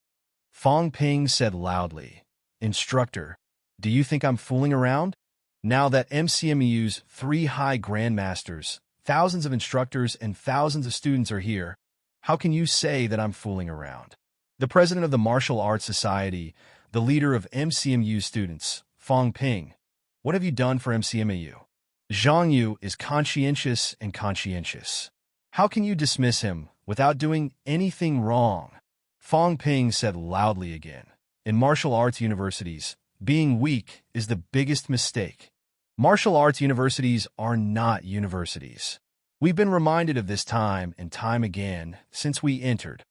Fong Ping said loudly, "Instructor, do you think I'm fooling around? Now that MCMU's 3 high grandmasters, thousands of instructors, and thousands of students are here, how can you say that I'm fooling around?" The president of the Martial Arts Society, the leader of MCMU students, Fong Ping, what have you done for MCMU? Zhang Yu is conscientious and conscientious. How can you dismiss him without doing anything wrong? Fong Ping said loudly again, "In martial arts universities, being weak is the biggest mistake. Martial arts universities are not universities. We've been reminded of this time and time again since we entered.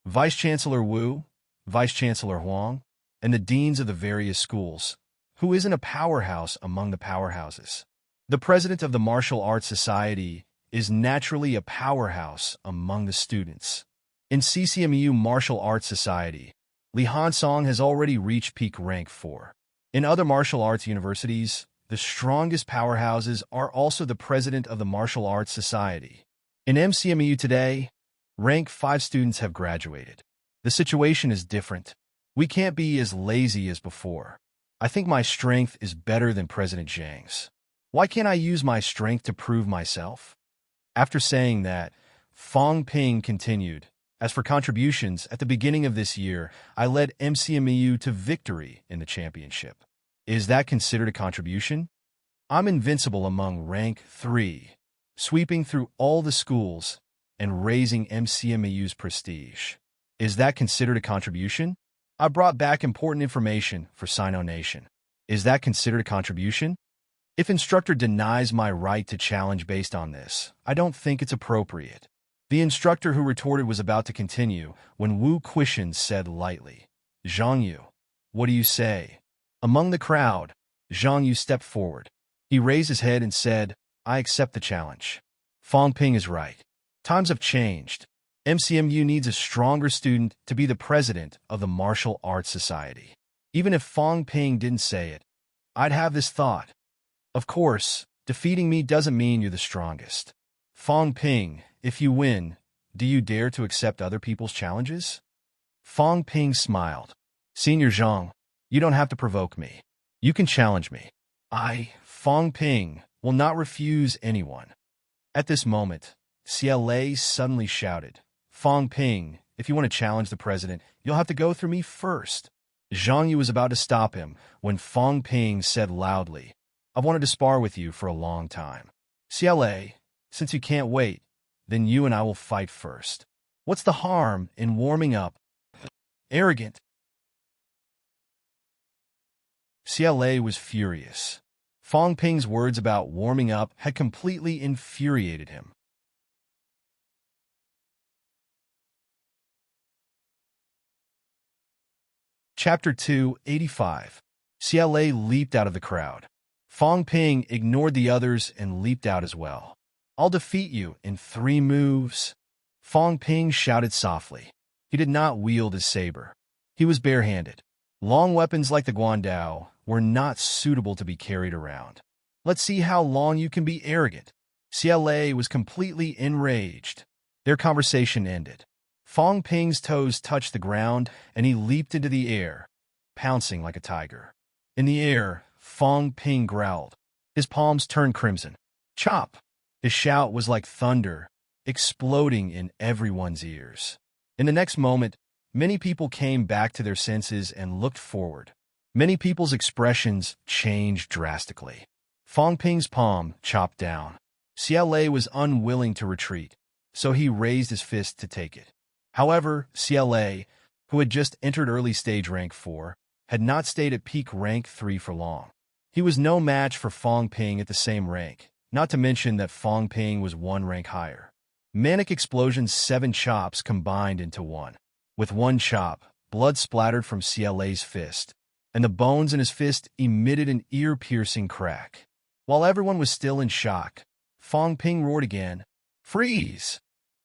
Vice-Chancellor Wu, Vice-Chancellor Huang, and the deans of the various schools, who isn't a powerhouse among the powerhouses. The president of the Martial Arts Society is naturally a powerhouse among the students. In CCMU Martial Arts Society, Li Hansong has already reached peak rank 4. In other martial arts universities, the strongest powerhouses are also the president of the Martial Arts Society. In MCMU today, rank 5 students have graduated. The situation is different. We can't be as lazy as before. I think my strength is better than President Zhang's. Why can't I use my strength to prove myself?" After saying that, Fong Ping continued, As for contributions, at the beginning of this year, I led MCMEU to victory in the championship. Is that considered a contribution? I'm invincible among rank 3, sweeping through all the schools and raising MCMEU's prestige. Is that considered a contribution? I brought back important information for Sino Nation. Is that considered a contribution? If instructor denies my right to challenge based on this, I don't think it's appropriate. The instructor who retorted was about to continue when Wu Quishan said lightly, "Zhang Yu, what do you say?" Among the crowd, Zhang Yu stepped forward. He raised his head and said, "I accept the challenge. Fong Ping is right. Times have changed. MCMU needs a stronger student to be the president of the Martial Arts Society." Even if Fong Ping didn't say it, I'd have this thought. Of course, defeating me doesn't mean you're the strongest. Fong Ping, if you win, do you dare to accept other people's challenges? Fong Ping smiled. "Senior Zhang, you don't have to provoke me. You can challenge me. I, Fong Ping, will not refuse anyone." At this moment, CLA suddenly shouted, "Fong Ping, if you want to challenge the president, you'll have to go through me first." Zhang Yu was about to stop him when Fong Ping said loudly, "I've wanted to spar with you for a long time. CLA, since you can't wait, then you and I will fight first. What's the harm in warming up?" Arrogant. CLA was furious. Fong Ping's words about warming up had completely infuriated him. Chapter 285. CLA leaped out of the crowd. Fong Ping ignored the others and leaped out as well. "I'll defeat you in 3 moves." Fong Ping shouted softly. He did not wield his saber. He was barehanded. Long weapons like the Guandao were not suitable to be carried around. "Let's see how long you can be arrogant." CLA was completely enraged. Their conversation ended. Fong Ping's toes touched the ground, and he leaped into the air, pouncing like a tiger. In the air, Fong Ping growled. His palms turned crimson. "Chop!" His shout was like thunder, exploding in everyone's ears. In the next moment, many people came back to their senses and looked forward. Many people's expressions changed drastically. Fong Ping's palm chopped down. CLA was unwilling to retreat, so he raised his fist to take it. However, CLA, who had just entered early stage rank 4, had not stayed at peak rank 3 for long. He was no match for Fong Ping at the same rank, not to mention that Fong Ping was 1 rank higher. Manic Explosion's 7 chops combined into one. With one chop, blood splattered from CLA's fist, and the bones in his fist emitted an ear-piercing crack. While everyone was still in shock, Fong Ping roared again, "Freeze!"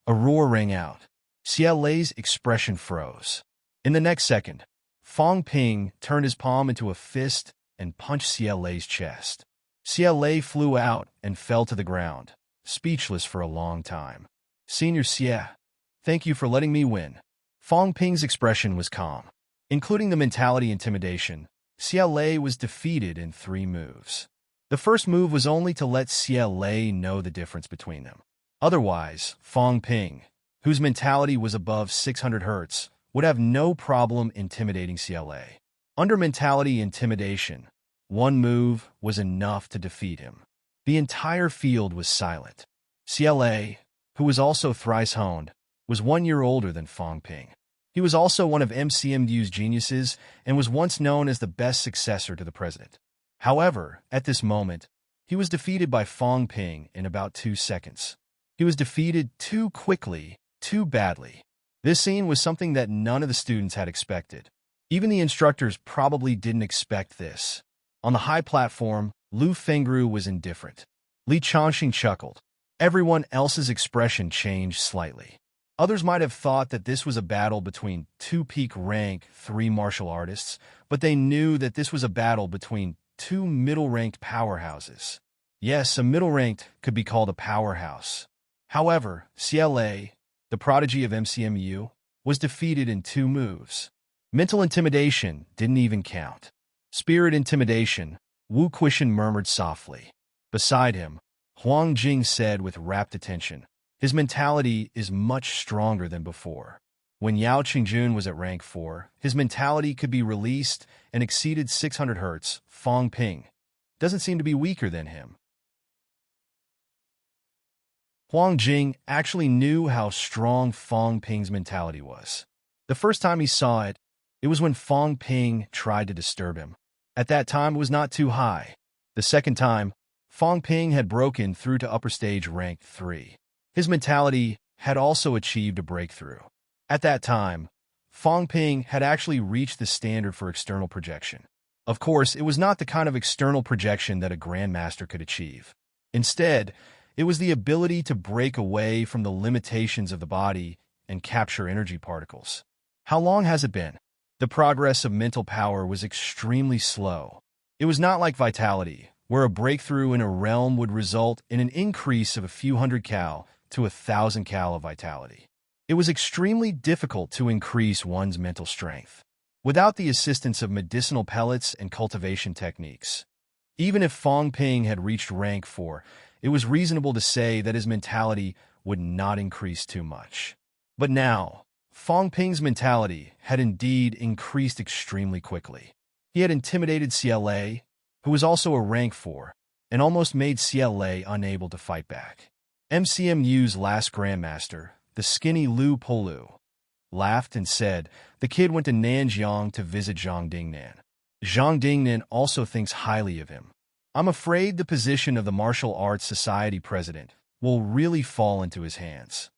A roar rang out. CLA's expression froze. In the next second, Fong Ping turned his palm into a fist and punched CLA's chest. CLA flew out and fell to the ground, speechless for a long time. "Senior Xie, thank you for letting me win." Fong Ping's expression was calm. Including the mentality intimidation, CLA was defeated in 3 moves. The first move was only to let CLA know the difference between them. Otherwise, Fong Ping, whose mentality was above 600 Hz, would have no problem intimidating CLA. Under mentality intimidation, 1 move was enough to defeat him. The entire field was silent. CLA, who was also thrice honed, was 1 year older than Fong Ping. He was also one of MCMU's geniuses and was once known as the best successor to the president. However, at this moment, he was defeated by Fong Ping in about 2 seconds. He was defeated too quickly, too badly. This scene was something that none of the students had expected. Even the instructors probably didn't expect this. On the high platform, Lu Fengru was indifferent. Li Changxing chuckled. Everyone else's expression changed slightly. Others might have thought that this was a battle between 2 peak rank 3 martial artists, but they knew that this was a battle between 2 middle-ranked powerhouses. Yes, a middle-ranked could be called a powerhouse. However, CLA, the prodigy of MCMU, was defeated in 2 moves. Mental intimidation didn't even count. Spirit intimidation, Wu Quishan murmured softly. Beside him, Huang Jing said with rapt attention, "His mentality is much stronger than before." When Yao Qingjun was at rank 4, his mentality could be released and exceeded 600 Hz. Fong Ping doesn't seem to be weaker than him. Huang Jing actually knew how strong Fong Ping's mentality was. The first time he saw it, it was when Fong Ping tried to disturb him. At that time, it was not too high. The second time, Fong Ping had broken through to upper stage rank 3. His mentality had also achieved a breakthrough. At that time, Fong Ping had actually reached the standard for external projection. Of course, it was not the kind of external projection that a grandmaster could achieve. Instead, it was the ability to break away from the limitations of the body and capture energy particles. How long has it been? The progress of mental power was extremely slow. It was not like vitality, where a breakthrough in a realm would result in an increase of a few hundred cal to 1,000 cal of vitality. It was extremely difficult to increase one's mental strength without the assistance of medicinal pellets and cultivation techniques. Even if Fong Ping had reached rank 4, it was reasonable to say that his mentality would not increase too much. But now, Fong Ping's mentality had indeed increased extremely quickly. He had intimidated CLA, who was also a rank 4, and almost made CLA unable to fight back. MCMU's last grandmaster, the skinny Lu Polu, laughed and said the kid went to Nanjiang to visit Zhang Dingnan. Zhang Dingnan also thinks highly of him. I'm afraid the position of the Martial Arts Society president will really fall into his hands.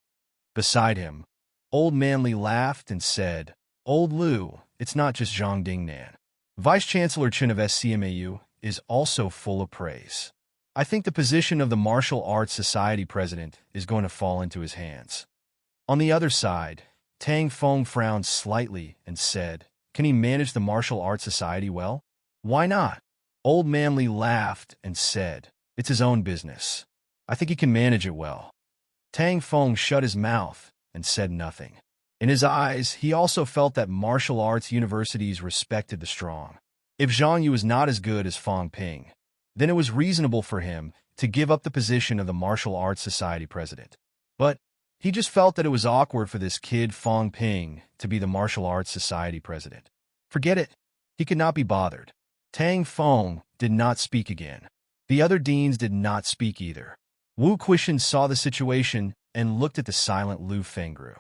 Beside him, Old Manly laughed and said, Old Lu, it's not just Zhang Dingnan. Vice-Chancellor Chen of SCMAU is also full of praise. I think the position of the Martial Arts Society president is going to fall into his hands. On the other side, Tang Feng frowned slightly and said, Can he manage the Martial Arts Society well? Why not? Old Manly laughed and said, It's his own business. I think he can manage it well. Tang Feng shut his mouth and said nothing. In his eyes, he also felt that martial arts universities respected the strong. If Zhang Yu was not as good as Fong Ping, then it was reasonable for him to give up the position of the Martial Arts Society president. But he just felt that it was awkward for this kid Fong Ping to be the Martial Arts Society president. Forget it. He could not be bothered. Tang Feng did not speak again. The other deans did not speak either. Wu Quishan saw the situation and looked at the silent Lu Fengru.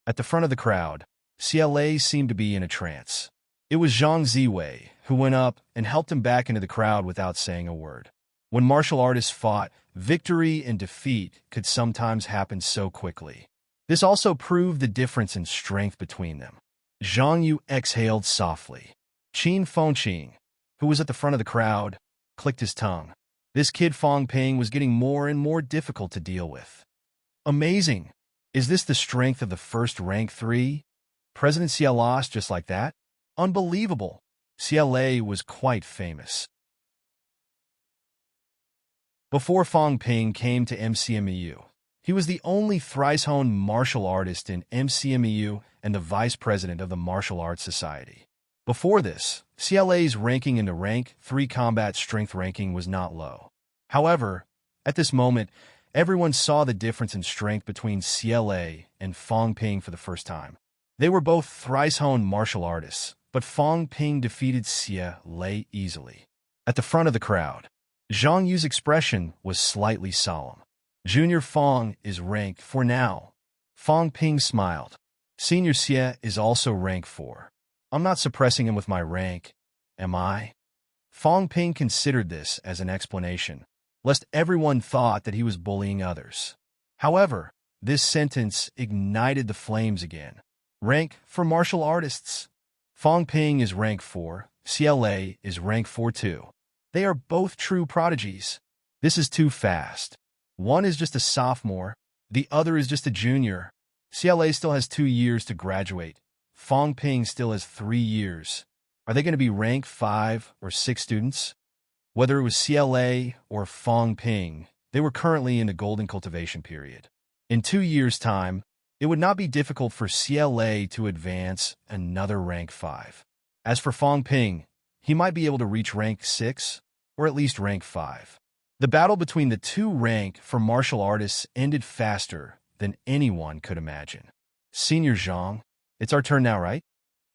At the front of the crowd, CLA seemed to be in a trance. It was Zhang Ziwei who went up and helped him back into the crowd without saying a word. When martial artists fought, victory and defeat could sometimes happen so quickly. This also proved the difference in strength between them. Zhang Yu exhaled softly. Qin Fengqing, who was at the front of the crowd, clicked his tongue. This kid Fong Ping was getting more and more difficult to deal with. Amazing! Is this the strength of the first rank 3? President Xia lost just like that? Unbelievable! CLA was quite famous. Before Fong Ping came to MCMEU, he was the only thrice-honed martial artist in MCMEU and the vice president of the Martial Arts Society. Before this, CLA's ranking into rank 3 combat strength ranking was not low. However, at this moment, everyone saw the difference in strength between CLA and Fong Ping for the first time. They were both thrice-honed martial artists, but Fong Ping defeated CLA easily. At the front of the crowd, Zhang Yu's expression was slightly solemn. Junior Fong is rank 4 now. Fong Ping smiled. Senior Xie is also rank 4. I'm not suppressing him with my rank, am I? Fong Ping considered this as an explanation, lest everyone thought that he was bullying others. However, this sentence ignited the flames again. Rank for martial artists. Fong Ping is rank 4, CLA is rank 4 too. They are both true prodigies. This is too fast. One is just a sophomore, the other is just a junior. CLA still has 2 years to graduate. Fong Ping still has 3 years. Are they going to be rank 5 or 6 students? Whether it was CLA or Fong Ping, they were currently in the golden cultivation period. In 2 years' time, it would not be difficult for CLA to advance another rank 5. As for Fong Ping, he might be able to reach rank 6 or at least rank 5. The battle between the two rank for martial artists ended faster than anyone could imagine. Senior Zhang, It's our turn now, right?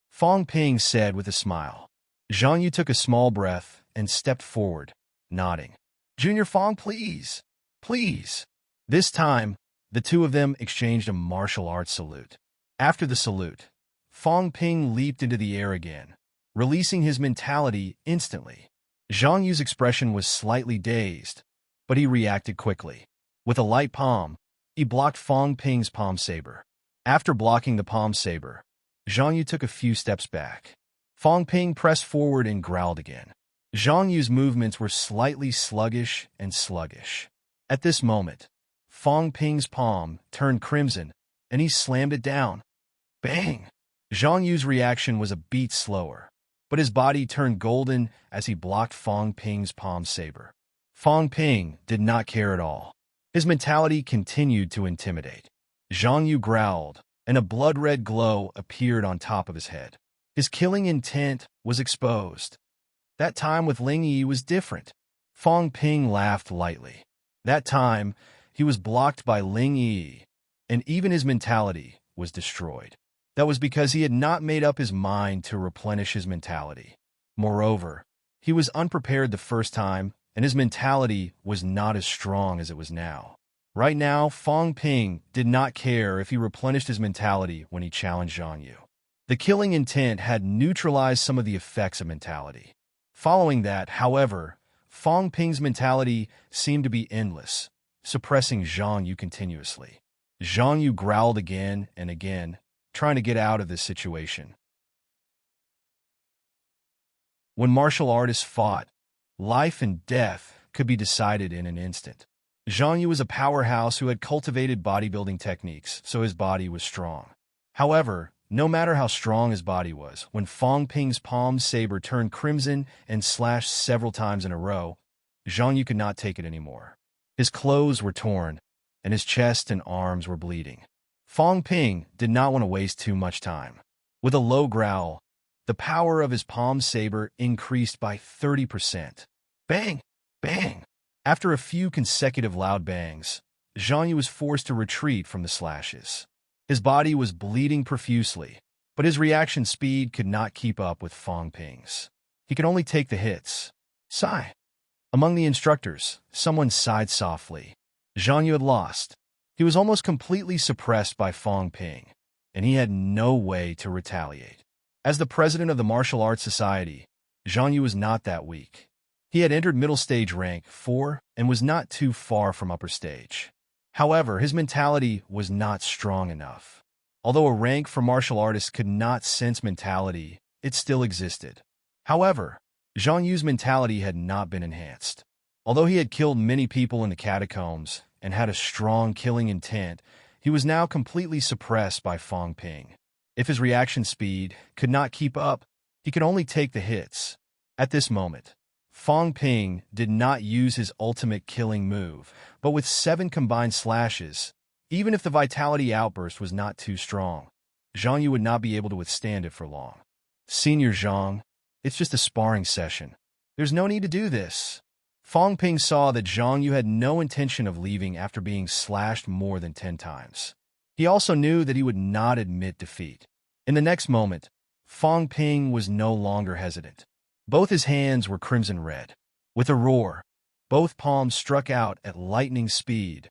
Fong Ping said with a smile. Zhang Yu took a small breath and stepped forward, nodding. Junior Fong, please. Please. This time, the two of them exchanged a martial arts salute. After the salute, Fong Ping leaped into the air again, releasing his mentality instantly. Zhang Yu's expression was slightly dazed, but he reacted quickly. With a light palm, he blocked Fong Ping's palm saber. After blocking the palm saber, Zhang Yu took a few steps back. Fong Ping pressed forward and growled again. Zhang Yu's movements were slightly sluggish. At this moment, Fong Ping's palm turned crimson, and he slammed it down. Bang! Zhang Yu's reaction was a beat slower, but his body turned golden as he blocked Fong Ping's palm saber. Fong Ping did not care at all. His mentality continued to intimidate. Zhang Yu growled, and a blood-red glow appeared on top of his head. His killing intent was exposed. That time with Ling Yi was different. Fong Ping laughed lightly. That time, he was blocked by Ling Yi, and even his mentality was destroyed. That was because he had not made up his mind to replenish his mentality. Moreover, he was unprepared the first time, and his mentality was not as strong as it was now. Right now, Fong Ping did not care if he replenished his mentality when he challenged Zhang Yu. The killing intent had neutralized some of the effects of mentality. Following that, however, Fong Ping's mentality seemed to be endless, suppressing Zhang Yu continuously. Zhang Yu growled again and again, trying to get out of this situation. When martial artists fought, life and death could be decided in an instant. Zhang Yu was a powerhouse who had cultivated bodybuilding techniques, so his body was strong. However, no matter how strong his body was, when Fong Ping's palm saber turned crimson and slashed several times in a row, Zhang Yu could not take it anymore. His clothes were torn, and his chest and arms were bleeding. Fong Ping did not want to waste too much time. With a low growl, the power of his palm saber increased by 30%. Bang! Bang! After a few consecutive loud bangs, Zhang Yu was forced to retreat from the slashes. His body was bleeding profusely, but his reaction speed could not keep up with Fong Ping's. He could only take the hits. Sigh. Among the instructors, someone sighed softly. Zhang Yu had lost. He was almost completely suppressed by Fong Ping, and he had no way to retaliate. As the president of the Martial Arts Society, Zhang Yu was not that weak. He had entered middle stage rank 4 and was not too far from upper stage. However, his mentality was not strong enough. Although a rank for martial artists could not sense mentality, it still existed. However, Zhang Yu's mentality had not been enhanced. Although he had killed many people in the catacombs and had a strong killing intent, he was now completely suppressed by Fong Ping. If his reaction speed could not keep up, he could only take the hits. At this moment, Fong Ping did not use his ultimate killing move, but with 7 combined slashes, even if the vitality outburst was not too strong, Zhang Yu would not be able to withstand it for long. Senior Zhang, it's just a sparring session. There's no need to do this. Fong Ping saw that Zhang Yu had no intention of leaving after being slashed more than 10 times. He also knew that he would not admit defeat. In the next moment, Fong Ping was no longer hesitant. Both his hands were crimson red. With a roar, both palms struck out at lightning speed.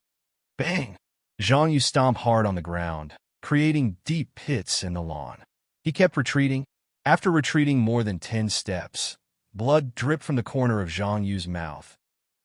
Bang! Zhang Yu stomped hard on the ground, creating deep pits in the lawn. He kept retreating. After retreating more than 10 steps, blood dripped from the corner of Zhang Yu's mouth,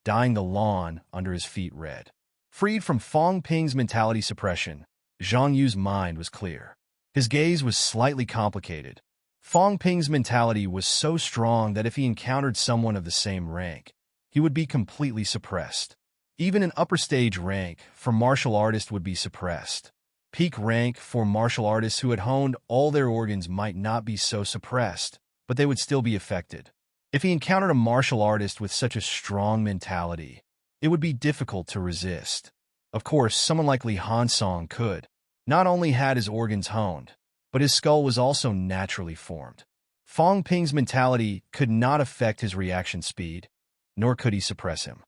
dyeing the lawn under his feet red. Freed from Fong Ping's mentality suppression, Zhang Yu's mind was clear. His gaze was slightly complicated. Fong Ping's mentality was so strong that if he encountered someone of the same rank, he would be completely suppressed. Even an upper stage rank for martial artists would be suppressed. Peak rank for martial artists who had honed all their organs might not be so suppressed, but they would still be affected. If he encountered a martial artist with such a strong mentality, it would be difficult to resist. Of course, someone like Li Hansong could. Not only had his organs honed, but his skull was also naturally formed. Fong Ping's mentality could not affect his reaction speed, nor could he suppress him.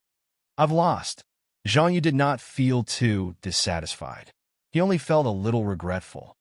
I've lost. Zhang Yu did not feel too dissatisfied. He only felt a little regretful.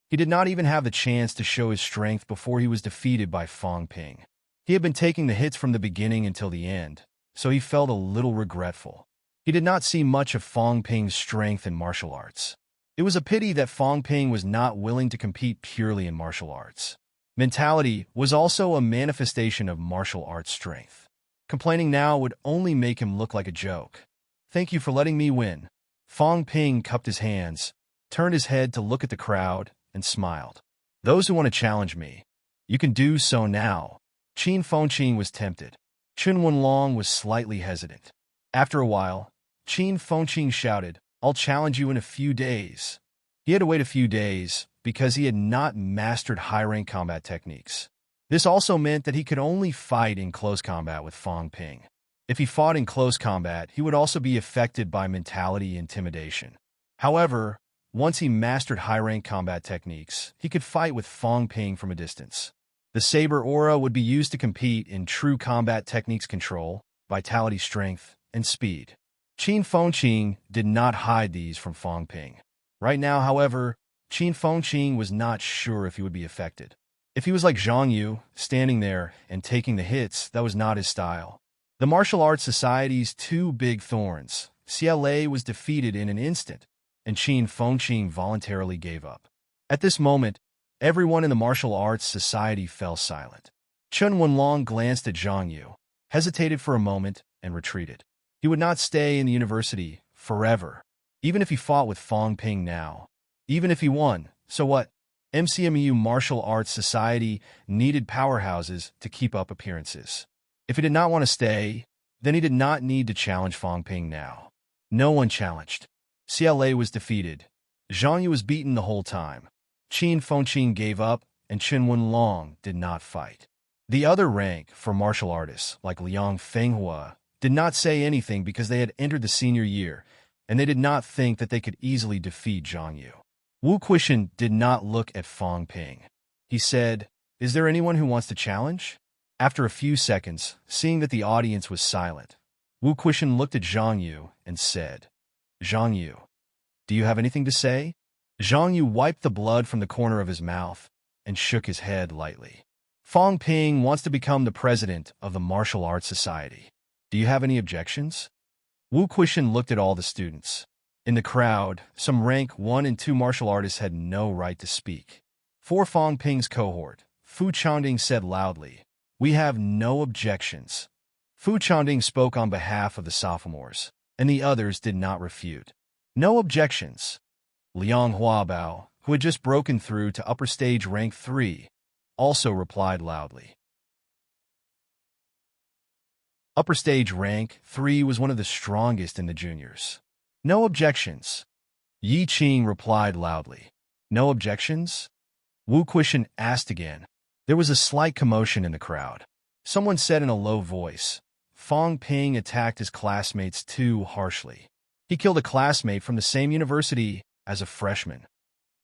He did not even have the chance to show his strength before he was defeated by Fong Ping. He had been taking the hits from the beginning until the end, so he felt a little regretful. He did not see much of Fong Ping's strength in martial arts. It was a pity that Fong Ping was not willing to compete purely in martial arts. Mentality was also a manifestation of martial arts strength. Complaining now would only make him look like a joke. "Thank you for letting me win." Fong Ping cupped his hands, turned his head to look at the crowd, and smiled. "Those who want to challenge me, you can do so now." Qin Fengqin was tempted. Chen Wenlong was slightly hesitant. After a while, Qin Fengqin shouted, "I'll challenge you in a few days." He had to wait a few days because he had not mastered high-rank combat techniques. This also meant that he could only fight in close combat with Fong Ping. If he fought in close combat, he would also be affected by mentality intimidation. However, once he mastered high-rank combat techniques, he could fight with Fong Ping from a distance. The saber aura would be used to compete in true combat techniques: control, vitality, strength, and speed. Qin Fengqin did not hide these from Fong Ping. Right now, however, Qin Fengqin was not sure if he would be affected. If he was like Zhang Yu, standing there and taking the hits, that was not his style. The Martial Arts Society's two big thorns, CLA, was defeated in an instant, and Qin Fengqin voluntarily gave up. At this moment, everyone in the Martial Arts Society fell silent. Chen Wenlong glanced at Zhang Yu, hesitated for a moment, and retreated. He would not stay in the university forever, even if he fought with Fong Ping now. Even if he won, so what? MCMU Martial Arts Society needed powerhouses to keep up appearances. If he did not want to stay, then he did not need to challenge Fong Ping now. No one challenged. CLA was defeated. Zhang Yu was beaten the whole time. Qin Fengqin gave up, and Chen Wenlong did not fight. The other rank for martial artists, like Liang Fenghua, did not say anything because they had entered the senior year, and they did not think that they could easily defeat Zhang Yu. Wu Quishan did not look at Fong Ping. He said, "Is there anyone who wants to challenge?" After a few seconds, seeing that the audience was silent, Wu Quishan looked at Zhang Yu and said, "Zhang Yu, do you have anything to say?" Zhang Yu wiped the blood from the corner of his mouth and shook his head lightly. "Fong Ping wants to become the president of the Martial Arts Society. Do you have any objections?" Wu Quishan looked at all the students. In the crowd, some rank 1 and 2 martial artists had no right to speak. For Fong Ping's cohort, Fu Chanding said loudly, "We have no objections." Fu Chanding spoke on behalf of the sophomores, and the others did not refute. No objections. Liang Huabao, who had just broken through to upper stage rank 3, also replied loudly. Upper stage rank 3 was one of the strongest in the juniors. No objections. Yi Qing replied loudly. No objections? Wu Quishan asked again. There was a slight commotion in the crowd. Someone said in a low voice, "Fong Ping attacked his classmates too harshly. He killed a classmate from the same university as a freshman."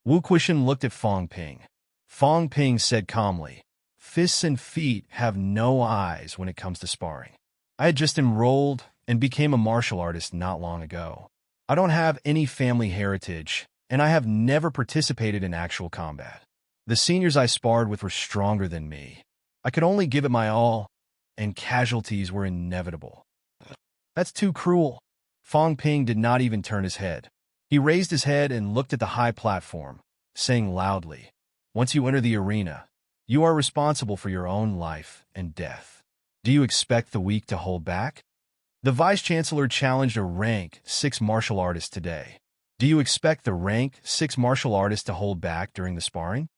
Wu Quishan looked at Fong Ping. Fong Ping said calmly, "Fists and feet have no eyes when it comes to sparring. I had just enrolled and became a martial artist not long ago. I don't have any family heritage, and I have never participated in actual combat. The seniors I sparred with were stronger than me. I could only give it my all, and casualties were inevitable." "That's too cruel." Fong Ping did not even turn his head. He raised his head and looked at the high platform, saying loudly, "Once you enter the arena, you are responsible for your own life and death. Do you expect the weak to hold back?" The Vice-Chancellor challenged a rank 6 martial artist today. Do you expect the rank 6 martial artist to hold back during the sparring?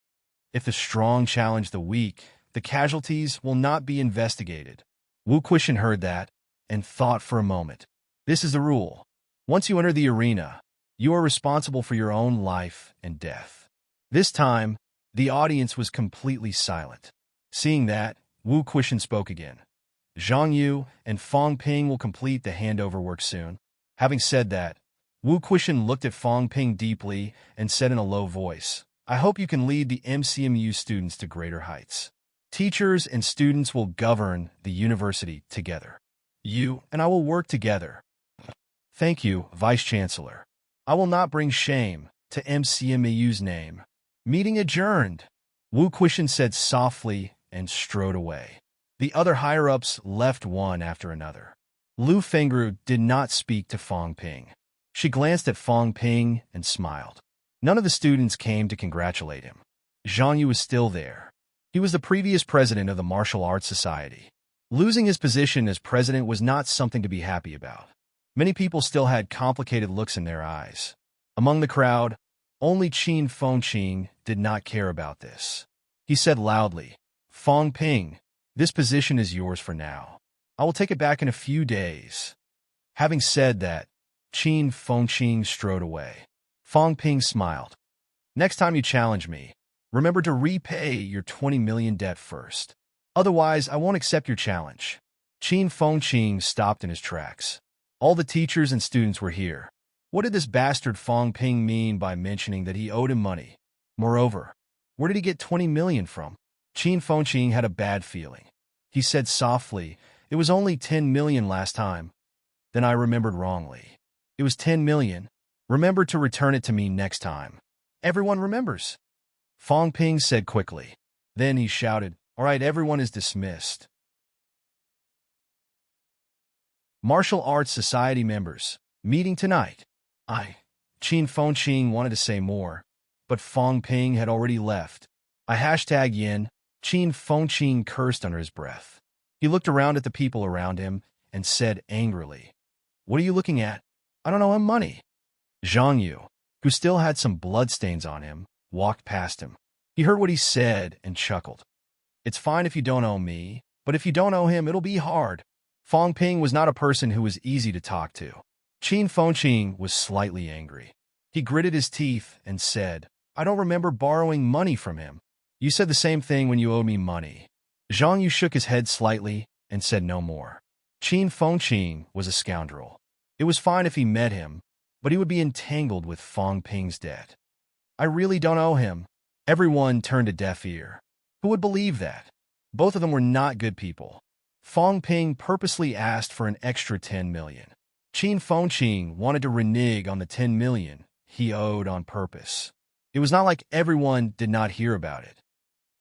If the strong challenge the weak, the casualties will not be investigated. Wu Quishan heard that and thought for a moment. This is the rule. Once you enter the arena, you are responsible for your own life and death. This time, the audience was completely silent. Seeing that, Wu Quishan spoke again. Zhang Yu and Fong Ping will complete the handover work soon. Having said that, Wu Quishan looked at Fong Ping deeply and said in a low voice, "I hope you can lead the MCMU students to greater heights. Teachers and students will govern the university together. You and I will work together." "Thank you, Vice-Chancellor. I will not bring shame to MCMU's name." Meeting adjourned, Wu Quishan said softly and strode away. The other higher-ups left one after another. Lu Fengru did not speak to Fong Ping. She glanced at Fong Ping and smiled. None of the students came to congratulate him. Zhang Yu was still there. He was the previous president of the Martial Arts Society. Losing his position as president was not something to be happy about. Many people still had complicated looks in their eyes. Among the crowd, only Qin Fengqing did not care about this. He said loudly, "Fong Ping, this position is yours for now. I will take it back in a few days." Having said that, Qin Fengqing strode away. Fong Ping smiled. "Next time you challenge me, remember to repay your 20 million debt first. Otherwise, I won't accept your challenge." Qin Fengqing stopped in his tracks. All the teachers and students were here. What did this bastard Fong Ping mean by mentioning that he owed him money? Moreover, where did he get 20 million from? Qin Fengqing had a bad feeling. He said softly, "It was only 10 million last time." Then I remembered wrongly. "It was 10 million. Remember to return it to me next time." "Everyone remembers," Fong Ping said quickly. Then he shouted, "All right, everyone is dismissed." Martial Arts Society members, meeting tonight. Qin Fengqing wanted to say more, but Fong Ping had already left. #yin, Qin Fengqing cursed under his breath. He looked around at the people around him and said angrily, "What are you looking at? I don't owe him money." Zhang Yu, who still had some bloodstains on him, walked past him. He heard what he said and chuckled. "It's fine if you don't owe me, but if you don't owe him, it'll be hard." Fong Ping was not a person who was easy to talk to. Qin Fengqing was slightly angry. He gritted his teeth and said, "I don't remember borrowing money from him." "You said the same thing when you owed me money." Zhang Yu shook his head slightly and said no more. Qin Fengqing was a scoundrel. It was fine if he met him, but he would be entangled with Fong Ping's debt. "I really don't owe him." Everyone turned a deaf ear. Who would believe that? Both of them were not good people. Fong Ping purposely asked for an extra 10 million. Qin Fengqing wanted to renege on the 10 million he owed on purpose. It was not like everyone did not hear about it.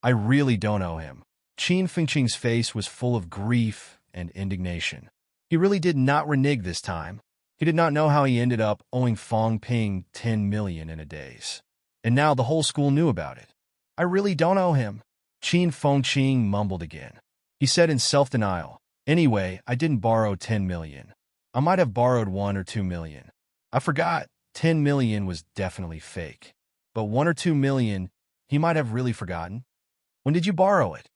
"I really don't owe him." Qin Fengqing's face was full of grief and indignation. He really did not renege this time. He did not know how he ended up owing Fong Ping 10 million in a daze. And now the whole school knew about it. "I really don't owe him." Qin Fengqing mumbled again. He said in self-denial, "Anyway, I didn't borrow 10 million. I might have borrowed 1 or 2 million. I forgot 10 million was definitely fake. But 1 or 2 million, he might have really forgotten." "When did you borrow it?"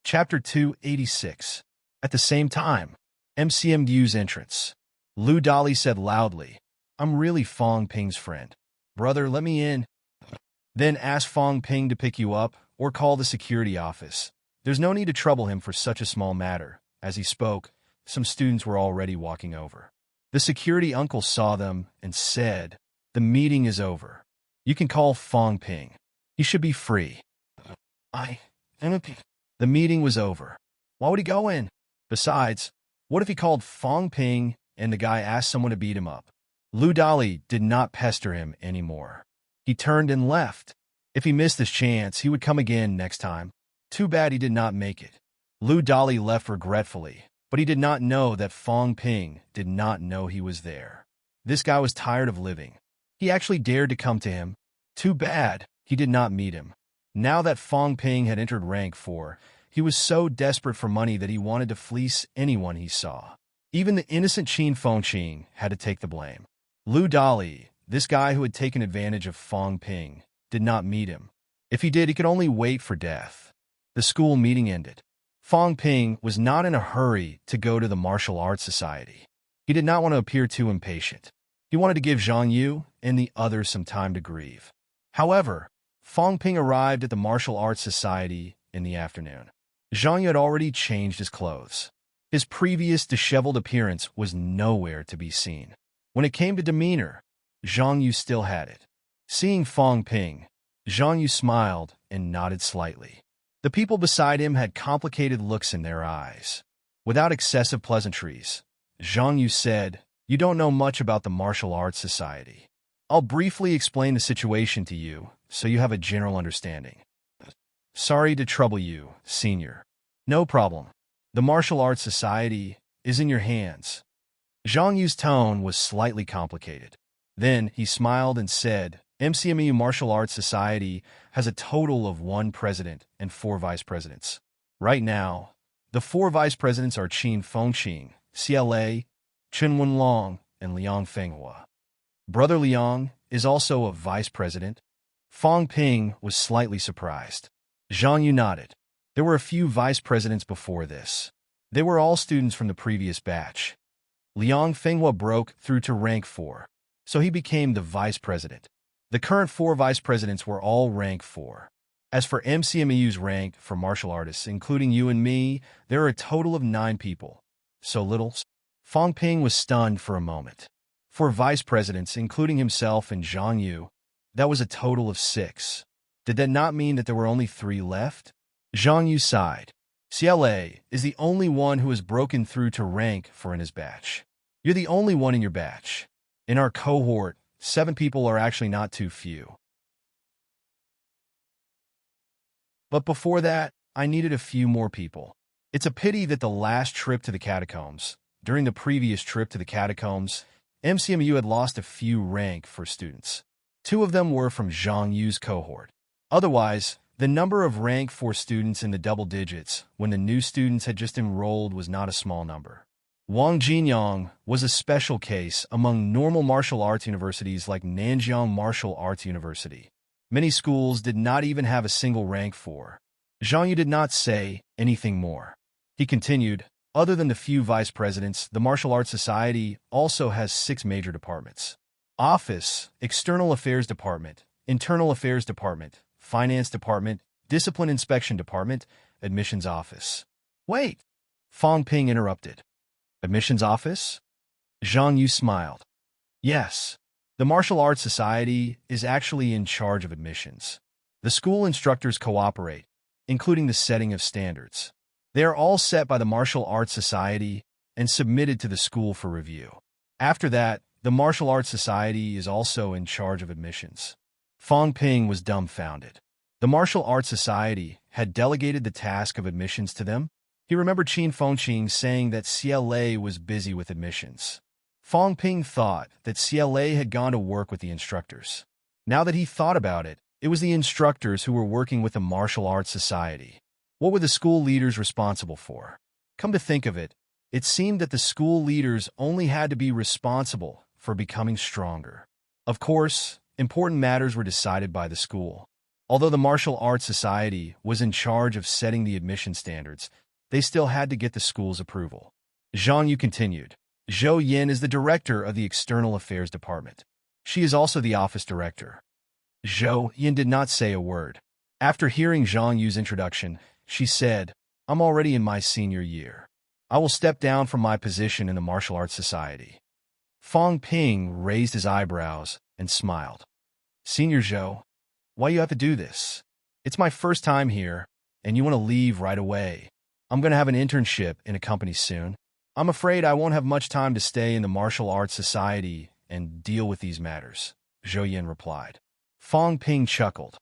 Chapter 286. At the same time, MCMU's entrance. Lu Dali said loudly, "I'm really Fong Ping's friend. Brother, let me in." Then ask Fong Ping to pick you up or call the security office. There's no need to trouble him for such a small matter. As he spoke, some students were already walking over. The security uncle saw them and said, "The meeting is over. You can call Fong Ping. He should be free." The meeting was over. Why would he go in? Besides, what if he called Fong Ping and the guy asked someone to beat him up? Lu Dali did not pester him anymore. He turned and left. If he missed this chance, he would come again next time. Too bad he did not make it. Lu Dali left regretfully, but he did not know that Fong Ping did not know he was there. This guy was tired of living. He actually dared to come to him. Too bad he did not meet him. Now that Fong Ping had entered rank 4, he was so desperate for money that he wanted to fleece anyone he saw. Even the innocent Qin Fengqing had to take the blame. Lu Dali, this guy who had taken advantage of Fong Ping, did not meet him. If he did, he could only wait for death. The school meeting ended. Fong Ping was not in a hurry to go to the Martial Arts Society. He did not want to appear too impatient. He wanted to give Zhang Yu and the others some time to grieve. However, Fong Ping arrived at the Martial Arts Society in the afternoon. Zhang Yu had already changed his clothes. His previous disheveled appearance was nowhere to be seen. When it came to demeanor, Zhang Yu still had it. Seeing Fong Ping, Zhang Yu smiled and nodded slightly. The people beside him had complicated looks in their eyes. Without excessive pleasantries, Zhang Yu said, You don't know much about the Martial Arts Society. I'll briefly explain the situation to you so you have a general understanding. Sorry to trouble you, Senior. No problem. The Martial Arts Society is in your hands. Zhang Yu's tone was slightly complicated. Then he smiled and said, MCMU Martial Arts Society has a total of 1 president and 4 vice presidents. Right now, the 4 vice presidents are Qin Fengqing, CLA, Chen Wenlong, and Liang Fenghua. Brother Liang is also a vice president. Fang Ping was slightly surprised. Zhang Yu nodded. There were a few vice presidents before this. They were all students from the previous batch. Liang Fenghua broke through to rank 4, so he became the vice president. The current 4 vice presidents were all rank 4. As for MCMU's rank for martial artists, including you and me, there are a total of 9 people. So little? Fang Ping was stunned for a moment. For vice presidents, including himself and Zhang Yu, that was a total of 6. Did that not mean that there were only 3 left? Zhang Yu sighed. CLA is the only one who has broken through to rank 4 in his batch. You're the only one in your batch. In our cohort, 7 people are actually not too few. But before that, I needed a few more people. It's a pity that the last trip to the catacombs, during the previous trip to the catacombs, MCMU had lost a few rank 4 students. 2 of them were from Zhang Yu's cohort. Otherwise, the number of rank 4 students in the double digits when the new students had just enrolled was not a small number. Wang Jinyang was a special case among normal martial arts universities like Nanjiang Martial Arts University. Many schools did not even have a single rank 4. Zhang Yu did not say anything more. He continued, other than the few vice presidents, the Martial Arts Society also has 6 major departments. Office, External Affairs Department, Internal Affairs Department, Finance Department, Discipline Inspection Department, Admissions Office. Wait! Fang Ping interrupted. Admissions Office? Zhang Yu smiled. Yes. The Martial Arts Society is actually in charge of admissions. The school instructors cooperate, including the setting of standards. They are all set by the Martial Arts Society and submitted to the school for review. After that, the Martial Arts Society is also in charge of admissions. Fang Ping was dumbfounded. The Martial Arts Society had delegated the task of admissions to them? He remembered Qin Fengqing saying that CLA was busy with admissions. Fang Ping thought that CLA had gone to work with the instructors. Now that he thought about it, it was the instructors who were working with the Martial Arts Society. What were the school leaders responsible for? Come to think of it, it seemed that the school leaders only had to be responsible for becoming stronger. Of course, important matters were decided by the school. Although the Martial Arts Society was in charge of setting the admission standards, they still had to get the school's approval. Zhang Yu continued. Zhou Yin is the director of the External Affairs Department. She is also the office director. Zhou Yin did not say a word. After hearing Zhang Yu's introduction, she said, I'm already in my senior year. I will step down from my position in the Martial Arts Society. Fang Ping raised his eyebrows and smiled. Senior Zhou, why you have to do this? It's my first time here, and you want to leave right away. I'm going to have an internship in a company soon. I'm afraid I won't have much time to stay in the Martial Arts Society and deal with these matters, Zhou Yin replied. Fang Ping chuckled.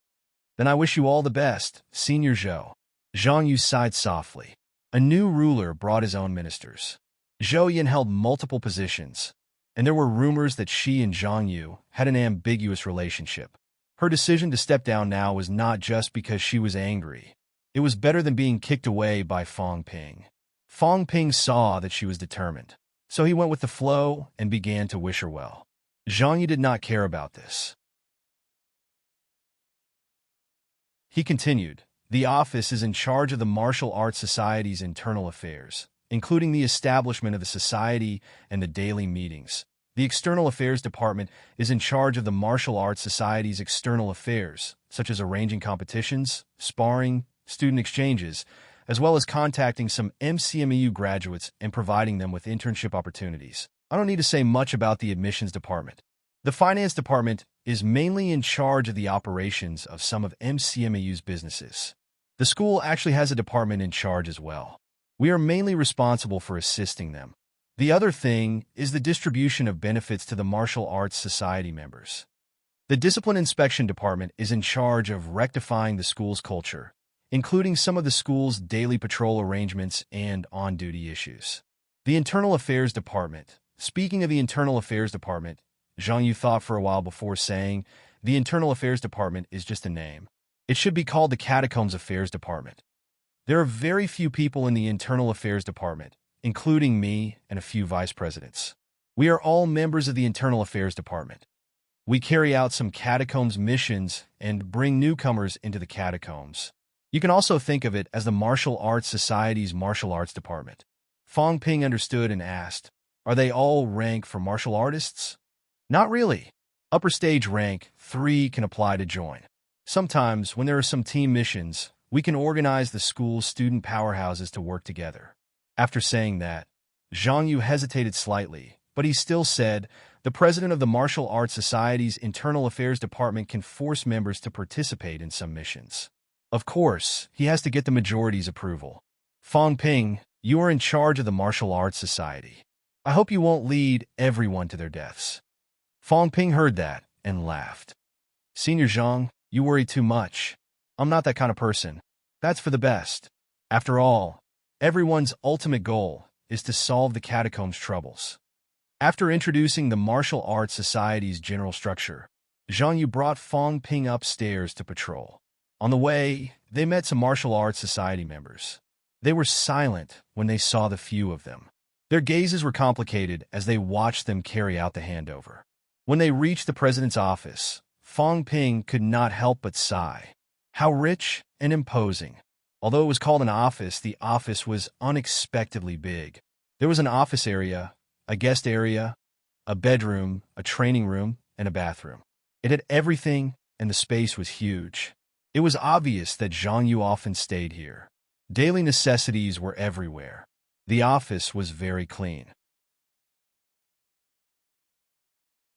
Then I wish you all the best, Senior Zhou. Zhang Yu sighed softly. A new ruler brought his own ministers. Zhou Yin held multiple positions, and there were rumors that she and Zhang Yu had an ambiguous relationship. Her decision to step down now was not just because she was angry. It was better than being kicked away by Fang Ping. Fang Ping saw that she was determined, so he went with the flow and began to wish her well. Zhang Yu did not care about this. He continued, the office is in charge of the Martial Arts Society's internal affairs, including the establishment of the society and the daily meetings. The External Affairs Department is in charge of the Martial Arts Society's external affairs, such as arranging competitions, sparring, student exchanges, as well as contacting some MCMU graduates and providing them with internship opportunities. I don't need to say much about the admissions department. The finance department is mainly in charge of the operations of some of MCMU's businesses. The school actually has a department in charge as well. We are mainly responsible for assisting them. The other thing is the distribution of benefits to the martial arts society members. The Discipline Inspection Department is in charge of rectifying the school's culture, including some of the school's daily patrol arrangements and on-duty issues. The Internal Affairs Department. Speaking of the Internal Affairs Department, Zhang Yu thought for a while before saying, the Internal Affairs Department is just a name. It should be called the Catacombs Affairs Department. There are very few people in the Internal Affairs Department, including me and a few vice presidents. We are all members of the Internal Affairs Department. We carry out some catacombs missions and bring newcomers into the catacombs. You can also think of it as the Martial Arts Society's Martial Arts Department. Fong Ping understood and asked, are they all rank for martial artists? Not really. Upper stage rank 3 can apply to join. Sometimes, when there are some team missions, we can organize the school's student powerhouses to work together. After saying that, Zhang Yu hesitated slightly, but he still said, the president of the Martial Arts Society's Internal Affairs Department can force members to participate in some missions. Of course, he has to get the majority's approval. Fong Ping, you are in charge of the Martial Arts Society. I hope you won't lead everyone to their deaths. Fong Ping heard that and laughed. Senior Zhang, you worry too much. I'm not that kind of person. That's for the best. After all, everyone's ultimate goal is to solve the catacombs' troubles. After introducing the Martial Arts Society's general structure, Zhang Yu brought Fong Ping upstairs to patrol. On the way, they met some Martial Arts Society members. They were silent when they saw the few of them. Their gazes were complicated as they watched them carry out the handover. When they reached the president's office, Fong Ping could not help but sigh. How rich and imposing. Although it was called an office, the office was unexpectedly big. There was an office area, a guest area, a bedroom, a training room, and a bathroom. It had everything, and the space was huge. It was obvious that Zhang Yu often stayed here. Daily necessities were everywhere. The office was very clean.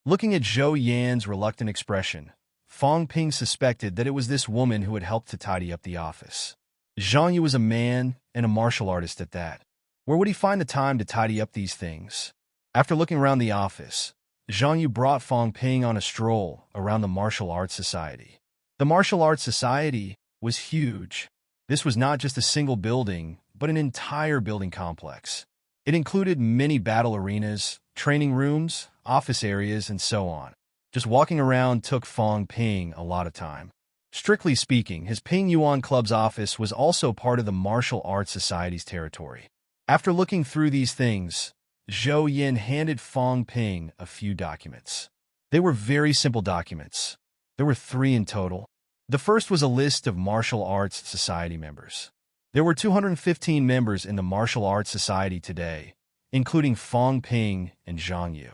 Looking at Zhou Yan's reluctant expression, Fong Ping suspected that it was this woman who had helped to tidy up the office. Zhang Yu was a man and a martial artist at that. Where would he find the time to tidy up these things? After looking around the office, Zhang Yu brought Fong Ping on a stroll around the Martial Arts Society. The Martial Arts Society was huge. This was not just a single building, but an entire building complex. It included many battle arenas, training rooms, office areas, and so on. Just walking around took Fong Ping a lot of time. Strictly speaking, his Ping Yuan Club's office was also part of the Martial Arts Society's territory. After looking through these things, Zhou Yan handed Fong Ping a few documents. They were very simple documents. There were 3 in total. The first was a list of Martial Arts Society members. There were 215 members in the Martial Arts Society today, including Fong Ping and Zhang Yu.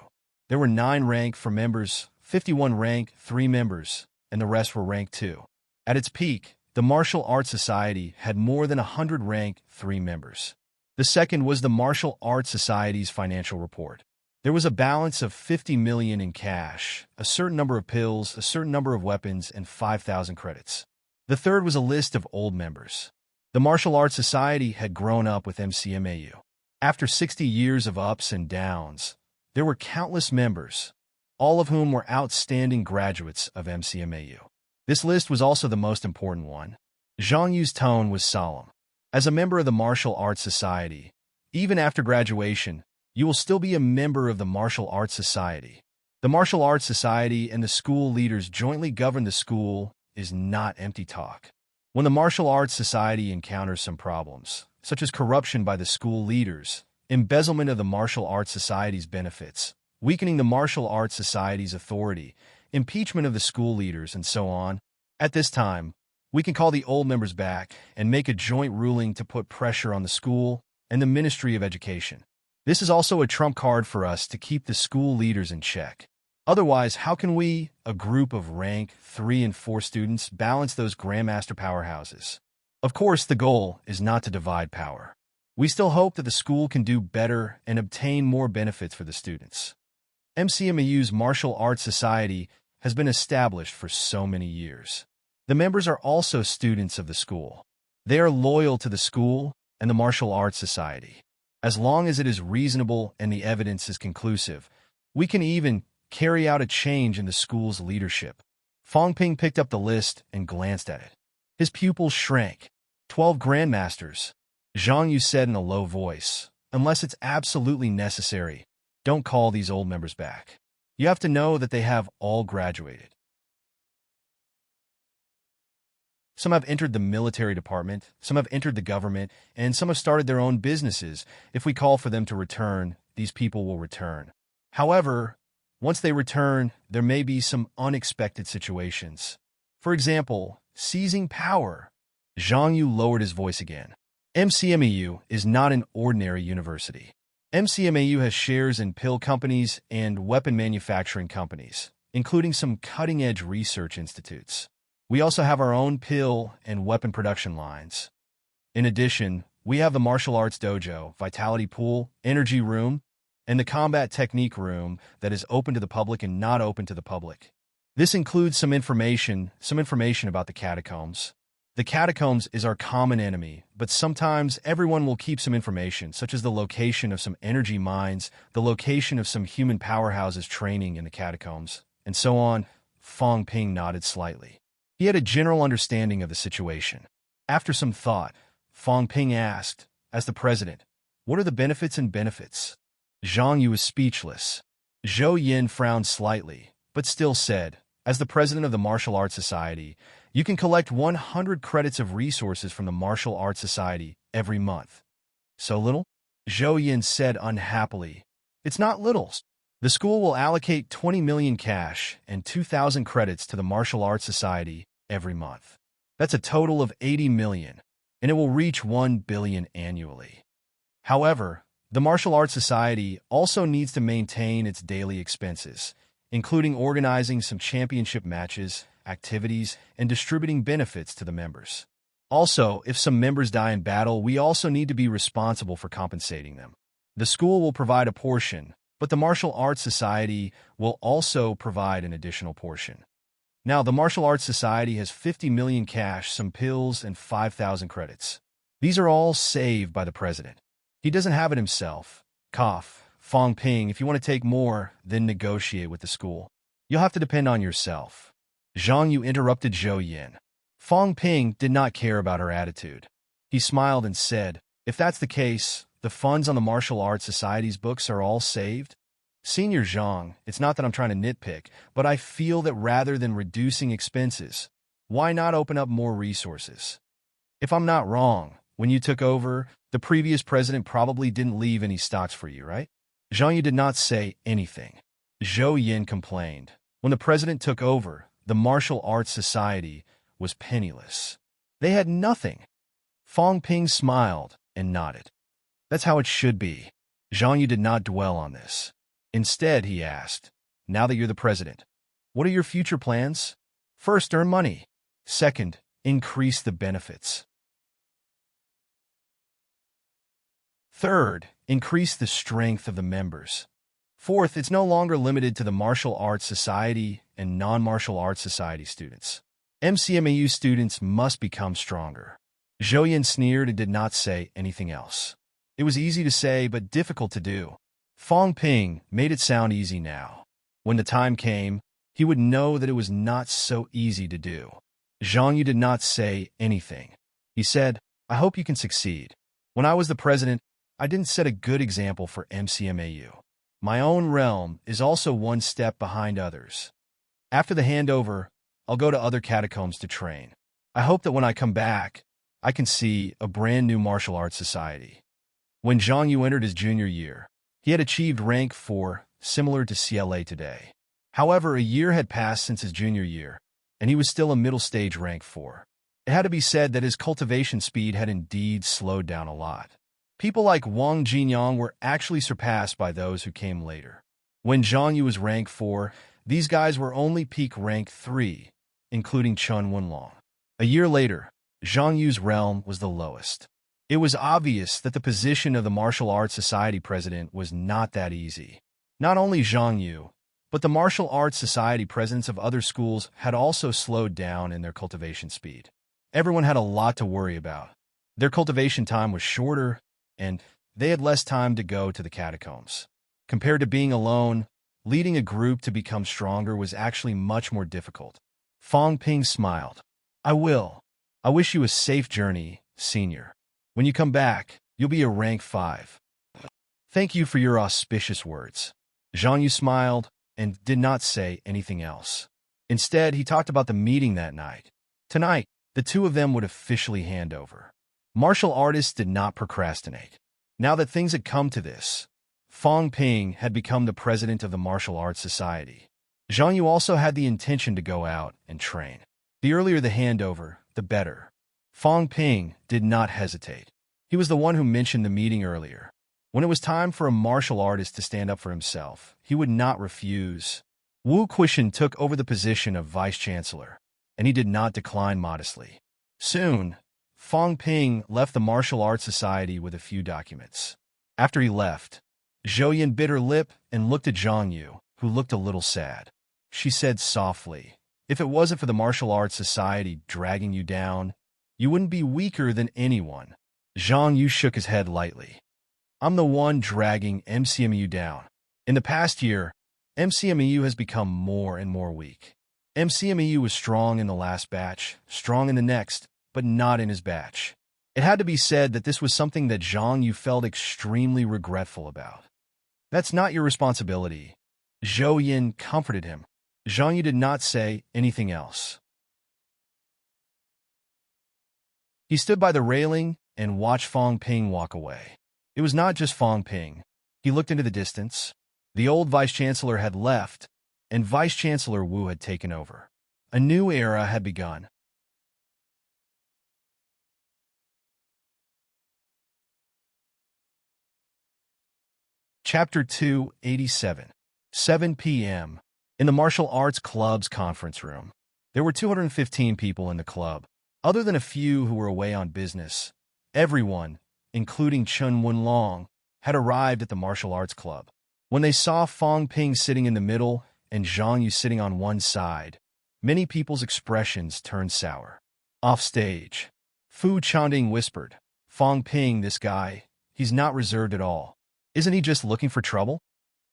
There were 9 rank for members, 51 rank 3 members, and the rest were rank 2. At its peak, the Martial Arts Society had more than 100 rank 3 members. The second was the Martial Arts Society's financial report. There was a balance of 50 million in cash, a certain number of pills, a certain number of weapons, and 5,000 credits. The third was a list of old members. The Martial Arts Society had grown up with MCMAU. After 60 years of ups and downs, there were countless members, all of whom were outstanding graduates of MCMAU. This list was also the most important one. Zhang Yu's tone was solemn. As a member of the Martial Arts Society, even after graduation, you will still be a member of the Martial Arts Society. The Martial Arts Society and the school leaders jointly govern the school is not empty talk. When the Martial Arts Society encounters some problems, such as corruption by the school leaders, embezzlement of the Martial Arts Society's benefits, weakening the Martial Arts Society's authority, impeachment of the school leaders, and so on, at this time, we can call the old members back and make a joint ruling to put pressure on the school and the Ministry of Education. This is also a trump card for us to keep the school leaders in check. Otherwise, how can we, a group of rank 3 and 4 students, balance those grandmaster powerhouses? Of course, the goal is not to divide power. We still hope that the school can do better and obtain more benefits for the students. MCMAU's Martial Arts Society has been established for so many years. The members are also students of the school. They are loyal to the school and the Martial Arts Society. As long as it is reasonable and the evidence is conclusive, we can even carry out a change in the school's leadership. Fong Ping picked up the list and glanced at it. His pupils shrank. 12 grandmasters. Zhang Yu said in a low voice, unless it's absolutely necessary, don't call these old members back. You have to know that they have all graduated. Some have entered the military department, some have entered the government, and some have started their own businesses. If we call for them to return, these people will return. However, once they return, there may be some unexpected situations. For example, seizing power. Zhang Yu lowered his voice again. MCMAU is not an ordinary university. MCMAU has shares in pill companies and weapon manufacturing companies, including some cutting-edge research institutes. We also have our own pill and weapon production lines. In addition, we have the martial arts dojo, vitality pool, energy room, and the combat technique room that is open to the public and not open to the public. This includes some information about the catacombs. The catacombs is our common enemy, but sometimes everyone will keep some information, such as the location of some energy mines, the location of some human powerhouses training in the catacombs, and so on. Fong Ping nodded slightly. He had a general understanding of the situation. After some thought, Fong Ping asked, as the president, what are the benefits and benefits? Zhang Yu was speechless. Zhou Yin frowned slightly, but still said, as the president of the Martial Arts Society, you can collect 100 credits of resources from the Martial Arts Society every month. So little? Zhou Yin said unhappily. It's not little. The school will allocate 20 million cash and 2,000 credits to the Martial Arts Society every month. That's a total of 80 million, and it will reach 1 billion annually. However, the Martial Arts Society also needs to maintain its daily expenses, including organizing some championship matches, activities, and distributing benefits to the members. Also, if some members die in battle, we also need to be responsible for compensating them. The school will provide a portion, but the Martial Arts Society will also provide an additional portion. Now, the Martial Arts Society has 50 million cash, some pills, and 5,000 credits. These are all saved by the president. He doesn't have it himself. Cough. Fong Ping, if you want to take more, then negotiate with the school. You'll have to depend on yourself. Zhang Yu interrupted Zhou Yin. Fong Ping did not care about her attitude. He smiled and said, if that's the case, the funds on the Martial Arts Society's books are all saved? Senior Zhang, it's not that I'm trying to nitpick, but I feel that rather than reducing expenses, why not open up more resources? If I'm not wrong, when you took over, the previous president probably didn't leave any stocks for you, right? Zhang Yu did not say anything. Zhou Yin complained. When the president took over, the Martial Arts Society was penniless. They had nothing. Fong Ping smiled and nodded. That's how it should be. Zhang Yu did not dwell on this. Instead, he asked, now that you're the president, what are your future plans? First, earn money. Second, increase the benefits. Third, increase the strength of the members. Fourth, it's no longer limited to the Martial Arts Society and non-Martial Arts Society students. MCMAU students must become stronger. Zhou Yin sneered and did not say anything else. It was easy to say, but difficult to do. Fong Ping made it sound easy now. When the time came, he would know that it was not so easy to do. Zhang Yu did not say anything. He said, I hope you can succeed. When I was the president, I didn't set a good example for MCMAU. My own realm is also one step behind others. After the handover, I'll go to other catacombs to train. I hope that when I come back, I can see a brand new martial arts society. When Zhang Yu entered his junior year, he had achieved rank 4, similar to CLA today. However, a year had passed since his junior year, and he was still a middle stage rank 4. It had to be said that his cultivation speed had indeed slowed down a lot. People like Wang Jinyang were actually surpassed by those who came later. When Zhang Yu was rank 4, these guys were only peak rank 3, including Chun Wenlong. A year later, Zhang Yu's realm was the lowest. It was obvious that the position of the Martial Arts Society president was not that easy. Not only Zhang Yu, but the Martial Arts Society presidents of other schools had also slowed down in their cultivation speed. Everyone had a lot to worry about. Their cultivation time was shorter, and they had less time to go to the catacombs. Compared to being alone, leading a group to become stronger was actually much more difficult. Fong Ping smiled. I will. I wish you a safe journey, senior. When you come back, you'll be a rank 5. Thank you for your auspicious words. Zhang Yu smiled and did not say anything else. Instead, he talked about the meeting that night. Tonight, the two of them would officially hand over. Martial artists did not procrastinate. Now that things had come to this, Fong Ping had become the president of the Martial Arts Society. Zhang Yu also had the intention to go out and train. The earlier the handover, the better. Fong Ping did not hesitate. He was the one who mentioned the meeting earlier. When it was time for a martial artist to stand up for himself, he would not refuse. Wu Quishan took over the position of vice-chancellor, and he did not decline modestly. Soon, Fong Ping left the Martial Arts Society with a few documents. After he left, Zhou Yan bit her lip and looked at Zhang Yu, who looked a little sad. She said softly, "If it wasn't for the Martial Arts Society dragging you down, you wouldn't be weaker than anyone." Zhang Yu shook his head lightly. "I'm the one dragging MCMU down. In the past year, MCMU has become more and more weak. MCMU was strong in the last batch, strong in the next, but not in his batch." It had to be said that this was something that Zhang Yu felt extremely regretful about. "That's not your responsibility." Zhou Yan comforted him. Zhang Yu did not say anything else. He stood by the railing and watched Fong Ping walk away. It was not just Fong Ping. He looked into the distance. The old vice-chancellor had left, and Vice-Chancellor Wu had taken over. A new era had begun. Chapter 287. 7 p.m. In the Martial Arts Club's conference room. There were 215 people in the club. Other than a few who were away on business, everyone, including Chen Wenlong, had arrived at the Martial Arts Club. When they saw Fong Ping sitting in the middle and Zhang Yu sitting on one side, many people's expressions turned sour. Off stage, Fu Chanding whispered, "Fong Ping, this guy, he's not reserved at all. Isn't he just looking for trouble?"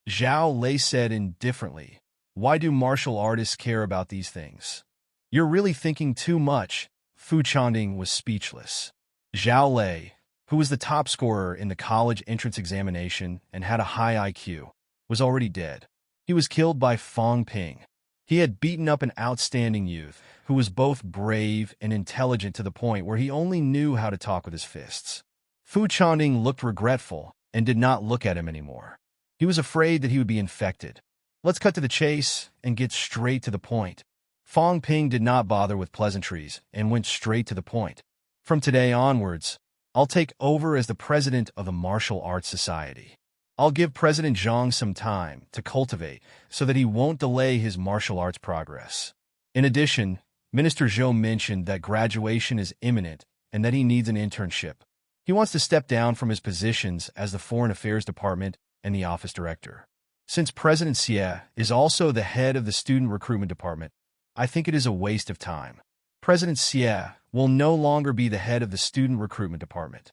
Zhao Lei said indifferently, "Why do martial artists care about these things?" "You're really thinking too much." Fu Chanding was speechless. Zhao Lei, who was the top scorer in the college entrance examination and had a high IQ, was already dead. He was killed by Fong Ping. He had beaten up an outstanding youth who was both brave and intelligent to the point where he only knew how to talk with his fists. Fu Chanding looked regretful and did not look at him anymore. He was afraid that he would be infected. Let's cut to the chase and get straight to the point. Fong Ping did not bother with pleasantries and went straight to the point. "From today onwards, I'll take over as the president of the Martial Arts Society. I'll give President Zhang some time to cultivate so that he won't delay his martial arts progress." In addition, Minister Zhou mentioned that graduation is imminent and that he needs an internship. He wants to step down from his positions as the Foreign Affairs Department and the Office Director. Since President Xie is also the head of the Student Recruitment Department, I think it is a waste of time. President Xie will no longer be the head of the Student Recruitment Department.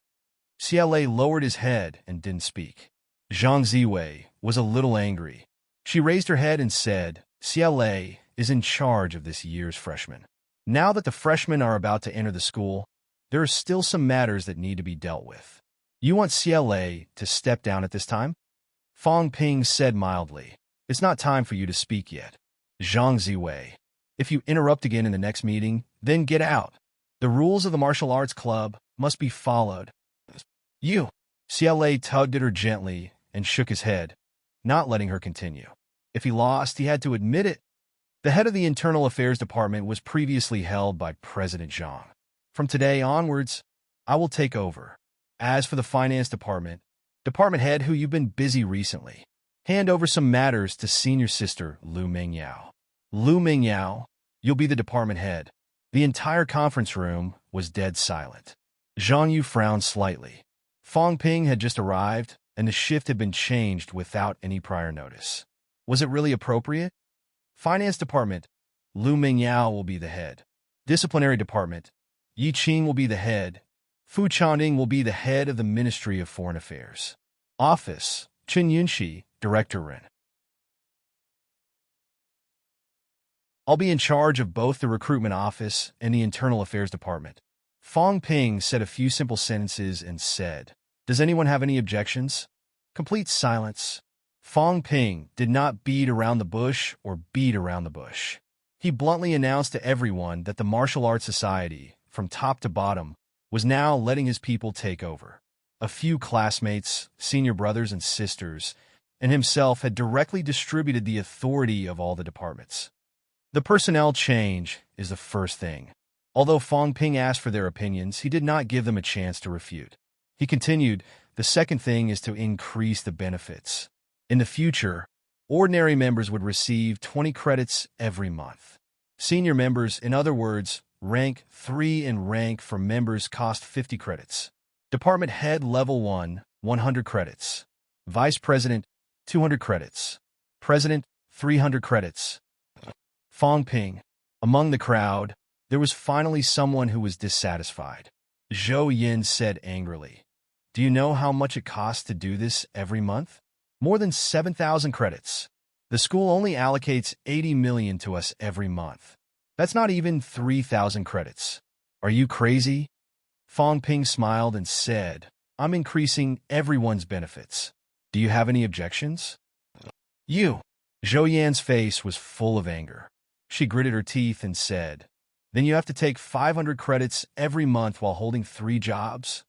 Xie Lei lowered his head and didn't speak. Zhang Ziwei was a little angry. She raised her head and said, "Xie Lei is in charge of this year's freshmen. Now that the freshmen are about to enter the school, there are still some matters that need to be dealt with. You want Xie Lei to step down at this time?" Fong Ping said mildly, "It's not time for you to speak yet." Zhang Ziwei, "If you interrupt again in the next meeting, then get out. The rules of the martial arts club must be followed." "You." Xie Lei tugged at her gently and shook his head, not letting her continue. If he lost, he had to admit it. The head of the Internal Affairs Department was previously held by President Zhang. "From today onwards, I will take over. As for the Finance Department, Department Head who you've been busy recently, hand over some matters to Senior Sister Lu Mingyao. Lu Mingyao, you'll be the department head." The entire conference room was dead silent. Zhang Yu frowned slightly. Fong Ping had just arrived, and the shift had been changed without any prior notice. Was it really appropriate? Finance Department, Lu Mingyao will be the head. Disciplinary Department, Yi Qing will be the head. Fu Chanding will be the head of the Ministry of Foreign Affairs. Office, Chen Yunxi, Director Ren. I'll be in charge of both the recruitment office and the internal affairs department. Fong Ping said a few simple sentences and said, "Does anyone have any objections?" Complete silence. Fong Ping did not beat around the bush or beat around the bush. He bluntly announced to everyone that the Martial Arts Society, from top to bottom, was now letting his people take over. A few classmates, senior brothers and sisters, and himself had directly distributed the authority of all the departments. The personnel change is the first thing. Although Fong Ping asked for their opinions, he did not give them a chance to refute. He continued, "The second thing is to increase the benefits. In the future, ordinary members would receive 20 credits every month. Senior members, in other words, rank 3 and rank for members cost 50 credits. Department head level 1, 100 credits. Vice president, 200 credits. President, 300 credits. Fong Ping. Among the crowd, there was finally someone who was dissatisfied. Zhou Yin said angrily, "Do you know how much it costs to do this every month? More than 7,000 credits. The school only allocates 80 million to us every month. That's not even 3,000 credits. Are you crazy?" Fong Ping smiled and said, "I'm increasing everyone's benefits. Do you have any objections?" "You." Zhou Yan's face was full of anger. She gritted her teeth and said, "Then you have to take 500 credits every month while holding 3 jobs?"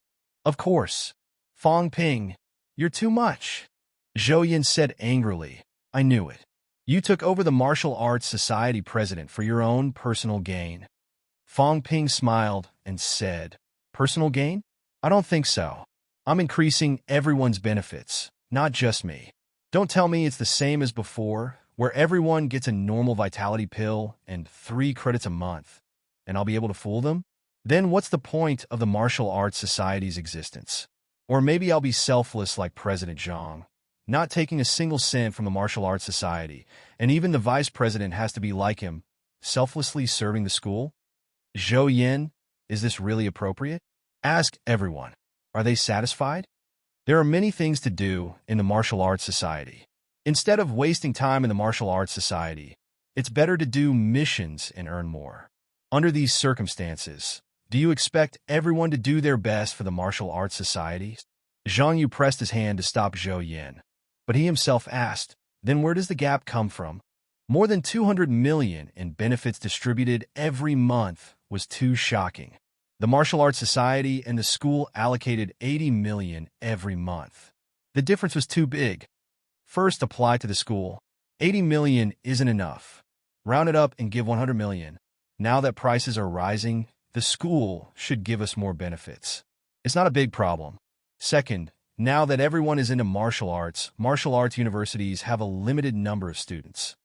"Of course." "Fong Ping, you're too much." Zhou Yan said angrily, "I knew it. You took over the Martial Arts Society president for your own personal gain." Fong Ping smiled and said, "Personal gain? I don't think so. I'm increasing everyone's benefits, not just me. Don't tell me it's the same as before, where everyone gets a normal vitality pill and 3 credits a month, and I'll be able to fool them? Then what's the point of the Martial Arts Society's existence? Or maybe I'll be selfless like President Zhang, not taking a single cent from the Martial Arts Society, and even the vice president has to be like him, selflessly serving the school? Zhou Yin, is this really appropriate? Ask everyone. Are they satisfied? There are many things to do in the Martial Arts Society. Instead of wasting time in the Martial Arts Society, it's better to do missions and earn more. Under these circumstances, do you expect everyone to do their best for the Martial Arts Society? Zhang Yu pressed his hand to stop Zhou Yin, but he himself asked, "Then where does the gap come from?" More than 200 million in benefits distributed every month was too shocking. The Martial Arts Society and the school allocated 80 million every month. The difference was too big. First, apply to the school. 80 million isn't enough. Round it up and give 100 million. Now that prices are rising, the school should give us more benefits. It's not a big problem. Second, now that everyone is into martial arts universities have a limited number of students.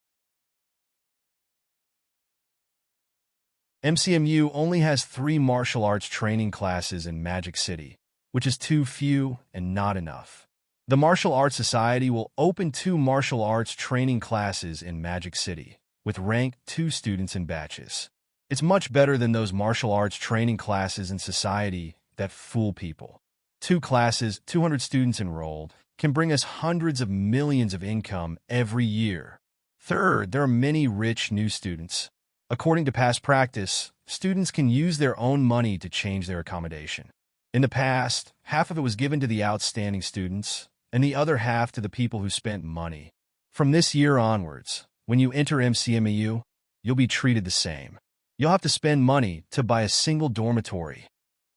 MCMU only has 3 martial arts training classes in Magic City, which is too few and not enough. The Martial Arts Society will open 2 martial arts training classes in Magic City, with rank 2 students in batches. It's much better than those martial arts training classes in society that fool people. 2 classes, 200 students enrolled, can bring us hundreds of millions of income every year. Third, there are many rich new students. According to past practice, students can use their own money to change their accommodation. In the past, half of it was given to the outstanding students, and the other half to the people who spent money. From this year onwards, when you enter MCMU, you'll be treated the same. You'll have to spend money to buy a single dormitory.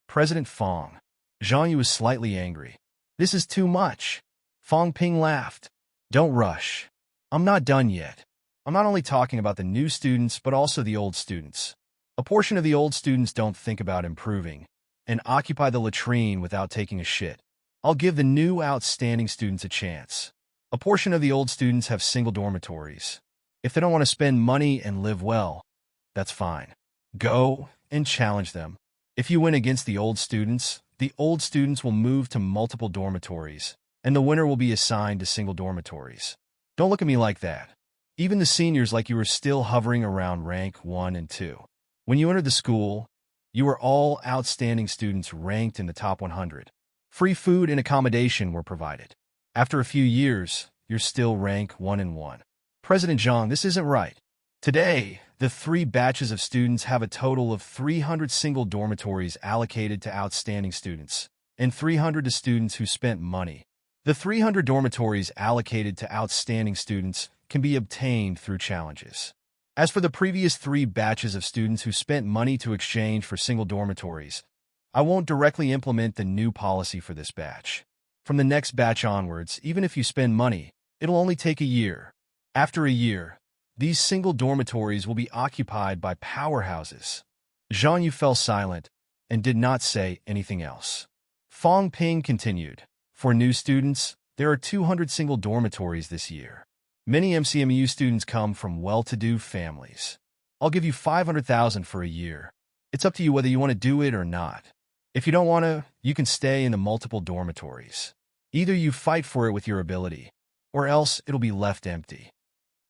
President Fong. Zhang Yu was slightly angry. "This is too much." Fong Ping laughed. "Don't rush. I'm not done yet. I'm not only talking about the new students, but also the old students. A portion of the old students don't think about improving and occupy the latrine without taking a shit. I'll give the new outstanding students a chance. A portion of the old students have single dormitories. If they don't want to spend money and live well, that's fine. Go and challenge them. If you win against the old students will move to multiple dormitories, and the winner will be assigned to single dormitories. Don't look at me like that. Even the seniors like you are still hovering around rank 1 and 2. When you enter the school, You were all outstanding students ranked in the top 100. Free food and accommodation were provided. After a few years, you're still rank 1 in 1. President Zhang, this isn't right. Today, the 3 batches of students have a total of 300 single dormitories allocated to outstanding students, and 300 to students who spent money. The 300 dormitories allocated to outstanding students can be obtained through challenges. As for the previous 3 batches of students who spent money to exchange for single dormitories, I won't directly implement the new policy for this batch. From the next batch onwards, even if you spend money, it'll only take a year. After a year, these single dormitories will be occupied by powerhouses. Zhang Yu fell silent and did not say anything else. Fang Ping continued. For new students, there are 200 single dormitories this year. Many MCMU students come from well-to-do families. I'll give you 500,000 for a year. It's up to you whether you want to do it or not. If you don't want to, you can stay in the multiple dormitories. Either you fight for it with your ability, or else it'll be left empty.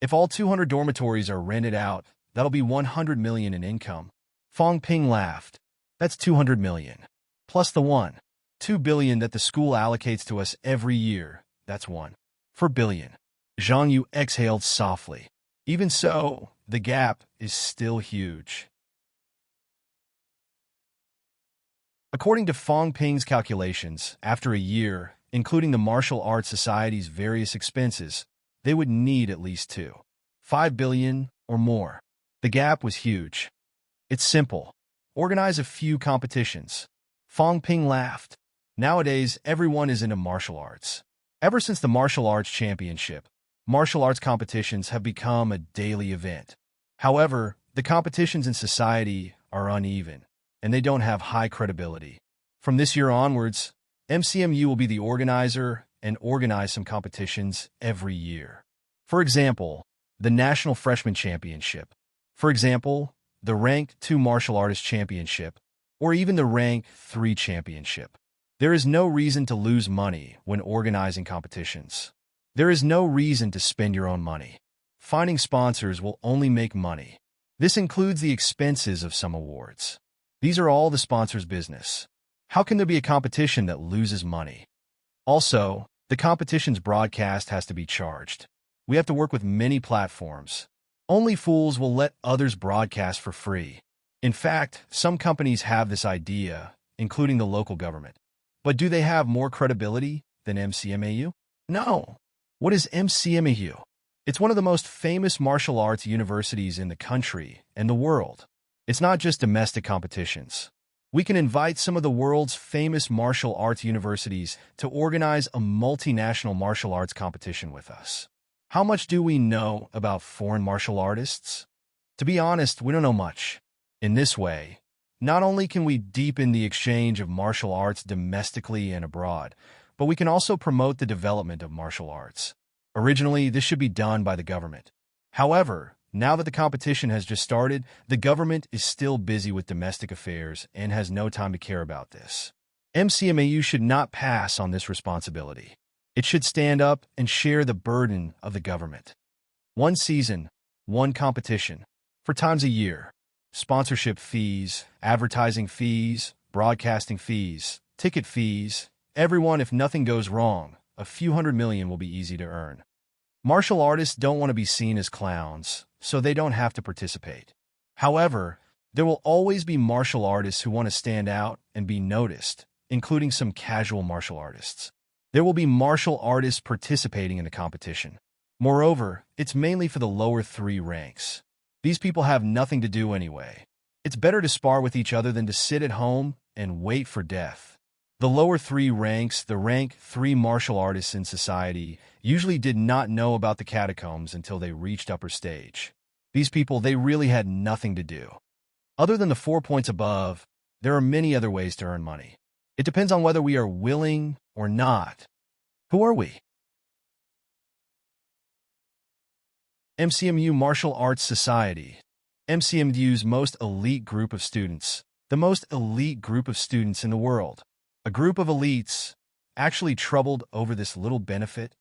If all 200 dormitories are rented out, that'll be 100 million in income. Fang Ping laughed. That's 200 million. Plus the 2 billion that the school allocates to us every year. That's 4 billion. Zhang Yu exhaled softly. Even so, the gap is still huge. According to Fang Ping's calculations, after a year, including the Martial Arts Society's various expenses, they would need at least 5 billion or more. The gap was huge. It's simple. Organize a few competitions. Fang Ping laughed. Nowadays, everyone is into martial arts. Ever since the Martial Arts Championship, martial arts competitions have become a daily event. However, the competitions in society are uneven, and they don't have high credibility. From this year onwards, MCMU will be the organizer and organize some competitions every year. For example, the National Freshman Championship. For example, the Rank 2 Martial Artist Championship, or even the Rank 3 Championship. There is no reason to lose money when organizing competitions. There is no reason to spend your own money. Finding sponsors will only make money. This includes the expenses of some awards. These are all the sponsor's business. How can there be a competition that loses money? Also, the competition's broadcast has to be charged. We have to work with many platforms. Only fools will let others broadcast for free. In fact, some companies have this idea, including the local government. But do they have more credibility than MCMAU? No. What is MCMAU? It's one of the most famous martial arts universities in the country and the world. It's not just domestic competitions. We can invite some of the world's famous martial arts universities to organize a multinational martial arts competition with us. How much do we know about foreign martial artists? To be honest, we don't know much. In this way, not only can we deepen the exchange of martial arts domestically and abroad, but we can also promote the development of martial arts. Originally, this should be done by the government. However, now that the competition has just started, the government is still busy with domestic affairs and has no time to care about this. MCMAU should not pass on this responsibility. It should stand up and share the burden of the government. 1 season, 1 competition, 4 times a year. Sponsorship fees, advertising fees, broadcasting fees, ticket fees. Everyone, if nothing goes wrong, a few hundred million will be easy to earn. Martial artists don't want to be seen as clowns, so they don't have to participate. However, there will always be martial artists who want to stand out and be noticed, including some casual martial artists. There will be martial artists participating in the competition. Moreover, it's mainly for the lower 3 ranks. These people have nothing to do anyway. It's better to spar with each other than to sit at home and wait for death. The lower 3 ranks, the rank 3 martial artists in society, usually did not know about the catacombs until they reached upper stage. These people, they really had nothing to do. Other than the 4 points above, there are many other ways to earn money. It depends on whether we are willing or not. Who are we? MCMU Martial Arts Society. MCMU's most elite group of students. The most elite group of students in the world. A group of elites, actually troubled over this little benefit.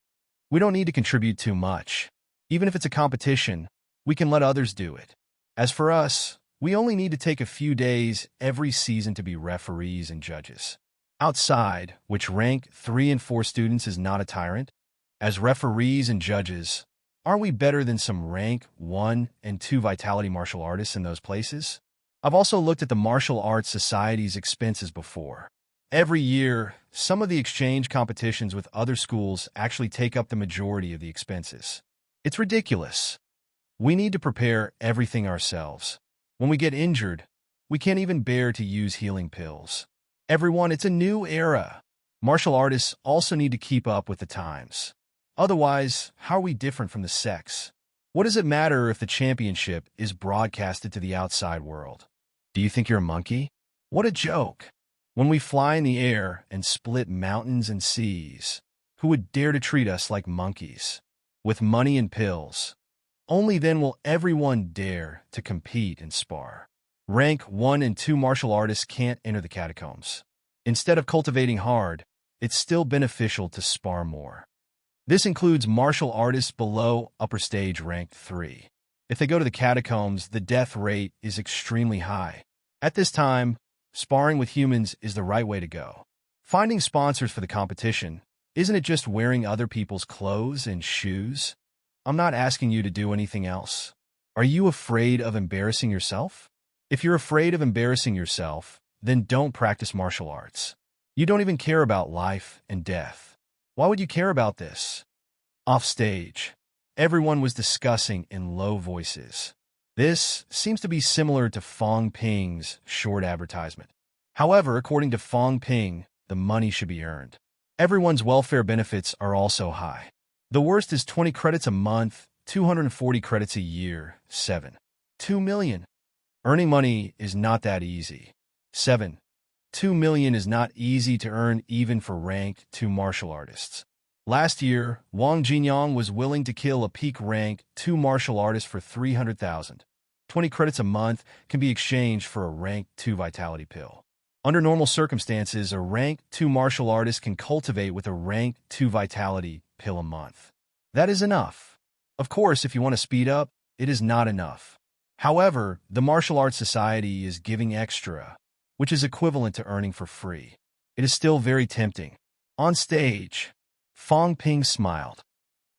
We don't need to contribute too much. Even if it's a competition, we can let others do it. As for us, We only need to take a few days every season to be referees and judges. Outside, which rank 3 and 4 students is not a tyrant? As referees and judges, aren't we better than some rank 1 and 2 vitality martial artists in those places? I've also looked at the Martial Arts Society's expenses before. Every year, some of the exchange competitions with other schools actually take up the majority of the expenses. It's ridiculous. We need to prepare everything ourselves. When we get injured, we can't even bear to use healing pills. Everyone, it's a new era. Martial artists also need to keep up with the times. Otherwise, how are we different from the sex? What does it matter if the championship is broadcasted to the outside world? Do you think you're a monkey? What a joke. When we fly in the air and split mountains and seas, who would dare to treat us like monkeys? With money and pills. Only then will everyone dare to compete and spar. Rank 1 and 2 martial artists can't enter the catacombs. Instead of cultivating hard, it's still beneficial to spar more. This includes martial artists below upper stage rank 3. If they go to the catacombs, the death rate is extremely high. At this time, sparring with humans is the right way to go. Finding sponsors for the competition, isn't it just wearing other people's clothes and shoes? I'm not asking you to do anything else. Are you afraid of embarrassing yourself? If you're afraid of embarrassing yourself, then don't practice martial arts. You don't even care about life and death. Why would you care about this? Off stage, everyone was discussing in low voices. This seems to be similar to Fong Ping's short advertisement. However, according to Fong Ping, the money should be earned. Everyone's welfare benefits are also high. The worst is 20 credits a month, 240 credits a year, 2 million. Earning money is not that easy. 2 million is not easy to earn even for rank 2 martial artists. Last year, Wang Jinyang was willing to kill a peak rank 2 martial artist for 300,000. 20 credits a month can be exchanged for a rank 2 vitality pill. Under normal circumstances, a rank 2 martial artist can cultivate with a rank 2 vitality pill a month. That is enough. Of course, if you want to speed up, it is not enough. However, the Martial Arts Society is giving extra, which is equivalent to earning for free. It is still very tempting. On stage, Fong Ping smiled.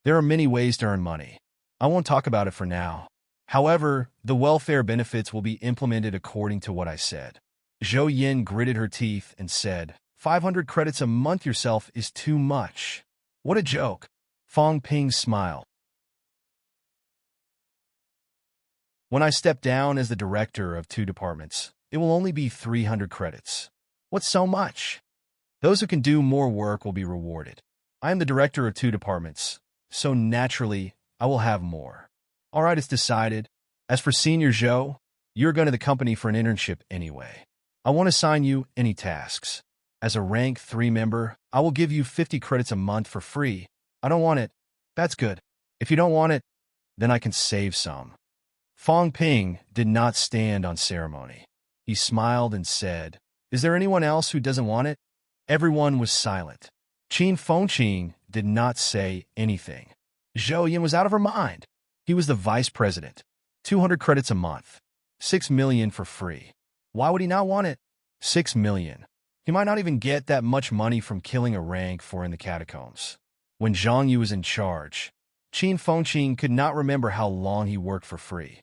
There are many ways to earn money. I won't talk about it for now. However, the welfare benefits will be implemented according to what I said. Zhou Yin gritted her teeth and said, 500 credits a month yourself is too much. What a joke. Fong Ping smiled. When I step down as the director of 2 departments, it will only be 300 credits. What's so much? Those who can do more work will be rewarded. I am the director of 2 departments, so naturally, I will have more. All right, it's decided. As for Senior Zhou, you're going to the company for an internship anyway. I won't assign you any tasks. As a rank 3 member, I will give you 50 credits a month for free. I don't want it. That's good. If you don't want it, then I can save some. Fong Ping did not stand on ceremony. He smiled and said, is there anyone else who doesn't want it? Everyone was silent. Qin Fengqing did not say anything. Zhou Yin was out of her mind. He was the vice president. 200 credits a month. 6 million for free. Why would he not want it? 6 million. He might not even get that much money from killing a rank 4 in the catacombs. When Zhang Yu was in charge, Qin Fengqing could not remember how long he worked for free.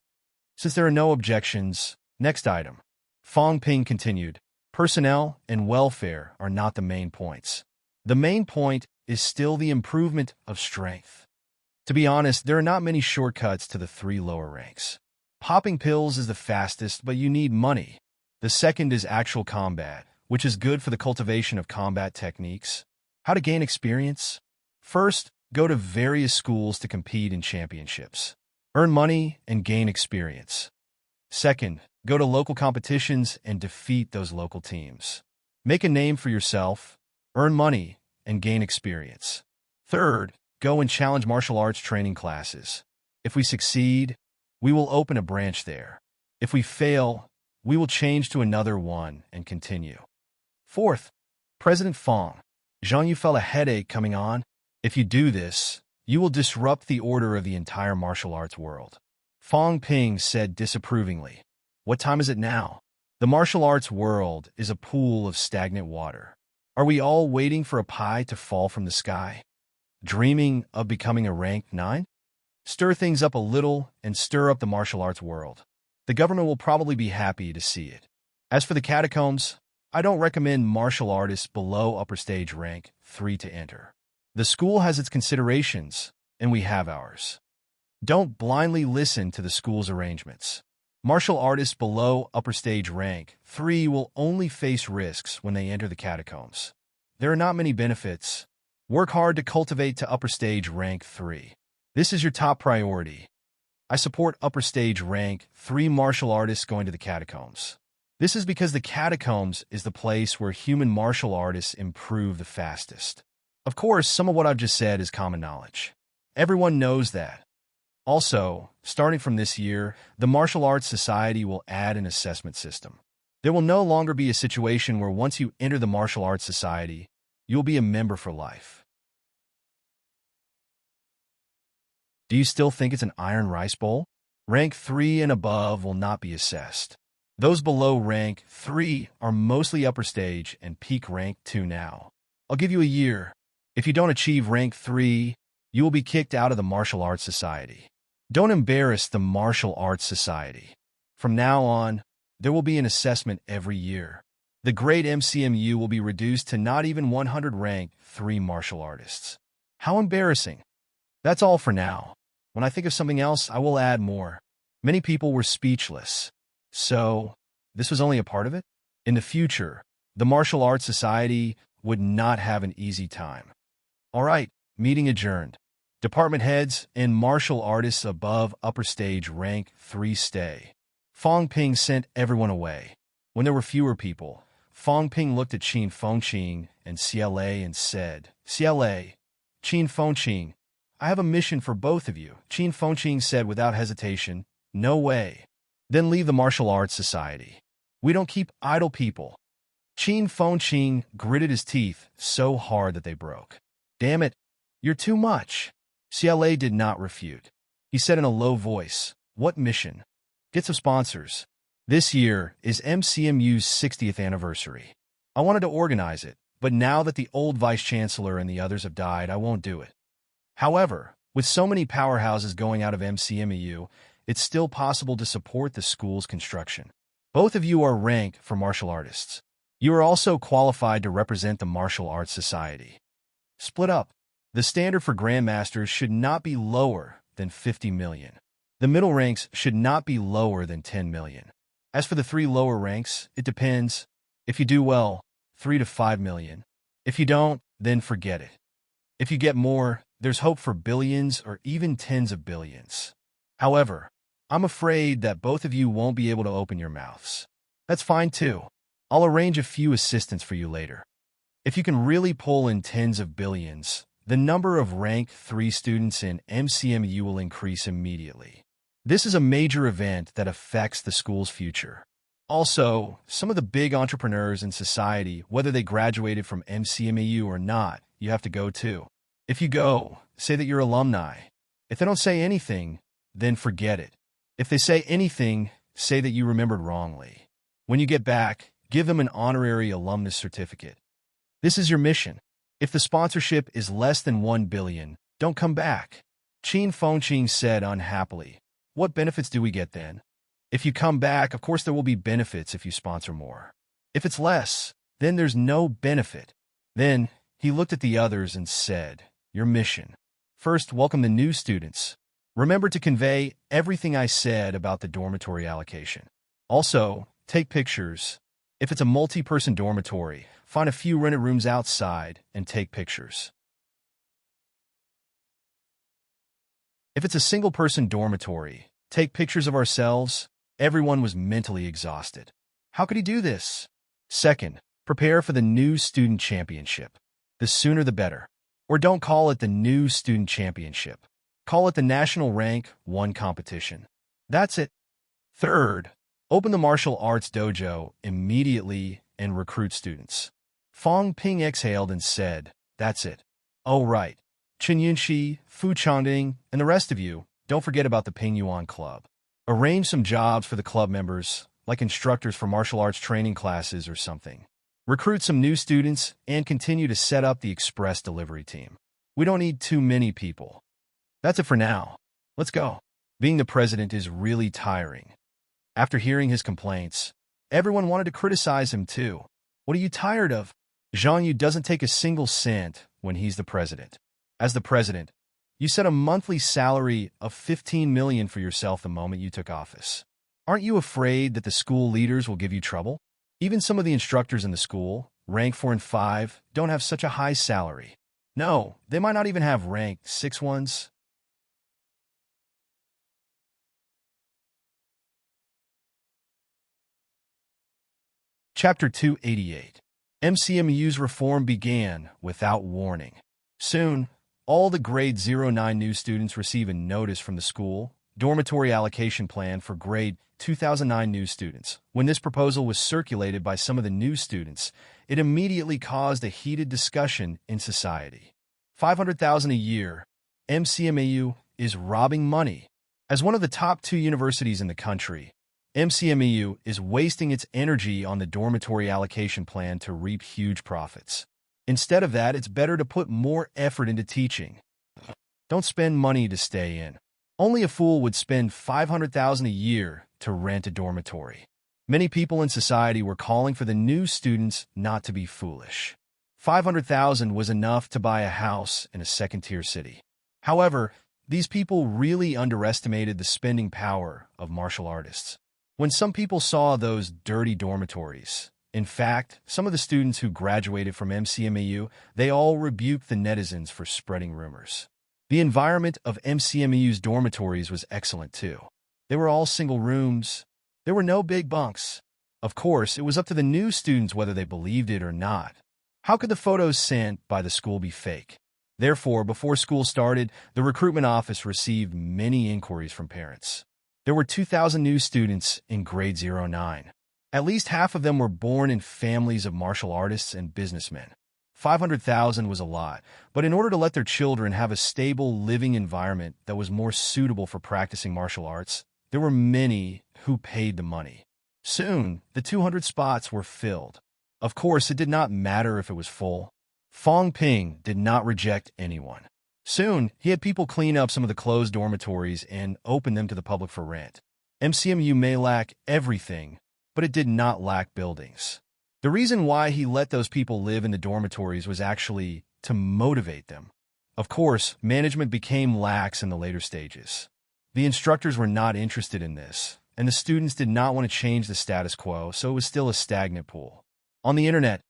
Since there are no objections, next item. Fong Ping continued, personnel and welfare are not the main points. The main point is still the improvement of strength. To be honest, there are not many shortcuts to the 3 lower ranks. Popping pills is the fastest, but you need money. The second is actual combat, which is good for the cultivation of combat techniques. How to gain experience? First, go to various schools to compete in championships. Earn money and gain experience. Second, go to local competitions and defeat those local teams. Make a name for yourself, earn money, and gain experience. Third, go and challenge martial arts training classes. If we succeed, we will open a branch there. If we fail, we will change to another one and continue. Fourth, President Fong, Zhang Yu felt a headache coming on. If you do this, you will disrupt the order of the entire martial arts world. Fong Ping said disapprovingly. What time is it now? The martial arts world is a pool of stagnant water. Are we all waiting for a pie to fall from the sky? Dreaming of becoming a rank 9? Stir things up a little and stir up the martial arts world. The government will probably be happy to see it. As for the catacombs, I don't recommend martial artists below upper stage rank 3 to enter. The school has its considerations, and we have ours. Don't blindly listen to the school's arrangements. Martial artists below upper stage rank 3 will only face risks when they enter the catacombs. There are not many benefits. Work hard to cultivate to upper stage rank 3. This is your top priority. I support upper stage rank 3 martial artists going to the catacombs. This is because the catacombs is the place where human martial artists improve the fastest. Of course, some of what I've just said is common knowledge. Everyone knows that. Also, starting from this year, the Martial Arts Society will add an assessment system. There will no longer be a situation where once you enter the Martial Arts Society, you'll be a member for life. Do you still think it's an iron rice bowl? Rank 3 and above will not be assessed. Those below rank 3 are mostly upper stage and peak rank 2 now. I'll give you a year. If you don't achieve rank 3, you will be kicked out of the Martial Arts Society. Don't embarrass the Martial Arts Society. From now on, there will be an assessment every year. The grade MCMU will be reduced to not even 100 rank 3 martial artists. How embarrassing. That's all for now. When I think of something else, I will add more. Many people were speechless. So, this was only a part of it? In the future, the Martial Arts Society would not have an easy time. All right, meeting adjourned. Department heads and martial artists above upper stage rank 3 stay. Fong Ping sent everyone away. When there were fewer people, Fong Ping looked at Qin Fengqing and CLA and said, CLA, Qin Fengqing, I have a mission for both of you. Qin Fengqing said without hesitation, no way. Then leave the Martial Arts Society. We don't keep idle people. Qin Fengqing gritted his teeth so hard that they broke. Damn it, you're too much. CLA did not refute. He said in a low voice, what mission? Get some sponsors. This year is MCMU's 60th anniversary. I wanted to organize it, but now that the old vice-chancellor and the others have died, I won't do it. However, with so many powerhouses going out of MCMU, it's still possible to support the school's construction. Both of you are rank for martial artists. You are also qualified to represent the Martial Arts Society. Split up. The standard for grandmasters should not be lower than 50 million. The middle ranks should not be lower than 10 million. As for the 3 lower ranks, it depends. If you do well, 3 to 5 million. If you don't, then forget it. If you get more, there's hope for billions or even tens of billions. However, I'm afraid that both of you won't be able to open your mouths. That's fine too. I'll arrange a few assistants for you later. If you can really pull in tens of billions, the number of rank 3 students in MCMU will increase immediately. This is a major event that affects the school's future. Also, some of the big entrepreneurs in society, whether they graduated from MCMU or not, you have to go to. If you go, say that you're alumni. If they don't say anything, then forget it. If they say anything, say that you remembered wrongly. When you get back, give them an honorary alumnus certificate. This is your mission. If the sponsorship is less than 1 billion, don't come back. Qin Fengqing said unhappily. What benefits do we get then? If you come back, of course there will be benefits if you sponsor more. If it's less, then there's no benefit. Then, he looked at the others and said, your mission. First, welcome the new students. Remember to convey everything I said about the dormitory allocation. Also, take pictures. If it's a multi-person dormitory, find a few rented rooms outside and take pictures. If it's a single-person dormitory, take pictures of ourselves. Everyone was mentally exhausted. How could he do this? Second, prepare for the new student championship. The sooner the better. Or don't call it the new student championship. Call it the National Rank 1 competition. That's it. Third, open the martial arts dojo immediately and recruit students. Fong Ping exhaled and said, that's it. Oh right. Chen Yunxi, Fu Changding, and the rest of you, don't forget about the Ping Yuan Club. Arrange some jobs for the club members. like instructors for martial arts training classes or something. Recruit some new students and continue to set up the express delivery team. We don't need too many people. That's it for now. Let's go. Being the president is really tiring. After hearing his complaints, everyone wanted to criticize him too. What are you tired of? Zhang Yu doesn't take a single cent when he's the president. As the president, you set a monthly salary of $15 million for yourself the moment you took office. Aren't you afraid that the school leaders will give you trouble? Even some of the instructors in the school, rank 4 and 5, don't have such a high salary. No, they might not even have rank 6 ones. Chapter 288. MCMU's reform began without warning. Soon, all the grade 09 new students receive a notice from the school dormitory allocation plan for grade 2009 new students. When this proposal was circulated by some of the new students, it immediately caused a heated discussion in society. $500,000 a year, MCMU is robbing money. As one of the top 2 universities in the country, MCMU is wasting its energy on the dormitory allocation plan to reap huge profits. Instead of that, it's better to put more effort into teaching. Don't spend money to stay in. Only a fool would spend $500,000 a year to rent a dormitory. Many people in society were calling for the new students not to be foolish. $500,000 was enough to buy a house in a second-tier city. However, these people really underestimated the spending power of martial artists. When some people saw those dirty dormitories, in fact, some of the students who graduated from MCMU, they all rebuked the netizens for spreading rumors. The environment of MCMU's dormitories was excellent too. They were all single rooms. There were no big bunks. Of course, it was up to the new students whether they believed it or not. How could the photos sent by the school be fake? Therefore, before school started, the recruitment office received many inquiries from parents. There were 2,000 new students in grade 09. At least half of them were born in families of martial artists and businessmen. 500,000 was a lot, but in order to let their children have a stable living environment that was more suitable for practicing martial arts, there were many who paid the money. Soon, the 200 spots were filled. Of course, it did not matter if it was full. Fong Ping did not reject anyone. Soon, he had people clean up some of the closed dormitories and open them to the public for rent. MCMU may lack everything, but it did not lack buildings. The reason why he let those people live in the dormitories was actually to motivate them. Of course, management became lax in the later stages. The instructors were not interested in this, and the students did not want to change the status quo, so it was still a stagnant pool. On the internet,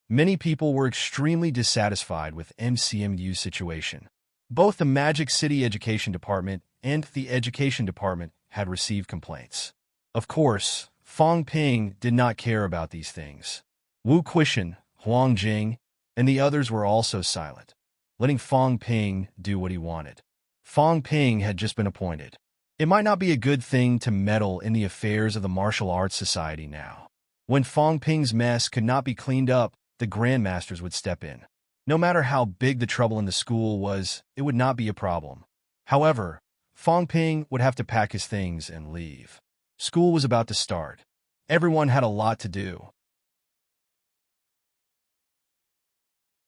many people were extremely dissatisfied with MCMU's situation. Both the Magic City Education Department and the Education Department had received complaints. Of course, Fong Ping did not care about these things. Wu Quishan, Huang Jing, and the others were also silent, letting Fong Ping do what he wanted. Fong Ping had just been appointed. It might not be a good thing to meddle in the affairs of the Martial Arts Society now. When Fong Ping's mess could not be cleaned up, the grandmasters would step in. No matter how big the trouble in the school was, it would not be a problem. However, Fong Ping would have to pack his things and leave. School was about to start. Everyone had a lot to do.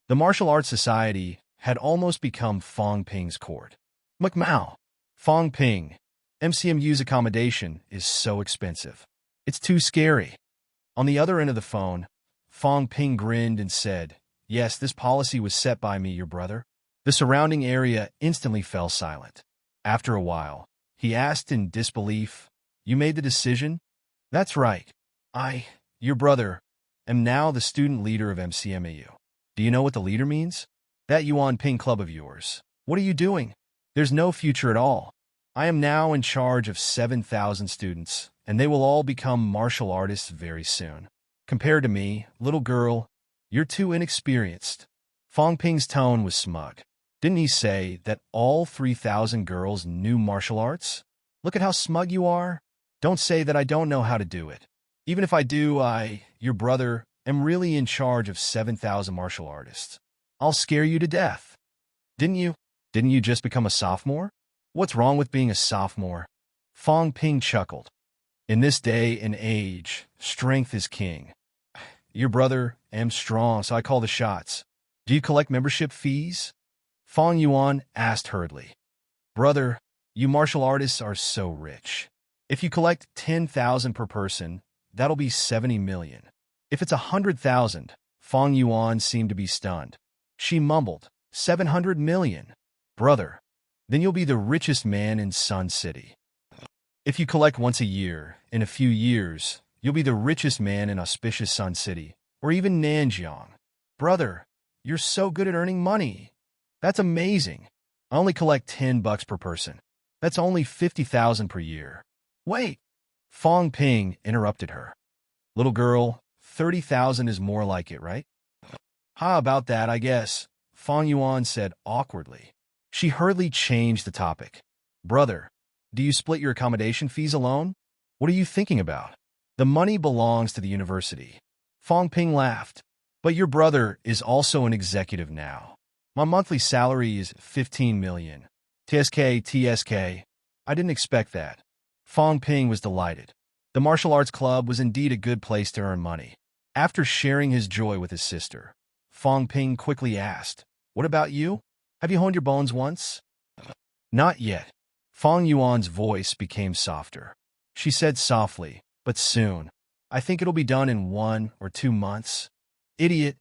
The Martial Arts Society had almost become Fong Ping's court. McMao. Fong Ping. MCMU's accommodation is so expensive. It's too scary. On the other end of the phone, Fong Ping grinned and said, "Yes, this policy was set by me, your brother." The surrounding area instantly fell silent. After a while, he asked in disbelief, "You made the decision?" "That's right. I, your brother, am now the student leader of MCMU. Do you know what the leader means? That Yuan Ping Club of yours. What are you doing? There's no future at all. I am now in charge of 7,000 students, and they will all become martial artists very soon. Compared to me, little girl, you're too inexperienced." Fong Ping's tone was smug. Didn't he say that all 3,000 girls knew martial arts? Look at how smug you are. Don't say that I don't know how to do it. Even if I do, I, your brother, am really in charge of 7,000 martial artists. I'll scare you to death. Didn't you just become a sophomore? What's wrong with being a sophomore? Fong Ping chuckled. In this day and age, strength is king. Your brother am strong, so I call the shots. Do you collect membership fees? Fong Yuan asked hurriedly. Brother, you martial artists are so rich. If you collect 10,000 per person, that'll be 70 million. If it's 100,000, Fong Yuan seemed to be stunned. She mumbled, 700 million. Brother, then you'll be the richest man in Sun City. If you collect once a year, in a few years, you'll be the richest man in auspicious Sun City, or even Nanjiang. Brother, you're so good at earning money. That's amazing. I only collect $10 per person. That's only 50,000 per year. Wait! Fong Ping interrupted her. Little girl, 30,000 is more like it, right? How about that, I guess, Fong Yuan said awkwardly. She hurriedly changed the topic. Brother, do you split your accommodation fees alone? What are you thinking about? The money belongs to the university. Fong Ping laughed. But your brother is also an executive now. My monthly salary is 15 million. TSK. I didn't expect that. Fong Ping was delighted. The martial arts club was indeed a good place to earn money. After sharing his joy with his sister, Fong Ping quickly asked, What about you? Have you honed your bones once? Not yet. Fong Yuan's voice became softer. She said softly, but soon. I think it'll be done in 1 or 2 months. Idiot.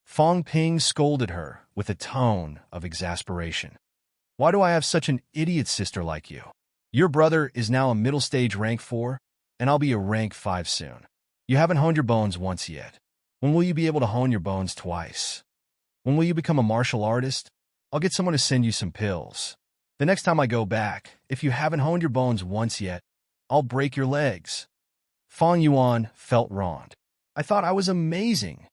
Fong Ping scolded her with a tone of exasperation. Why do I have such an idiot sister like you? Your brother is now a middle stage rank 4, and I'll be a rank 5 soon. You haven't honed your bones once yet. When will you be able to hone your bones twice? When will you become a martial artist? I'll get someone to send you some pills. The next time I go back, if you haven't honed your bones once yet, I'll break your legs. Fong Yuan felt wronged. I thought I was amazing.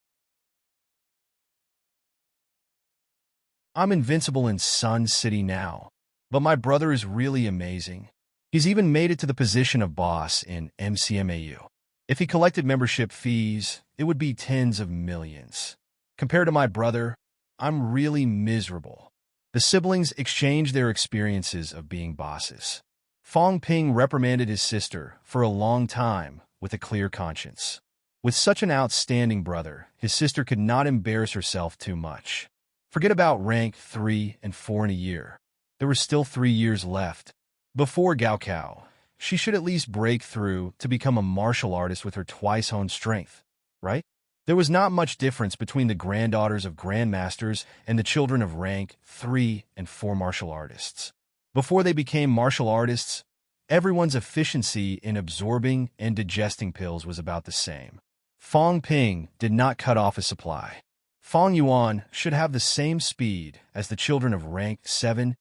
I'm invincible in Sun City now, but my brother is really amazing. He's even made it to the position of boss in MCMAU. If he collected membership fees, it would be tens of millions. Compared to my brother, I'm really miserable. The siblings exchanged their experiences of being bosses. Fong Ping reprimanded his sister for a long time with a clear conscience. With such an outstanding brother, his sister could not embarrass herself too much. Forget about rank 3 and 4 in a year. There were still 3 years left. Before Gaokao, she should at least break through to become a martial artist with her twice-honed strength, right? There was not much difference between the granddaughters of grandmasters and the children of rank 3 and 4 martial artists. Before they became martial artists, everyone's efficiency in absorbing and digesting pills was about the same. Fong Ping did not cut off his supply. Fong Yuan should have the same speed as the children of rank 7,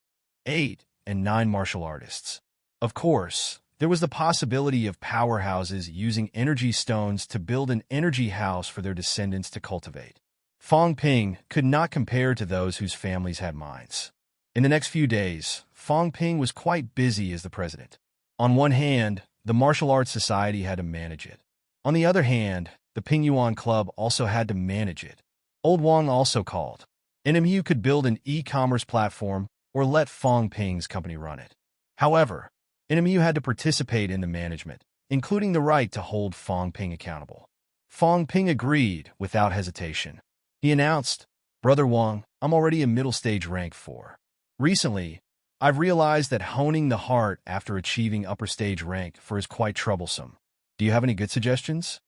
8, and 9 martial artists. Of course, there was the possibility of powerhouses using energy stones to build an energy house for their descendants to cultivate. Fong Ping could not compare to those whose families had mines. In the next few days, Fong Ping was quite busy as the president. On one hand, the Martial Arts Society had to manage it. On the other hand, the Ping Yuan Club also had to manage it. Old Wang also called. NMU could build an e-commerce platform or let Fong Ping's company run it. However, NMU had to participate in the management, including the right to hold Fong Ping accountable. Fong Ping agreed without hesitation. He announced, Brother Wang, I'm already a middle stage rank 4. Recently, I've realized that honing the heart after achieving upper stage rank 4 is quite troublesome. Do you have any good suggestions?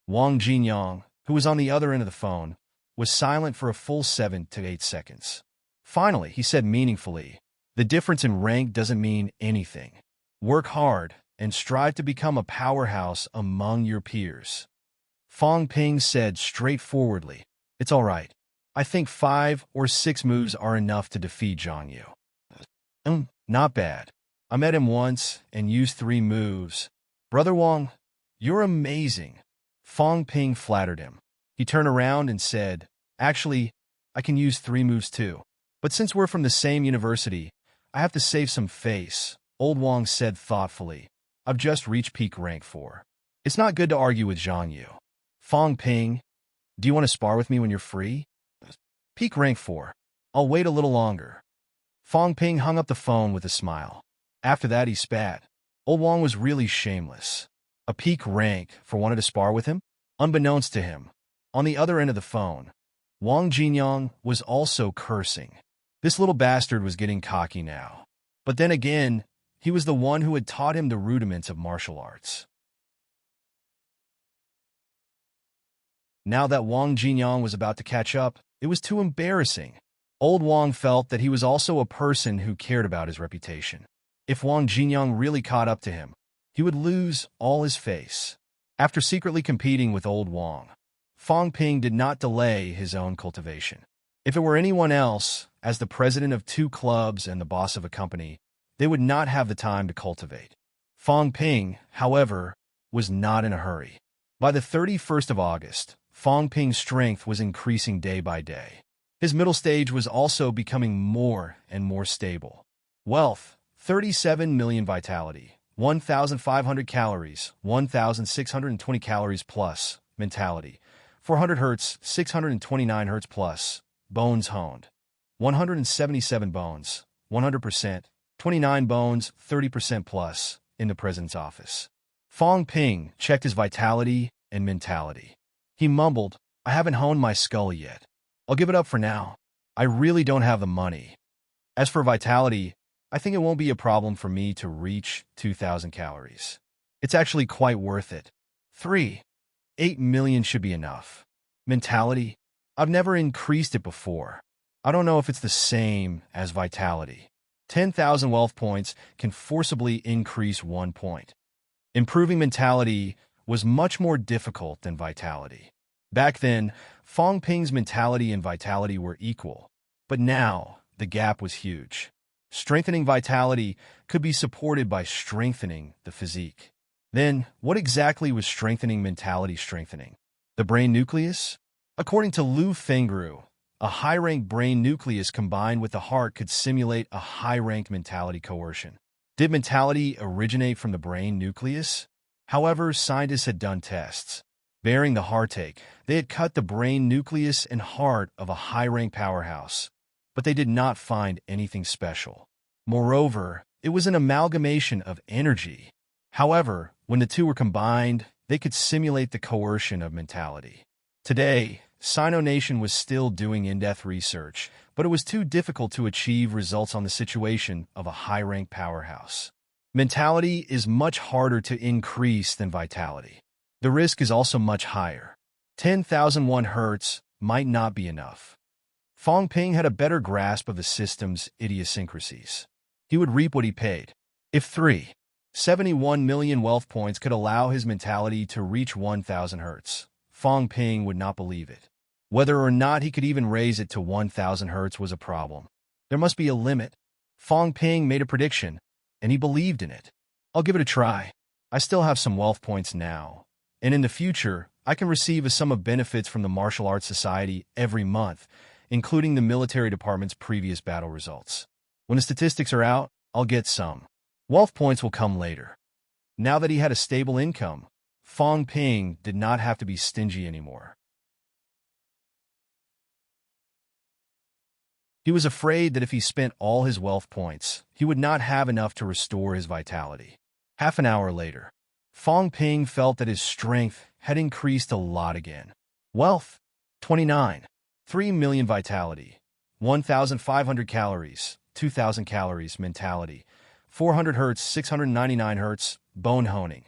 Wang Jinyang, who was on the other end of the phone, was silent for a full 7 to 8 seconds. Finally, he said meaningfully, the difference in rank doesn't mean anything. Work hard and strive to become a powerhouse among your peers. Fong Ping said straightforwardly, It's all right. I think 5 or 6 moves are enough to defeat Zhang Yu. Not bad. I met him once and used 3 moves. Brother Wang, you're amazing. Fong Ping flattered him. He turned around and said, Actually, I can use 3 moves too. But since we're from the same university, I have to save some face. Old Wang said thoughtfully, I've just reached peak rank 4. It's not good to argue with Zhang Yu. Fong Ping, do you want to spar with me when you're free? Peak rank 4. I'll wait a little longer. Fong Ping hung up the phone with a smile. After that he spat. Old Wang was really shameless. A peak rank for wanting to spar with him? Unbeknownst to him, on the other end of the phone, Wang Jinyang was also cursing. This little bastard was getting cocky now. But then again, he was the one who had taught him the rudiments of martial arts. Now that Wang Jinyang was about to catch up, it was too embarrassing. Old Wang felt that he was also a person who cared about his reputation. If Wang Jinyang really caught up to him, he would lose all his face. After secretly competing with Old Wang, Fang Ping did not delay his own cultivation. If it were anyone else, as the president of 2 clubs and the boss of a company, they would not have the time to cultivate. Fang Ping, however, was not in a hurry. By the 31st of August, Fang Ping's strength was increasing day by day. His middle stage was also becoming more and more stable. Wealth, 37 million vitality, 1,500 calories, 1,620 calories plus, mentality, 400 hertz, 629 hertz plus, bones honed, 177 bones, 100%, 29 bones, 30% plus, in the president's office. Fang Ping checked his vitality and mentality. He mumbled, "I haven't honed my skull yet. I'll give it up for now. I really don't have the money. As for vitality, I think it won't be a problem for me to reach 2,000 calories. It's actually quite worth it. 8 million should be enough. Mentality? I've never increased it before. I don't know if it's the same as vitality. 10,000 wealth points can forcibly increase 1 point. Improving mentality was much more difficult than vitality. Back then, Fang Ping's mentality and vitality were equal, but now the gap was huge. Strengthening vitality could be supported by strengthening the physique. Then, what exactly was strengthening mentality strengthening? The brain nucleus? According to Lu Fengru, a high-ranked brain nucleus combined with the heart could simulate a high-ranked mentality coercion. Did mentality originate from the brain nucleus? However, scientists had done tests. Bearing the heartache, they had cut the brain nucleus and heart of a high-ranked powerhouse, but they did not find anything special. Moreover, it was an amalgamation of energy. However, when the two were combined, they could simulate the coercion of mentality. Today, Sino Nation was still doing in-depth research, but it was too difficult to achieve results on the situation of a high-ranked powerhouse. Mentality is much harder to increase than vitality. The risk is also much higher. 10,001 hertz might not be enough. Fang Ping had a better grasp of the system's idiosyncrasies. He would reap what he paid. If 71 million wealth points could allow his mentality to reach 1,000 hertz, Fang Ping would not believe it. Whether or not he could even raise it to 1,000 hertz was a problem. There must be a limit. Fang Ping made a prediction, and he believed in it. I'll give it a try. I still have some wealth points now, and in the future, I can receive a sum of benefits from the Martial Arts Society every month, including the military department's previous battle results. When the statistics are out, I'll get some. Wealth points will come later. Now that he had a stable income, Fang Ping did not have to be stingy anymore. He was afraid that if he spent all his wealth points, he would not have enough to restore his vitality. Half an hour later, Fang Ping felt that his strength had increased a lot again. Wealth, 29. 3 million vitality, 1,500 calories, 2,000 calories mentality, 400 hertz, 699 hertz, bone honing,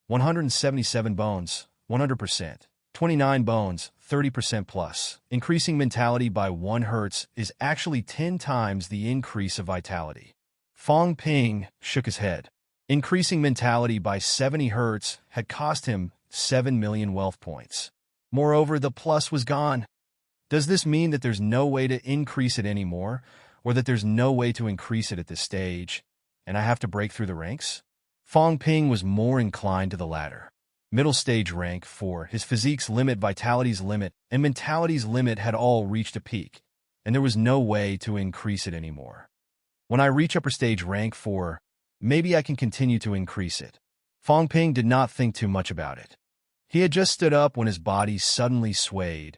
177 bones, 100%, 29 bones, 30% plus. Increasing mentality by 1 hertz is actually 10 times the increase of vitality. Fang Ping shook his head. Increasing mentality by 70 hertz had cost him 7 million wealth points. Moreover, the plus was gone. Does this mean that there's no way to increase it anymore, or that there's no way to increase it at this stage, and I have to break through the ranks? Fang Ping was more inclined to the latter. Middle stage rank 4, his physique's limit, vitality's limit, and mentality's limit had all reached a peak, and there was no way to increase it anymore. When I reach upper stage rank 4, maybe I can continue to increase it. Fang Ping did not think too much about it. He had just stood up when his body suddenly swayed,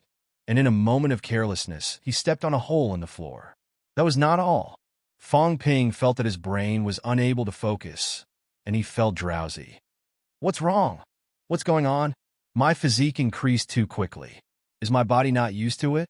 and in a moment of carelessness, he stepped on a hole in the floor. That was not all. Fang Ping felt that his brain was unable to focus, and he felt drowsy. What's wrong? What's going on? My physique increased too quickly. Is my body not used to it?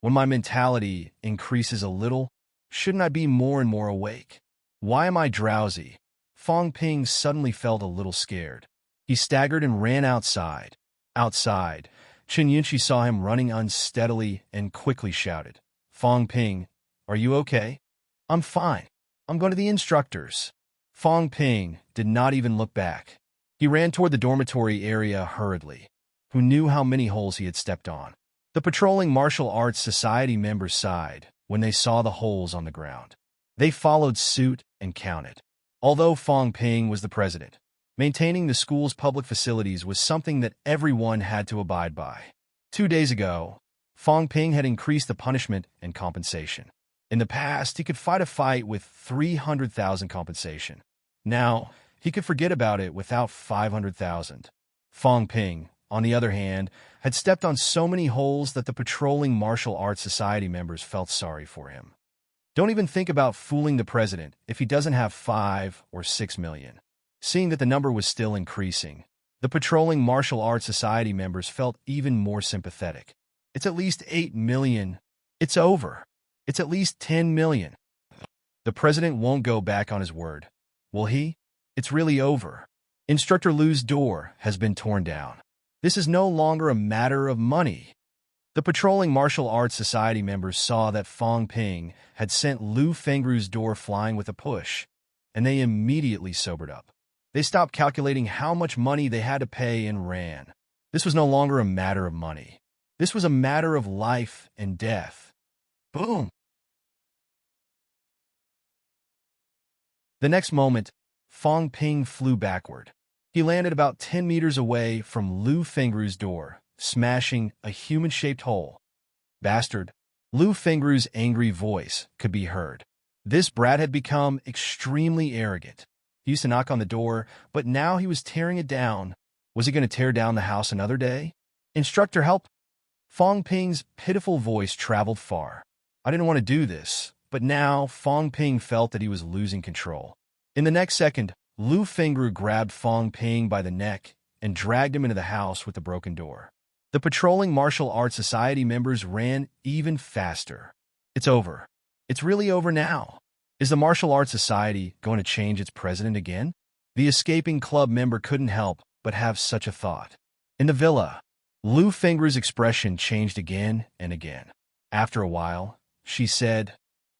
When my mentality increases a little, shouldn't I be more and more awake? Why am I drowsy? Fong Ping suddenly felt a little scared. He staggered and ran outside. Outside, Chen Yunqi saw him running unsteadily and quickly shouted, Fong Ping, are you okay? I'm fine. I'm going to the instructor's. Fong Ping did not even look back. He ran toward the dormitory area hurriedly. Who knew how many holes he had stepped on? The patrolling martial arts society members sighed when they saw the holes on the ground. They followed suit and counted. Although Fong Ping was the president, maintaining the school's public facilities was something that everyone had to abide by. 2 days ago, Fong Ping had increased the punishment and compensation. In the past, he could fight a fight with 300,000 compensation. Now, he could forget about it without 500,000. Fong Ping, on the other hand, had stepped on so many holes that the patrolling martial arts society members felt sorry for him. Don't even think about fooling the president if he doesn't have 5 or 6 million. Seeing that the number was still increasing, the patrolling martial arts society members felt even more sympathetic. It's at least 8 million. It's over. It's at least 10 million. The president won't go back on his word. Will he? It's really over. Instructor Lu's door has been torn down. This is no longer a matter of money. The patrolling martial arts society members saw that Fong Ping had sent Lu Fengru's door flying with a push, and they immediately sobered up. They stopped calculating how much money they had to pay and ran. This was no longer a matter of money. This was a matter of life and death. Boom! The next moment, Fong Ping flew backward. He landed about 10 meters away from Lu Fengru's door, smashing a human-shaped hole. Bastard! Lu Fengru's angry voice could be heard. This brat had become extremely arrogant. He used to knock on the door, but now he was tearing it down. Was he going to tear down the house another day? Instructor, help! Fong Ping's pitiful voice traveled far. I didn't want to do this, but now Fong Ping felt that he was losing control. In the next second, Lu Fengru grabbed Fong Ping by the neck and dragged him into the house with the broken door. The patrolling martial arts society members ran even faster. It's over. It's really over now. Is the martial arts society going to change its president again? The escaping club member couldn't help but have such a thought. In the villa, Lu Fengru's expression changed again and again. After a while, she said,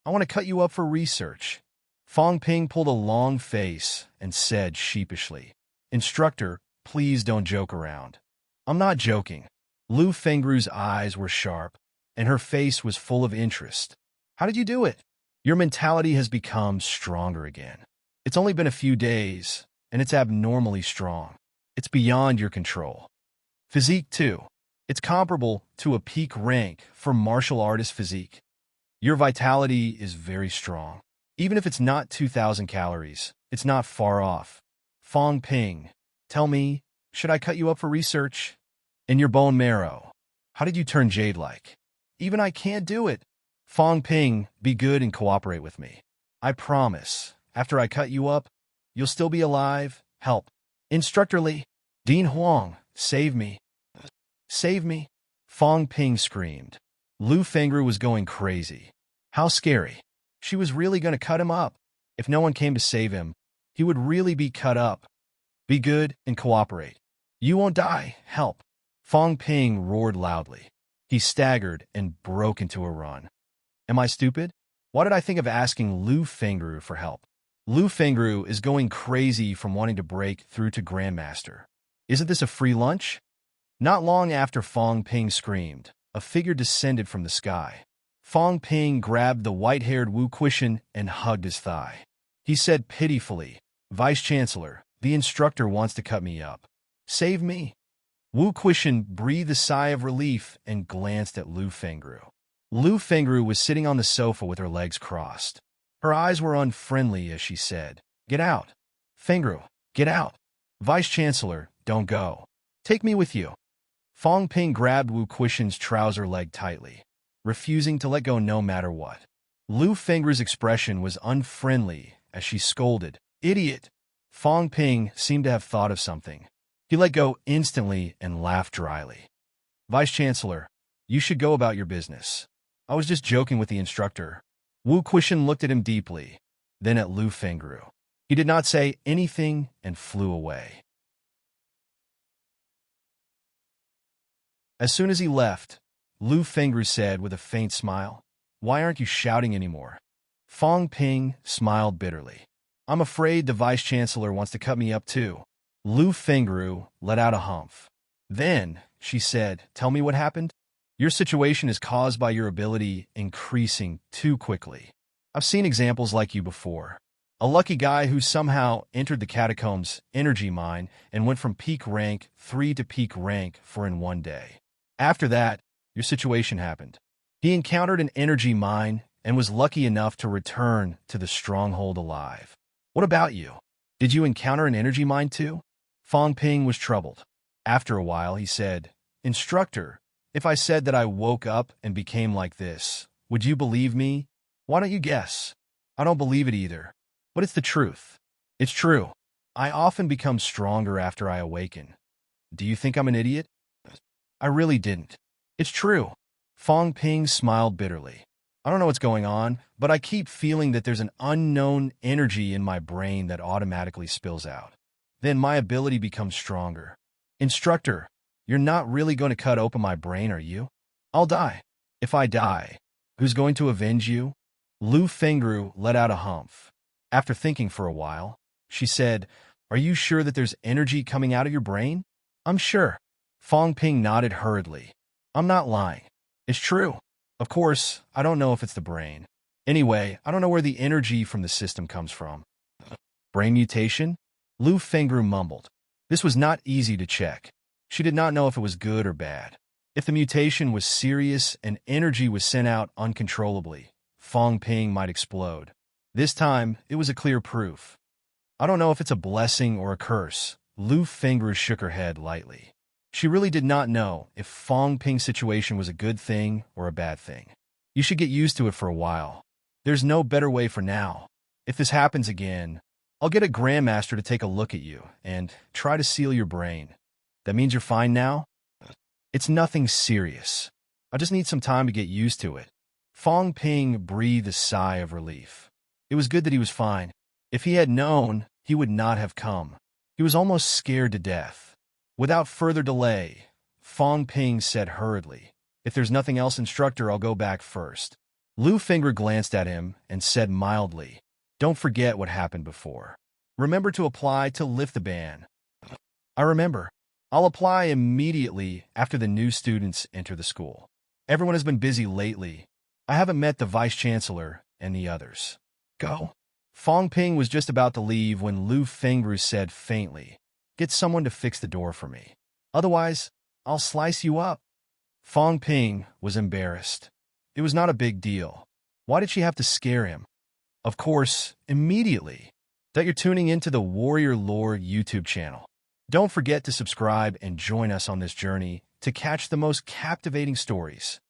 I want to cut you up for research. Fong Ping pulled a long face and said sheepishly, Instructor, please don't joke around. I'm not joking. Lu Fengru's eyes were sharp, and her face was full of interest. How did you do it? Your mentality has become stronger again. It's only been a few days, and it's abnormally strong. It's beyond your control. Physique, too. It's comparable to a peak rank for martial artist physique. Your vitality is very strong. Even if it's not 2,000 calories, it's not far off. Fong Ping, tell me, should I cut you up for research? In your bone marrow, how did you turn jade-like? Even I can't do it. Fong Ping, be good and cooperate with me. I promise, after I cut you up, you'll still be alive. Help. Instructor Li, Dean Huang, save me. Save me. Fong Ping screamed. Lu Fengru was going crazy. How scary. She was really going to cut him up. If no one came to save him, he would really be cut up. Be good and cooperate. You won't die. Help. Fong Ping roared loudly. He staggered and broke into a run. Am I stupid? Why did I think of asking Lu Fengru for help? Lu Fengru is going crazy from wanting to break through to Grandmaster. Isn't this a free lunch? Not long after Fong Ping screamed, a figure descended from the sky. Fong Ping grabbed the white-haired Wu Quishan and hugged his thigh. He said pitifully, Vice-Chancellor, the instructor wants to cut me up. Save me. Wu Quishan breathed a sigh of relief and glanced at Lu Fengru. Lu Fengru was sitting on the sofa with her legs crossed. Her eyes were unfriendly as she said, Get out. Fengru, get out. Vice-Chancellor, don't go. Take me with you. Fong Ping grabbed Wu Quishan's trouser leg tightly, refusing to let go no matter what. Lu Fengru's expression was unfriendly as she scolded, Idiot! Fong Ping seemed to have thought of something. He let go instantly and laughed dryly. Vice-Chancellor, you should go about your business. I was just joking with the instructor. Wu Quishan looked at him deeply, then at Lu Fengru. He did not say anything and flew away. As soon as he left, Lu Fengru said with a faint smile, "Why aren't you shouting anymore?" Fong Ping smiled bitterly. "I'm afraid the Vice-Chancellor wants to cut me up too." Lu Fengru let out a humph. Then, she said, "Tell me what happened?" "Your situation is caused by your ability increasing too quickly. I've seen examples like you before. A lucky guy who somehow entered the catacombs energy mine and went from peak rank 3 to peak rank 4 in one day. After that, your situation happened. He encountered an energy mine and was lucky enough to return to the stronghold alive. What about you? Did you encounter an energy mine too?" Fong Ping was troubled. After a while, he said, "Instructor, if I said that I woke up and became like this, would you believe me? Why don't you guess?" "I don't believe it either. But it's the truth." "It's true. I often become stronger after I awaken. Do you think I'm an idiot?" "I really didn't. It's true." Fong Ping smiled bitterly. "I don't know what's going on, but I keep feeling that there's an unknown energy in my brain that automatically spills out. Then my ability becomes stronger." "Instructor, you're not really going to cut open my brain, are you?" "I'll die. If I die, who's going to avenge you?" Lu Fengru let out a humph. After thinking for a while, she said, "Are you sure that there's energy coming out of your brain?" "I'm sure." Fong Ping nodded hurriedly. "I'm not lying. It's true. Of course, I don't know if it's the brain. Anyway, I don't know where the energy from the system comes from." "Brain mutation?" Lu Fengru mumbled. This was not easy to check. She did not know if it was good or bad. If the mutation was serious and energy was sent out uncontrollably, Fong Ping might explode. This time, it was a clear proof. "I don't know if it's a blessing or a curse." Lu Fengru shook her head lightly. She really did not know if Fong Ping's situation was a good thing or a bad thing. "You should get used to it for a while. There's no better way for now. If this happens again, I'll get a grandmaster to take a look at you and try to seal your brain. That means you're fine now?" "It's nothing serious. I just need some time to get used to it." Fong Ping breathed a sigh of relief. It was good that he was fine. If he had known, he would not have come. He was almost scared to death. Without further delay, Fong Ping said hurriedly, "If there's nothing else, instructor, I'll go back first." Lu Fengru glanced at him and said mildly, "Don't forget what happened before. Remember to apply to lift the ban." "I remember. I'll apply immediately after the new students enter the school. Everyone has been busy lately. I haven't met the Vice-Chancellor and the others." "Go." Fong Ping was just about to leave when Lu Fengru said faintly, "Get someone to fix the door for me. Otherwise, I'll slice you up." Fong Ping was embarrassed. It was not a big deal. Why did she have to scare him? Of course, immediately. That you're tuning into the Warrior Lore YouTube channel. Don't forget to subscribe and join us on this journey to catch the most captivating stories.